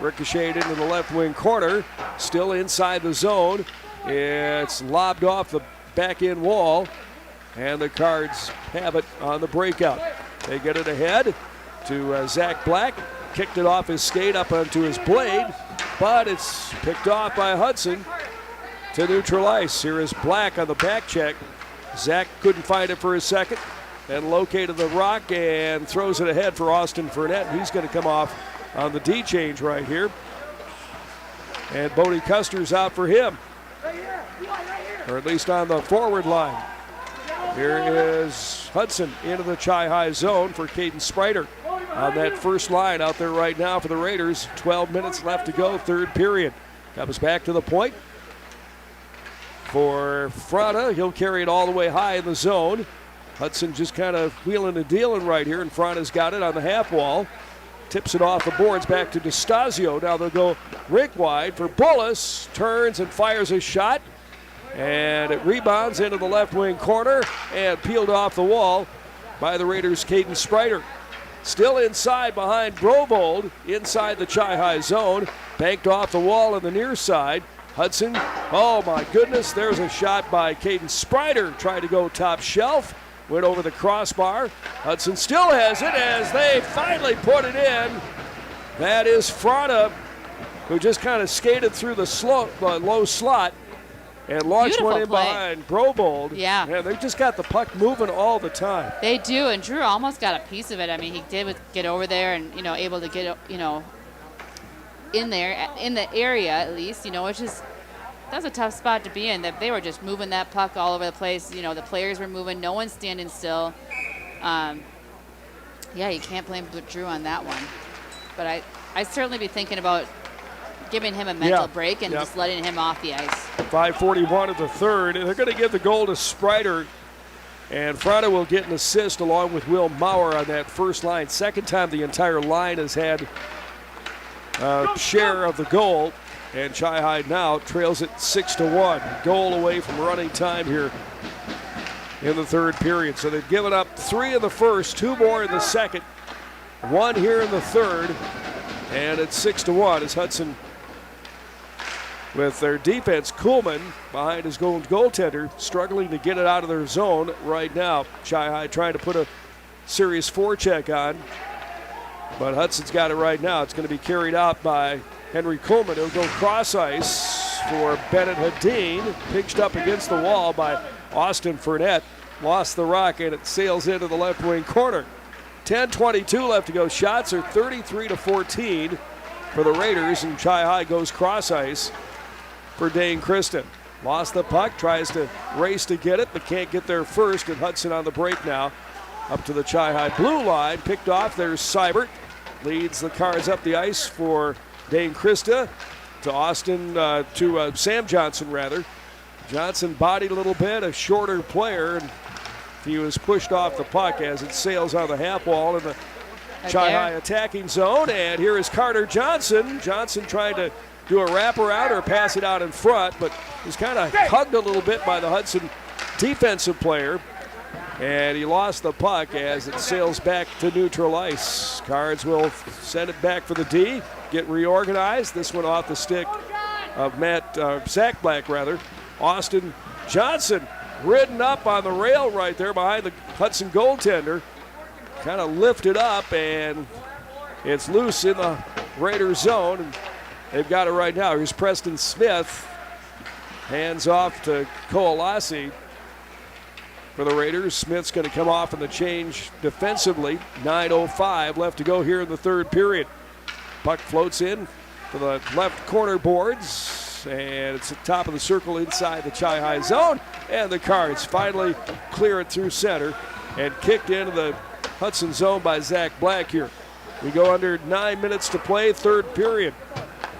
ricocheted into the left wing corner, still inside the zone. It's lobbed off the back end wall, and the Cards have it on the breakout. They get it ahead to Zach Black. Kicked it off his skate up onto his blade, but it's picked off by Hudson to neutral ice. Here is Black on the back check. Zach couldn't find it for a second, then located the rock and throws it ahead for Austin Furnette. He's going to come off on the D change right here. And Bodie Custer's out for him, or at least on the forward line. Here is Hudson into the Chi High zone for Caden Sprider on that first line out there right now for the Raiders. 12 minutes left to go, third period. Comes back to the point for Frana. He'll carry it all the way high in the zone. Hudson just kind of wheeling and dealing right here, and Frana's got it on the half wall. Tips it off the boards back to DeStasio. Now they'll go rink wide for Bullis. Turns and fires a shot, and it rebounds into the left wing corner and peeled off the wall by the Raiders' Caden Sprider. Still inside behind Brovold, inside the Chi High zone. Banked off the wall on the near side. Hudson, oh my goodness, there's a shot by Caden Sprider, tried to go top shelf, went over the crossbar. Hudson still has it as they finally put it in. That is Frana, who just kind of skated through the low slot and launched Beautiful one in play behind Brobold. Yeah. And they've just got the puck moving all the time. They do, and Drew almost got a piece of it. I mean, he did get over there and, able to get, in there, in the area at least, which is, that's a tough spot to be in. They were just moving that puck all over the place. The players were moving, no one's standing still. Yeah, you can't blame Drew on that one. But I'd certainly be thinking about giving him a mental break and just letting him off the ice. 5:41 of the third, and they're going to give the goal to Sprider. And Frana will get an assist along with Will Maurer on that first line. Second time the entire line has had a share of the goal. And Chi-High now trails it 6-1. Goal away from running time here in the third period. So they've given up 3 in the first, 2 more in the second, 1 here in the third. And it's 6-1 as Hudson, with their defense, Kuhlman behind his goaltender, struggling to get it out of their zone right now. Chi-High trying to put a serious forecheck on, but Hudson's got it right now. It's going to be carried out by Henry Kuhlman. He'll go cross ice for Bennett Hadeen, pitched up against the wall by Austin Fournette. Lost the rock and it sails into the left wing corner. 10:22 left to go. Shots are 33-14 for the Raiders, and Chi-High goes cross ice for Dane Kristen. Lost the puck, tries to race to get it, but can't get there first, and Hudson on the break now. Up to the Chi-High blue line, picked off. There's Seibert. Leads the Cards up the ice for Dane Krista to Austin, to Sam Johnson rather. Johnson bodied a little bit, a shorter player, and he was pushed off the puck as it sails on the half wall in the Chi-High attacking zone. And here is Carter Johnson. Johnson trying to do a wraparound or pass it out in front, but was kind of hugged a little bit by the Hudson defensive player. And he lost the puck as it sails back to neutral ice. Cards will send it back for the D, get reorganized. This one off the stick of Zach Black rather. Austin Johnson ridden up on the rail right there behind the Hudson goaltender. Kind of lifted up, and it's loose in the Raiders zone. And they've got it right now. Here's Preston Smith. Hands off to Koalasi for the Raiders. Smith's going to come off in the change defensively. 9:05 left to go here in the third period. Puck floats in to the left corner boards, and it's at the top of the circle inside the Chi-High zone. And the Cards finally clear it through center and kicked into the Hudson zone by Zach Black here. We go under 9 minutes to play, third period.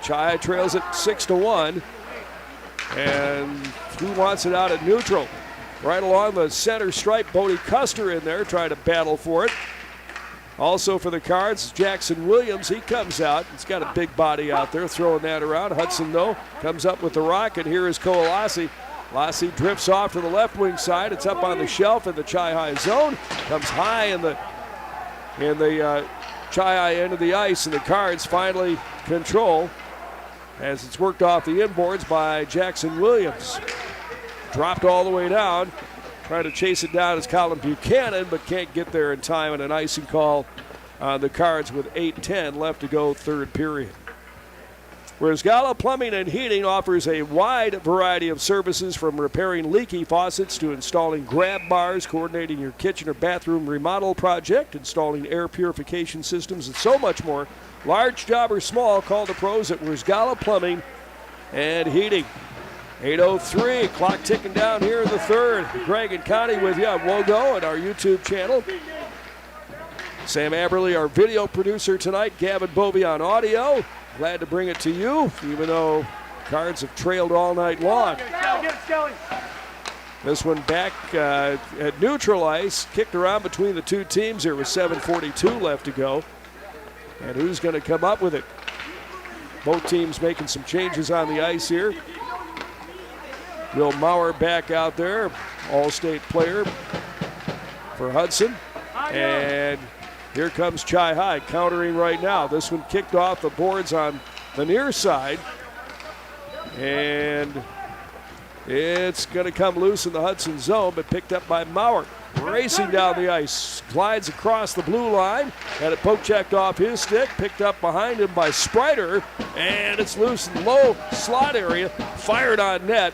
Chi trails it 6-1. And who wants it out at neutral? Right along the center stripe, Bodie Custer in there trying to battle for it. Also for the Cards, Jackson Williams, he comes out. He's got a big body out there throwing that around. Hudson, though, comes up with the rock, and here is Koalasi. Lassie drifts off to the left wing side. It's up on the shelf in the Chi-High zone. Comes high in the Chi-High end of the ice, and the Cards finally control as it's worked off the inboards by Jackson Williams. Dropped all the way down. Trying to chase it down is Colin Buchanan, but can't get there in time, and an icing call on the Cards with 8:10 left to go, third period. Whereas Gala Plumbing and Heating offers a wide variety of services from repairing leaky faucets to installing grab bars, coordinating your kitchen or bathroom remodel project, installing air purification systems, and so much more. Large job or small, call the pros at Where's Gala Plumbing and Heating. 8:03, clock ticking down here in the third. Greg and Connie with you on WOGO and our YouTube channel. Sam Aberly, our video producer tonight. Gavin Bovey on audio. Glad to bring it to you, even though Cards have trailed all night long. This one back at neutral ice, kicked around between the two teams. There was 7:42 left to go. And who's going to come up with it? Both teams making some changes on the ice here. Will Maurer back out there, all-state player for Hudson. And here comes Chi-High countering right now. This one kicked off the boards on the near side. And it's going to come loose in the Hudson zone, but picked up by Maurer. Racing down the ice, glides across the blue line, had it poke checked off his stick, picked up behind him by Sprider, and it's loose in the low slot area, fired on net,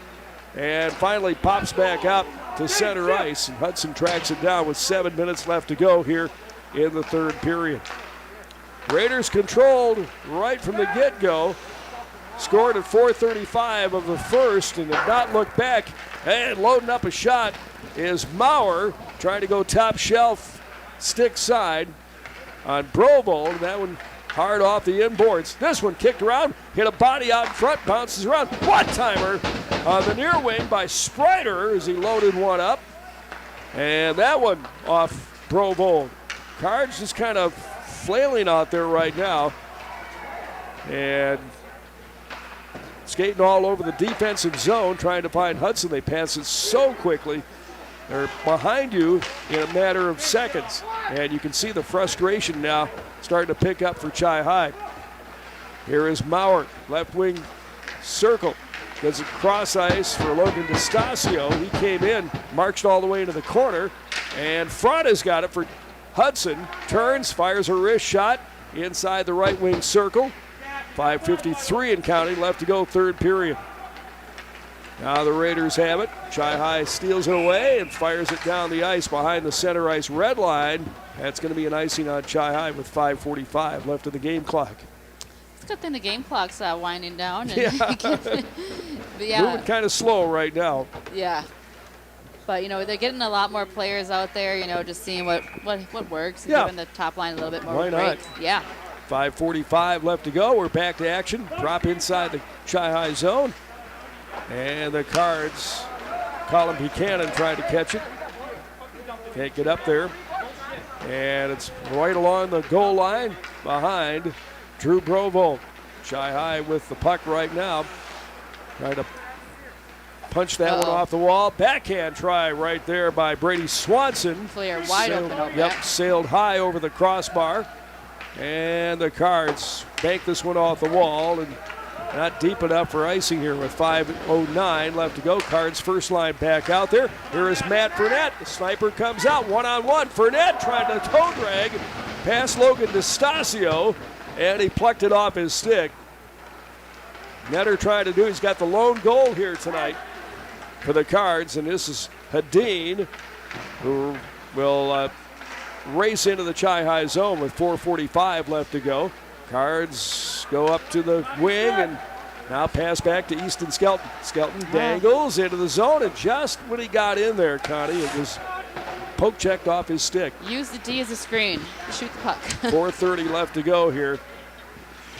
and finally pops back out to center ice. And Hudson tracks it down with 7 minutes left to go here in the third period. Raiders controlled right from the get-go, scored at 4:35 of the first, and did not look back. And loading up a shot is Maurer, trying to go top shelf, stick side on Brovold. That one hard off the inboards. This one kicked around, hit a body out in front, bounces around. One-timer on the near wing by Sprider as he loaded one up. And that one off Brovold. Cards just kind of flailing out there right now. And skating all over the defensive zone, trying to find Hudson. They pass it so quickly. They're behind you in a matter of seconds. And you can see the frustration now starting to pick up for Chi High. Here is Maurer, left wing circle. Does it cross ice for Logan DeStasio. He came in, marched all the way into the corner, and Frada's got it for Hudson. Turns, fires a wrist shot inside the right wing circle. 5:53 and counting left to go, third period. Now the Raiders have it. Chi High steals it away and fires it down the ice behind the center ice red line. That's going to be an icing on Chi High with 5:45 left of the game clock. It's a good thing the game clock's winding down. And Yeah. Moving kind of slow right now. Yeah. But, they're getting a lot more players out there, just seeing what works and giving the top line a little bit more Why not? break. Yeah. 5:45 left to go. We're back to action. Drop inside the Chi High zone. And the Cards, Colin Buchanan trying to catch it. Can't get up there. And it's right along the goal line behind Drew Brovold. Chi High with the puck right now. Trying to punch that one off the wall. Backhand try right there by Brady Swanson. Clear, wide open over there. Sailed high over the crossbar. And the Cards bank this one off the wall, and not deep enough for icing here with 5:09 left to go. Cards first line back out there. Here is Matt Burnett. The sniper comes out one-on-one. Burnett trying to toe drag past Logan DeStasio, and he plucked it off his stick. Netter trying to do, he's got the lone goal here tonight for the Cards, and this is Hadeen, who will race into the Chi High zone with 4:45 left to go. Cards go up to the wing and now pass back to Easton Skelton. Skelton dangles into the zone, and just when he got in there, Connie, it was poke checked off his stick. Use the D as a screen. Shoot the puck. 4:30 left to go here.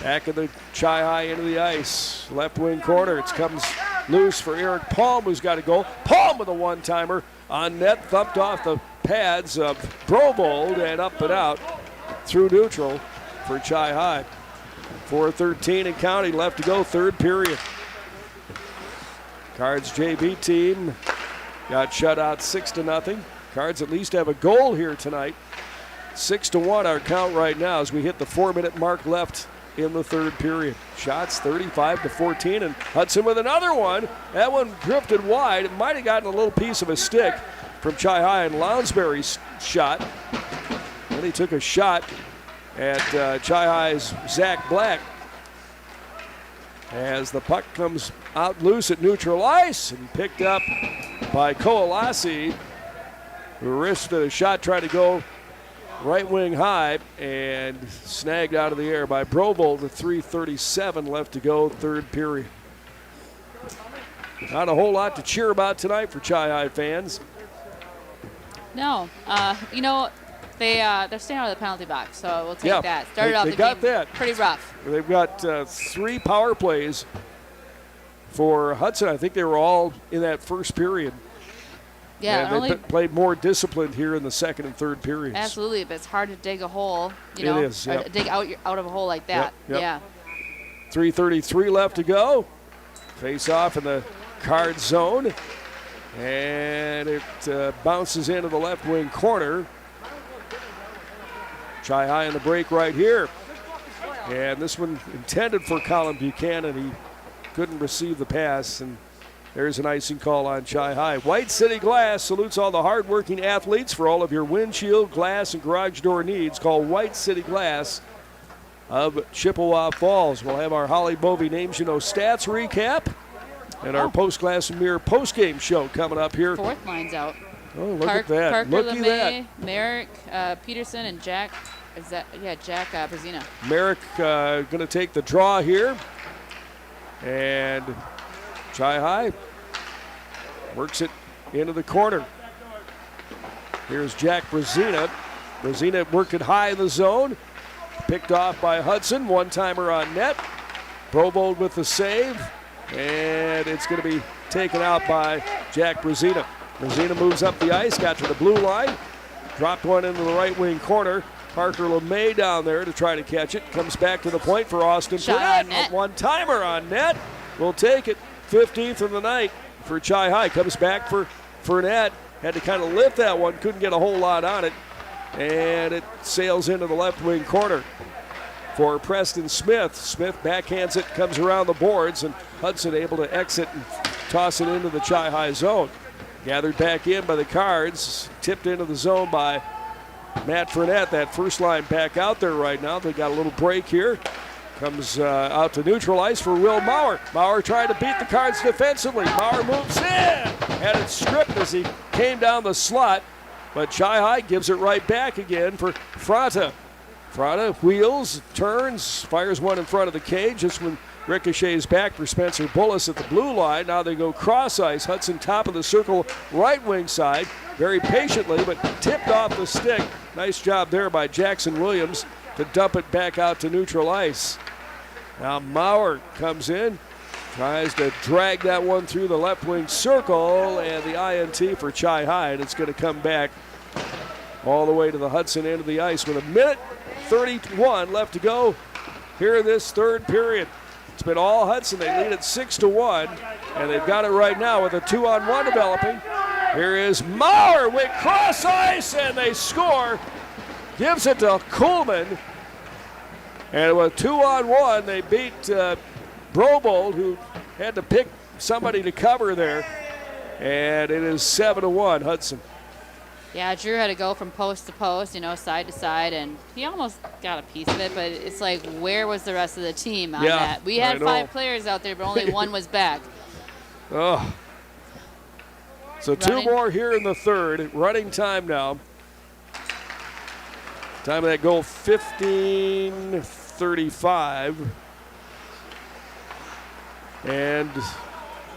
Back of the Chi High into the ice. Left wing corner. It comes loose for Eric Palm, who's got a goal. Palm with a one-timer on net, thumped off the pads of Brovold and up and out through neutral for Chi High. 4:13 and counting left to go, third period. Cards JV team got shut out 6-0. Cards at least have a goal here tonight. 6-1 our count right now as we hit the 4-minute mark left in the third period. Shots 35-14, and Hudson with another one. That one drifted wide. It might have gotten a little piece of a stick from Chi High and Lounsbury's shot. Then he took a shot at Chi High's Zach Black as the puck comes out loose at neutral ice and picked up by Koalasi, who risked a shot trying to go right wing high and snagged out of the air by Brovold with 3:37 left to go, third period. Not a whole lot to cheer about tonight for Chi High fans. No, they're staying out of the penalty box, so we'll take that. Started off the game pretty rough. They've got 3 power plays for Hudson. I think they were all in that first period. Yeah, and they played more disciplined here in the second and third periods. Absolutely, but it's hard to dig a hole, It is, or dig out of a hole like that. Yep. Yeah. 3:33 left to go. Face off in the Card zone. And it bounces into the left wing corner. Chi High in the break right here. And this one intended for Colin Buchanan. He couldn't receive the pass, and there's an icing call on Chi-High. White City Glass salutes all the hardworking athletes. For all of your windshield, glass, and garage door needs, call White City Glass of Chippewa Falls. We'll have our Holly Bovey Names You Know Stats recap and our Post-Glass and Mirror postgame show coming up here. Fourth line's out. Oh, look at that. Parker Look at that. LeMay, Merrick Peterson, and Jack. Jack Brazina. Merrick going to take the draw here. And Chi-High works it into the corner. Here's Jack Brazina. Brazina worked it high in the zone. Picked off by Hudson. One-timer on net. Provold with the save. And it's going to be taken out by Jack Brazina. Brazina moves up the ice, got to the blue line. Dropped one into the right wing corner. Parker LeMay down there to try to catch it. Comes back to the point for Austin Burnett. A one-timer on net. We'll take it. 15th of the night for Chi-High. Comes back for Burnett. Had to kind of lift that one. Couldn't get a whole lot on it. And it sails into the left wing corner for Preston Smith. Smith backhands it, comes around the boards, and Hudson able to exit and toss it into the Chi-High zone. Gathered back in by the Cards. Tipped into the zone by Matt Fournette. That first line back out there right now. They got a little break here. Comes out to neutral ice for Will Maurer. Maurer trying to beat the Cards defensively. Maurer moves in. Had it stripped as he came down the slot. But Chi-High gives it right back again for Franta. Franta wheels, turns, fires one in front of the cage. This one ricochets back for Spencer Bullis at the blue line. Now they go cross ice. Hudson top of the circle, right wing side. Very patiently, but tipped off the stick. Nice job there by Jackson Williams to dump it back out to neutral ice. Now Maurer comes in, tries to drag that one through the left wing circle, and the INT for Chi-High, and it's going to come back all the way to the Hudson end of the ice with 1:31 left to go here in this third period. It's been all Hudson. They lead it 6-1, and they've got it right now with a 2-on-1 developing. Here is Maurer with cross ice, and they score. Gives it to Kuhlman. And with 2-on-1, they beat Brobold, who had to pick somebody to cover there. And it is 7-1, Hudson. Yeah, Drew had to go from post to post, side to side, and he almost got a piece of it, but it's like, where was the rest of the team on that? We had 5 players out there, but only one was back. Oh. So two more here in the third. Running time now. Time of that goal, 15:35. And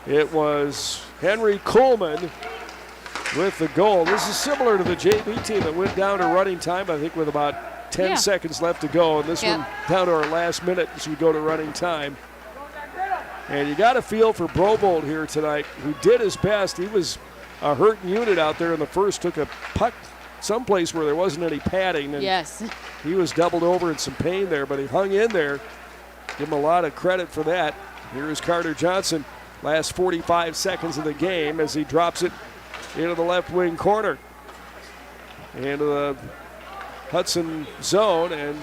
it was Henry Kuhlman with the goal. This is similar to the JV team that went down to running time, I think, with about 10 seconds left to go. And this one down to our last minute as we go to running time. And you got a feel for Brobold here tonight, who did his best. He was a hurting unit out there in the first, took a puck someplace where there wasn't any padding. And he was doubled over in some pain there, but he hung in there. Give him a lot of credit for that. Here is Carter Johnson, last 45 seconds of the game as he drops it into the left wing corner. Into the Hudson zone, and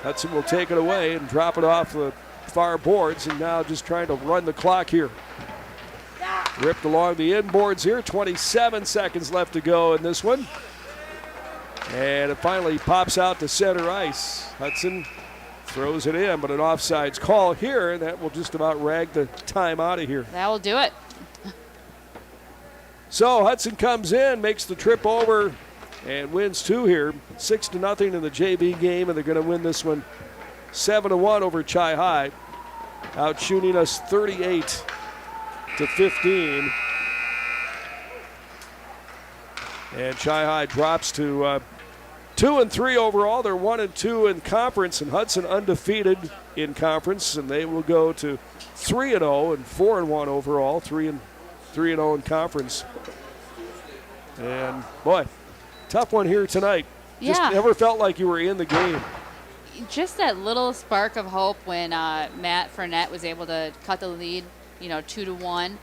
Hudson will take it away and drop it off the far boards, and now just trying to run the clock here. Ripped along the inboards here, 27 seconds left to go in this one. And it finally pops out to center ice. Hudson throws it in, but an offsides call here, and that will just about rag the time out of here. That will do it. So Hudson comes in, makes the trip over, and wins 2 here. 6-0 in the JV game, and they're going to win this one 7-1 over Chi-High, outshooting us 38-15. And Chi-High drops to 2-3 overall. They're 1-2 in conference, and Hudson undefeated in conference, and they will go to 3-0 and 4-1 overall, 3-0 in conference. And boy, tough one here tonight. Just never felt like you were in the game. Just that little spark of hope when Matt Fournette was able to cut the lead, 2-1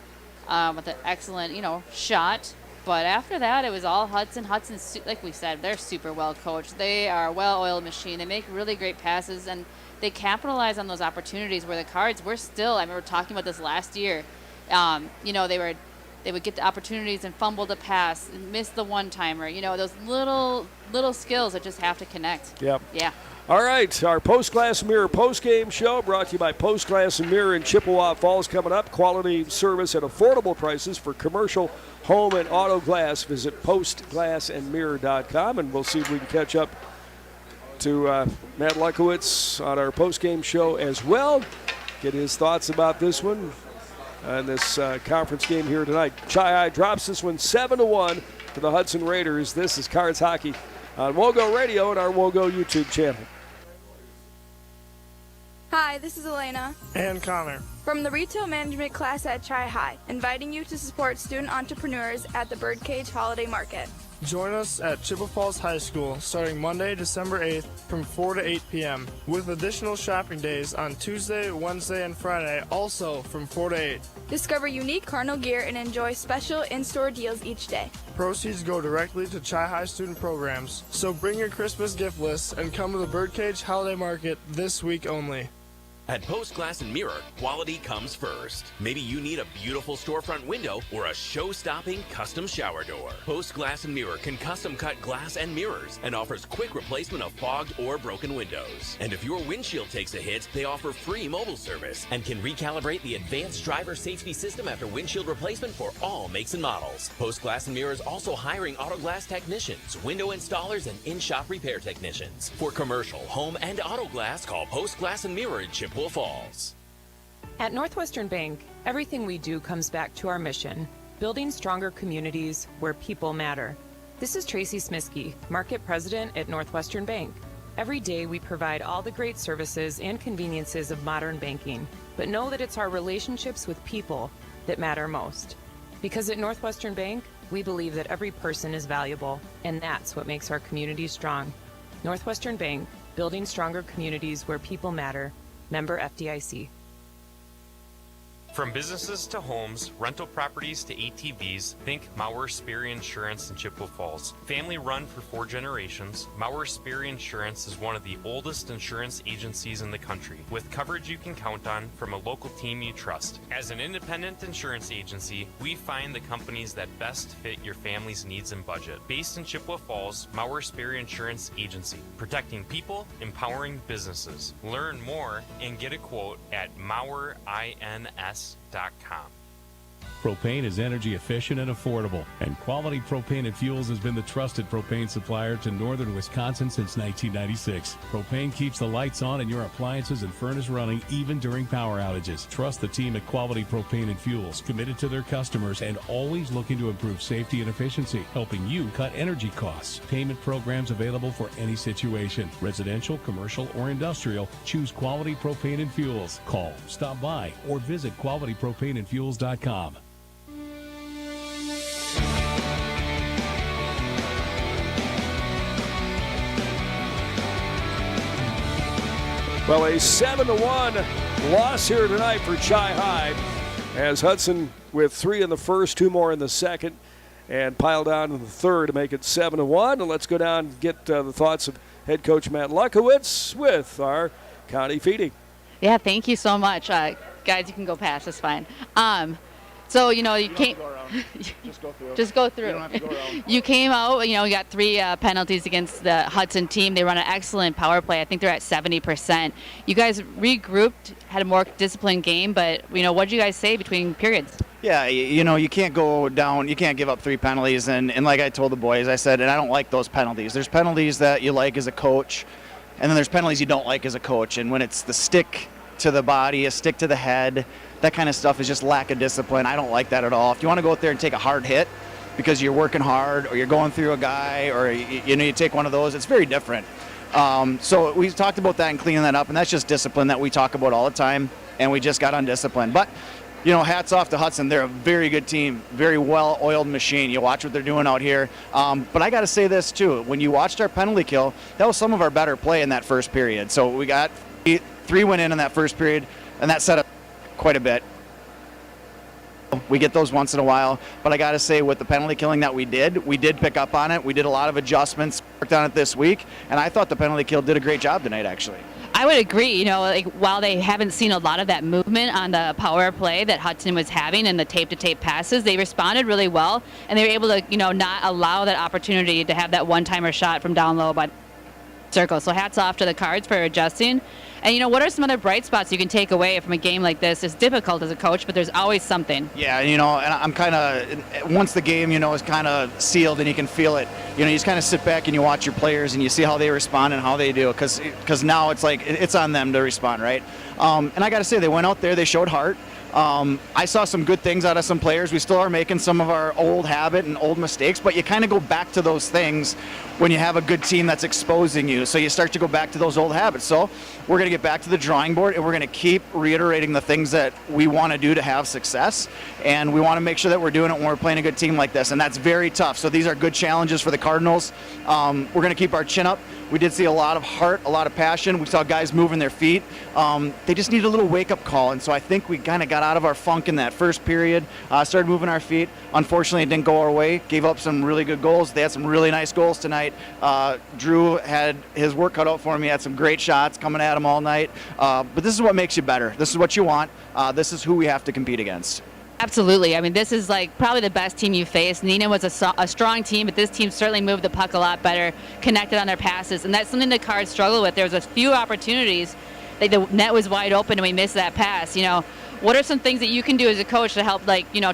with an excellent, shot. But after that, it was all Hudson. Hudson, like we said, they're super well coached. They are a well-oiled machine. They make really great passes, and they capitalize on those opportunities where the Cards were still, I remember talking about this last year, they would get the opportunities and fumble the pass, and miss the one-timer, those little skills that just have to connect. Yep. Yeah. All right, our Post Glass and Mirror postgame show brought to you by Post Glass and Mirror in Chippewa Falls coming up. Quality service at affordable prices for commercial, home, and auto glass. Visit postglassandmirror.com, and we'll see if we can catch up to Matt Luckwitz on our postgame show as well. Get his thoughts about this one and this conference game here tonight. Chi-Hi drops this one 7-1 to the Hudson Raiders. This is Cards Hockey on WOGO Radio and our WOGO YouTube channel. Hi, this is Elena. And Connor. From the retail management class at Chi-Hi, inviting you to support student entrepreneurs at the Birdcage Holiday Market. Join us at Chippewa Falls High School starting Monday, December 8th from 4 to 8 p.m. with additional shopping days on Tuesday, Wednesday, and Friday, also from 4 to 8. Discover unique Cardinal gear and enjoy special in-store deals each day. Proceeds go directly to Chi-Hi student programs, so bring your Christmas gift list and come to the Birdcage Holiday Market this week only. At Post Glass and Mirror, quality comes first. Maybe you need a beautiful storefront window or a show-stopping custom shower door. Post Glass and Mirror can custom cut glass and mirrors and offers quick replacement of fogged or broken windows. And if your windshield takes a hit, they offer free mobile service and can recalibrate the advanced driver safety system after windshield replacement for all makes and models. Post Glass and Mirror is also hiring auto glass technicians, window installers, and in-shop repair technicians. For commercial, home, and auto glass, call Post Glass and Mirror in Chippewa Falls. At Northwestern Bank, everything we do comes back to our mission, building stronger communities where people matter. This is Tracy Smiskey, Market President at Northwestern Bank. Every day we provide all the great services and conveniences of modern banking, but know that it's our relationships with people that matter most. Because at Northwestern Bank, we believe that every person is valuable, and that's what makes our community strong. Northwestern Bank, building stronger communities where people matter. Member FDIC. From businesses to homes, rental properties to ATVs, think Mauer Sperry Insurance in Chippewa Falls. Family run for 4 generations, Mauer Sperry Insurance is one of the oldest insurance agencies in the country, with coverage you can count on from a local team you trust. As an independent insurance agency, we find the companies that best fit your family's needs and budget. Based in Chippewa Falls, Mauer Sperry Insurance Agency, protecting people, empowering businesses. Learn more and get a quote at MauerINS.com. Propane is energy efficient and affordable, and Quality Propane and Fuels has been the trusted propane supplier to northern Wisconsin since 1996. Propane keeps the lights on and your appliances and furnace running even during power outages. Trust the team at Quality Propane and Fuels, committed to their customers and always looking to improve safety and efficiency, helping you cut energy costs. Payment programs available for any situation, residential, commercial, or industrial. Choose Quality Propane and Fuels. Call, stop by, or visit qualitypropaneandfuels.com. Well, a 7-1 loss here tonight for Chi-Hi as Hudson with 3 in the first, 2 more in the second, and piled on in the third to make it 7-1. And let's go down and get the thoughts of head coach Matt Luckwitz with our county feeding. Yeah, thank you so much. Guys, you can go past. That's fine. So, you came. Just go through. You don't have to go around. You came out, you got 3 penalties against the Hudson team. They run an excellent power play. I think they're at 70%. You guys regrouped, had a more disciplined game, but, what did you guys say between periods? Yeah, you can't go down, you can't give up 3 penalties. And like I told the boys, I said, and I don't like those penalties. There's penalties that you like as a coach, and then there's penalties you don't like as a coach. And when it's the stick to the body, a stick to the head, that kind of stuff is just lack of discipline. I don't like that at all. If you want to go out there and take a hard hit because you're working hard or you're going through a guy or you take one of those, it's very different. So we talked about that and cleaning that up, and that's just discipline that we talk about all the time, and we just got undisciplined. But, hats off to Hudson. They're a very good team, very well-oiled machine. You watch what they're doing out here. But I got to say this, too. When you watched our penalty kill, that was some of our better play in that first period. So we got 3 went in that first period, and that set up quite a bit. We get those once in a while, but I got to say with the penalty killing that we did pick up on it. We did a lot of adjustments, worked on it this week, and I thought the penalty kill did a great job tonight, actually. I would agree. While they haven't seen a lot of that movement on the power play that Hudson was having and the tape-to-tape passes, they responded really well, and they were able to, not allow that opportunity to have that one-timer shot from down low by circle. So hats off to the Cards for adjusting. And, what are some other bright spots you can take away from a game like this? It's difficult as a coach, but there's always something. Yeah, and I'm kind of, once the game, is kind of sealed and you can feel it, you just kind of sit back and you watch your players and you see how they respond and how they do, because now it's like it's on them to respond, right? And I got to say, they went out there, they showed heart. I saw some good things out of some players. We still are making some of our old habit and old mistakes, but you kind of go back to those things when you have a good team that's exposing you. So you start to go back to those old habits. So we're going to get back to the drawing board, and we're going to keep reiterating the things that we want to do to have success. And we want to make sure that we're doing it when we're playing a good team like this. And that's very tough. So these are good challenges for the Cardinals. We're going to keep our chin up. We did see a lot of heart, a lot of passion. We saw guys moving their feet. They just need a little wake-up call. And so I think we kind of got out of our funk in that first period, started moving our feet. Unfortunately, it didn't go our way. Gave up some really good goals. They had some really nice goals tonight. Drew had his work cut out for him. He had some great shots coming at him all night. But this is what makes you better. This is what you want. This is who we have to compete against. Absolutely. I mean, this is probably the best team you faced. Neenah was a strong team, but this team certainly moved the puck a lot better, connected on their passes, and that's something the Cards struggle with. There was a few opportunities. The net was wide open, and we missed that pass. What are some things that you can do as a coach to help,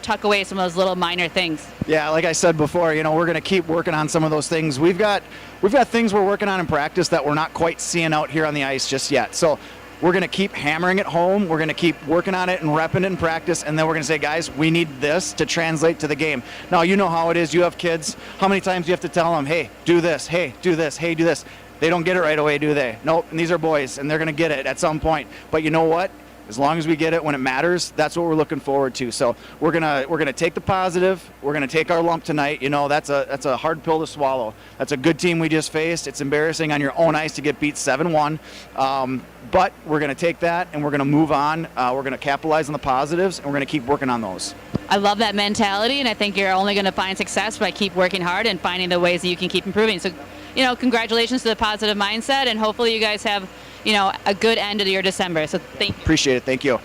tuck away some of those little minor things? Yeah, like I said before, we're going to keep working on some of those things. We've got things we're working on in practice that we're not quite seeing out here on the ice just yet. So we're going to keep hammering it home. We're going to keep working on it and repping it in practice. And then we're going to say, guys, we need this to translate to the game. Now, you know how it is. You have kids. How many times do you have to tell them, hey, do this, hey, do this, hey, do this? They don't get it right away, do they? Nope. And these are boys, and they're going to get it at some point. But you know what? As long as we get it when it matters, that's what we're looking forward to. So we're gonna take the positive. We're gonna take our lump tonight. That's a hard pill to swallow. That's a good team we just faced. It's embarrassing on your own ice to get beat 7-1. But we're gonna take that and we're gonna move on. We're gonna capitalize on the positives and we're gonna keep working on those. I love that mentality, and I think you're only going to find success by keep working hard and finding the ways that you can keep improving. So, congratulations to the positive mindset, and hopefully you guys have, a good end of your December. So thank you. Appreciate it. Thank you.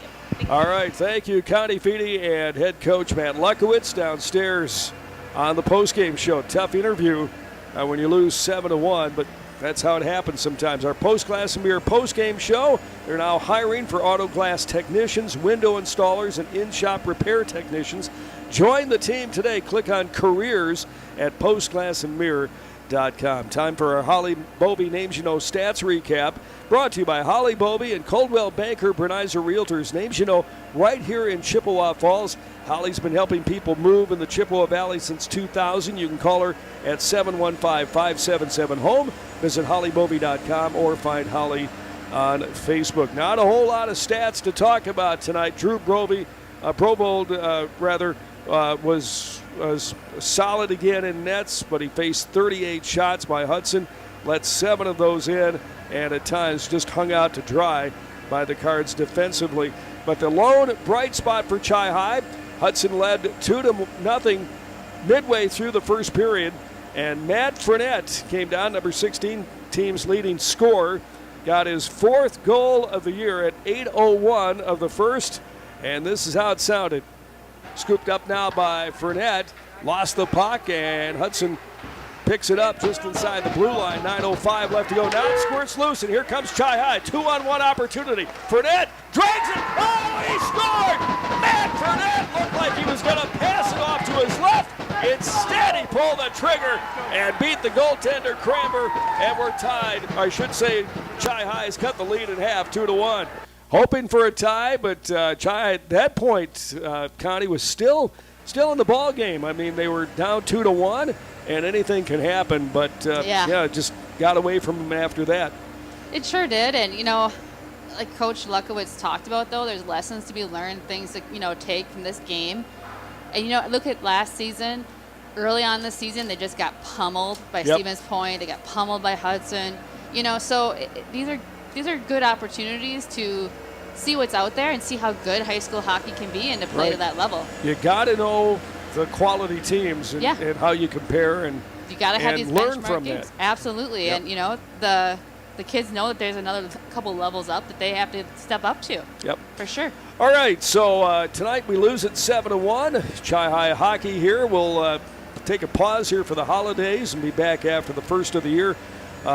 All right. Thank you, Connie Feedy and head coach Matt Luckwitz downstairs on the postgame show. Tough interview when you lose 7-1, but that's how it happens sometimes. Our Post-Glass and Mirror postgame show. They're now hiring for auto glass technicians, window installers, and in-shop repair technicians. Join the team today. Click on careers at postglassandmirror.com. Time for our Holly Bobie Names You Know Stats recap. Brought to you by Holly Bobie and Coldwell Banker Bernizer Realtors. Names you know right here in Chippewa Falls. Holly's been helping people move in the Chippewa Valley since 2000. You can call her at 715-577-HOME. Visit hollybobie.com or find Holly on Facebook. Not a whole lot of stats to talk about tonight. Drew Provold was solid again in nets, but he faced 38 shots by Hudson, let 7 of those in, and at times just hung out to dry by the Cards defensively. But the lone bright spot for Chi High, Hudson led 2-0 midway through the first period, and Matt Fournette came down, number 16, team's leading scorer, got his 4th goal of the year at 8:01 of the first, and this is how it sounded. Scooped up now by Fournette, lost the puck, and Hudson picks it up just inside the blue line. 9:05 left to go. Now it squirts loose, and here comes Chi High. 2-on-1 opportunity. Fournette drags it. Oh, he scored! Matt Fournette looked like he was going to pass it off to his left. Instead, he pulled the trigger and beat the goaltender Kramer, and we're tied. I should say Chi High has cut the lead in half, 2-1. Hoping for a tie, but Chi at that point, Connie was still in the ball game. I mean, they were down 2-1, and anything can happen. But just got away from them after that. It sure did, and like Coach Luckwitz talked about, though, there's lessons to be learned, things to take from this game. And look at last season. Early on this season, they just got pummeled by Stevens Point. They got pummeled by Hudson. So these are good opportunities to see what's out there and see how good high school hockey can be and to play to that level. You got to know the quality teams and how you compare, and you got to have these learn benchmark from games. that. Absolutely, and the kids know that there's another couple levels up that they have to step up to. Yep. For sure. All right, so tonight we lose at 7-1. Chi High hockey here. We'll take a pause here for the holidays and be back after the first of the year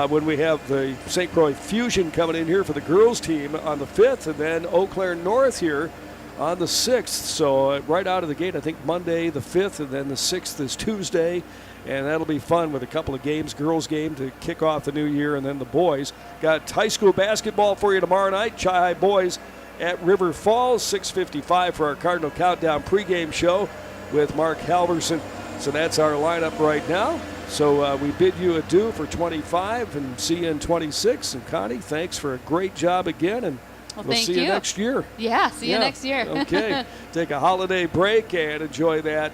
when we have the St. Croix Fusion coming in here for the girls team on the 5th, and then Eau Claire North here on the 6th. So right out of the gate, I think Monday the 5th, and then the 6th is Tuesday. And that'll be fun with a couple of games, girls game to kick off the new year, and then the boys. Got high school basketball for you tomorrow night. Chi High boys at River Falls, 6:55 for our Cardinal Countdown pregame show with Mark Halverson. So that's our lineup right now. So we bid you adieu for 25 and see you in 26. And Connie, thanks for a great job again, and Well, we'll thank see you next year. Yeah, see you next year. Okay. Take a holiday break and enjoy that.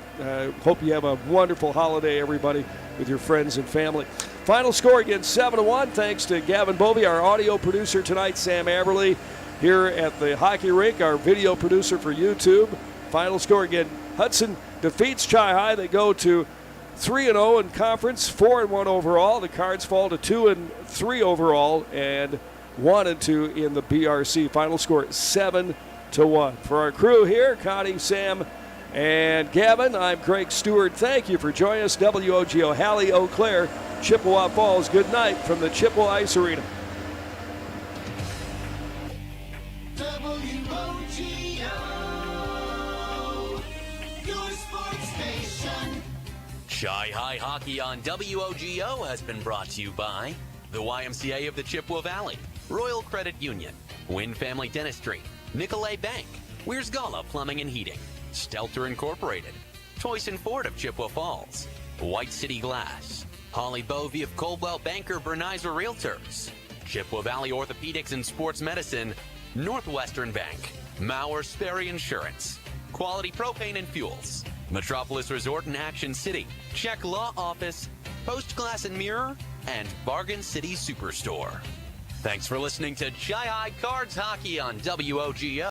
Hope you have a wonderful holiday, everybody, with your friends and family. Final score again, 7-1. Thanks to Gavin Bovey, our audio producer tonight, Sam Aberley, here at the hockey rink, our video producer for YouTube. Final score again, Hudson defeats Chi High. They go to 3-0 in conference, 4-1 overall. The Cards fall to 2-3 overall, and 1-2 in the BRC. Final score 7-1. For our crew here, Connie, Sam, and Gavin, I'm Craig Stewart. Thank you for joining us. WOGO, Halley, Eau Claire, Chippewa Falls. Good night from the Chippewa Ice Arena. WOGO, your sports station. Chi High Hockey on WOGO has been brought to you by the YMCA of the Chippewa Valley, Royal Credit Union, Wynn Family Dentistry, Nicolay Bank, Weir's Gala Plumbing and Heating, Stelter Incorporated, Toyson Ford of Chippewa Falls, White City Glass, Holly Bovey of Coldwell Banker Bernizer Realtors, Chippewa Valley Orthopedics and Sports Medicine, Northwestern Bank, Mauer Sperry Insurance, Quality Propane and Fuels, Metropolis Resort in Action City, Check Law Office, Post Glass and Mirror, and Bargain City Superstore. Thanks for listening to Chi High Cards Hockey on WOGO.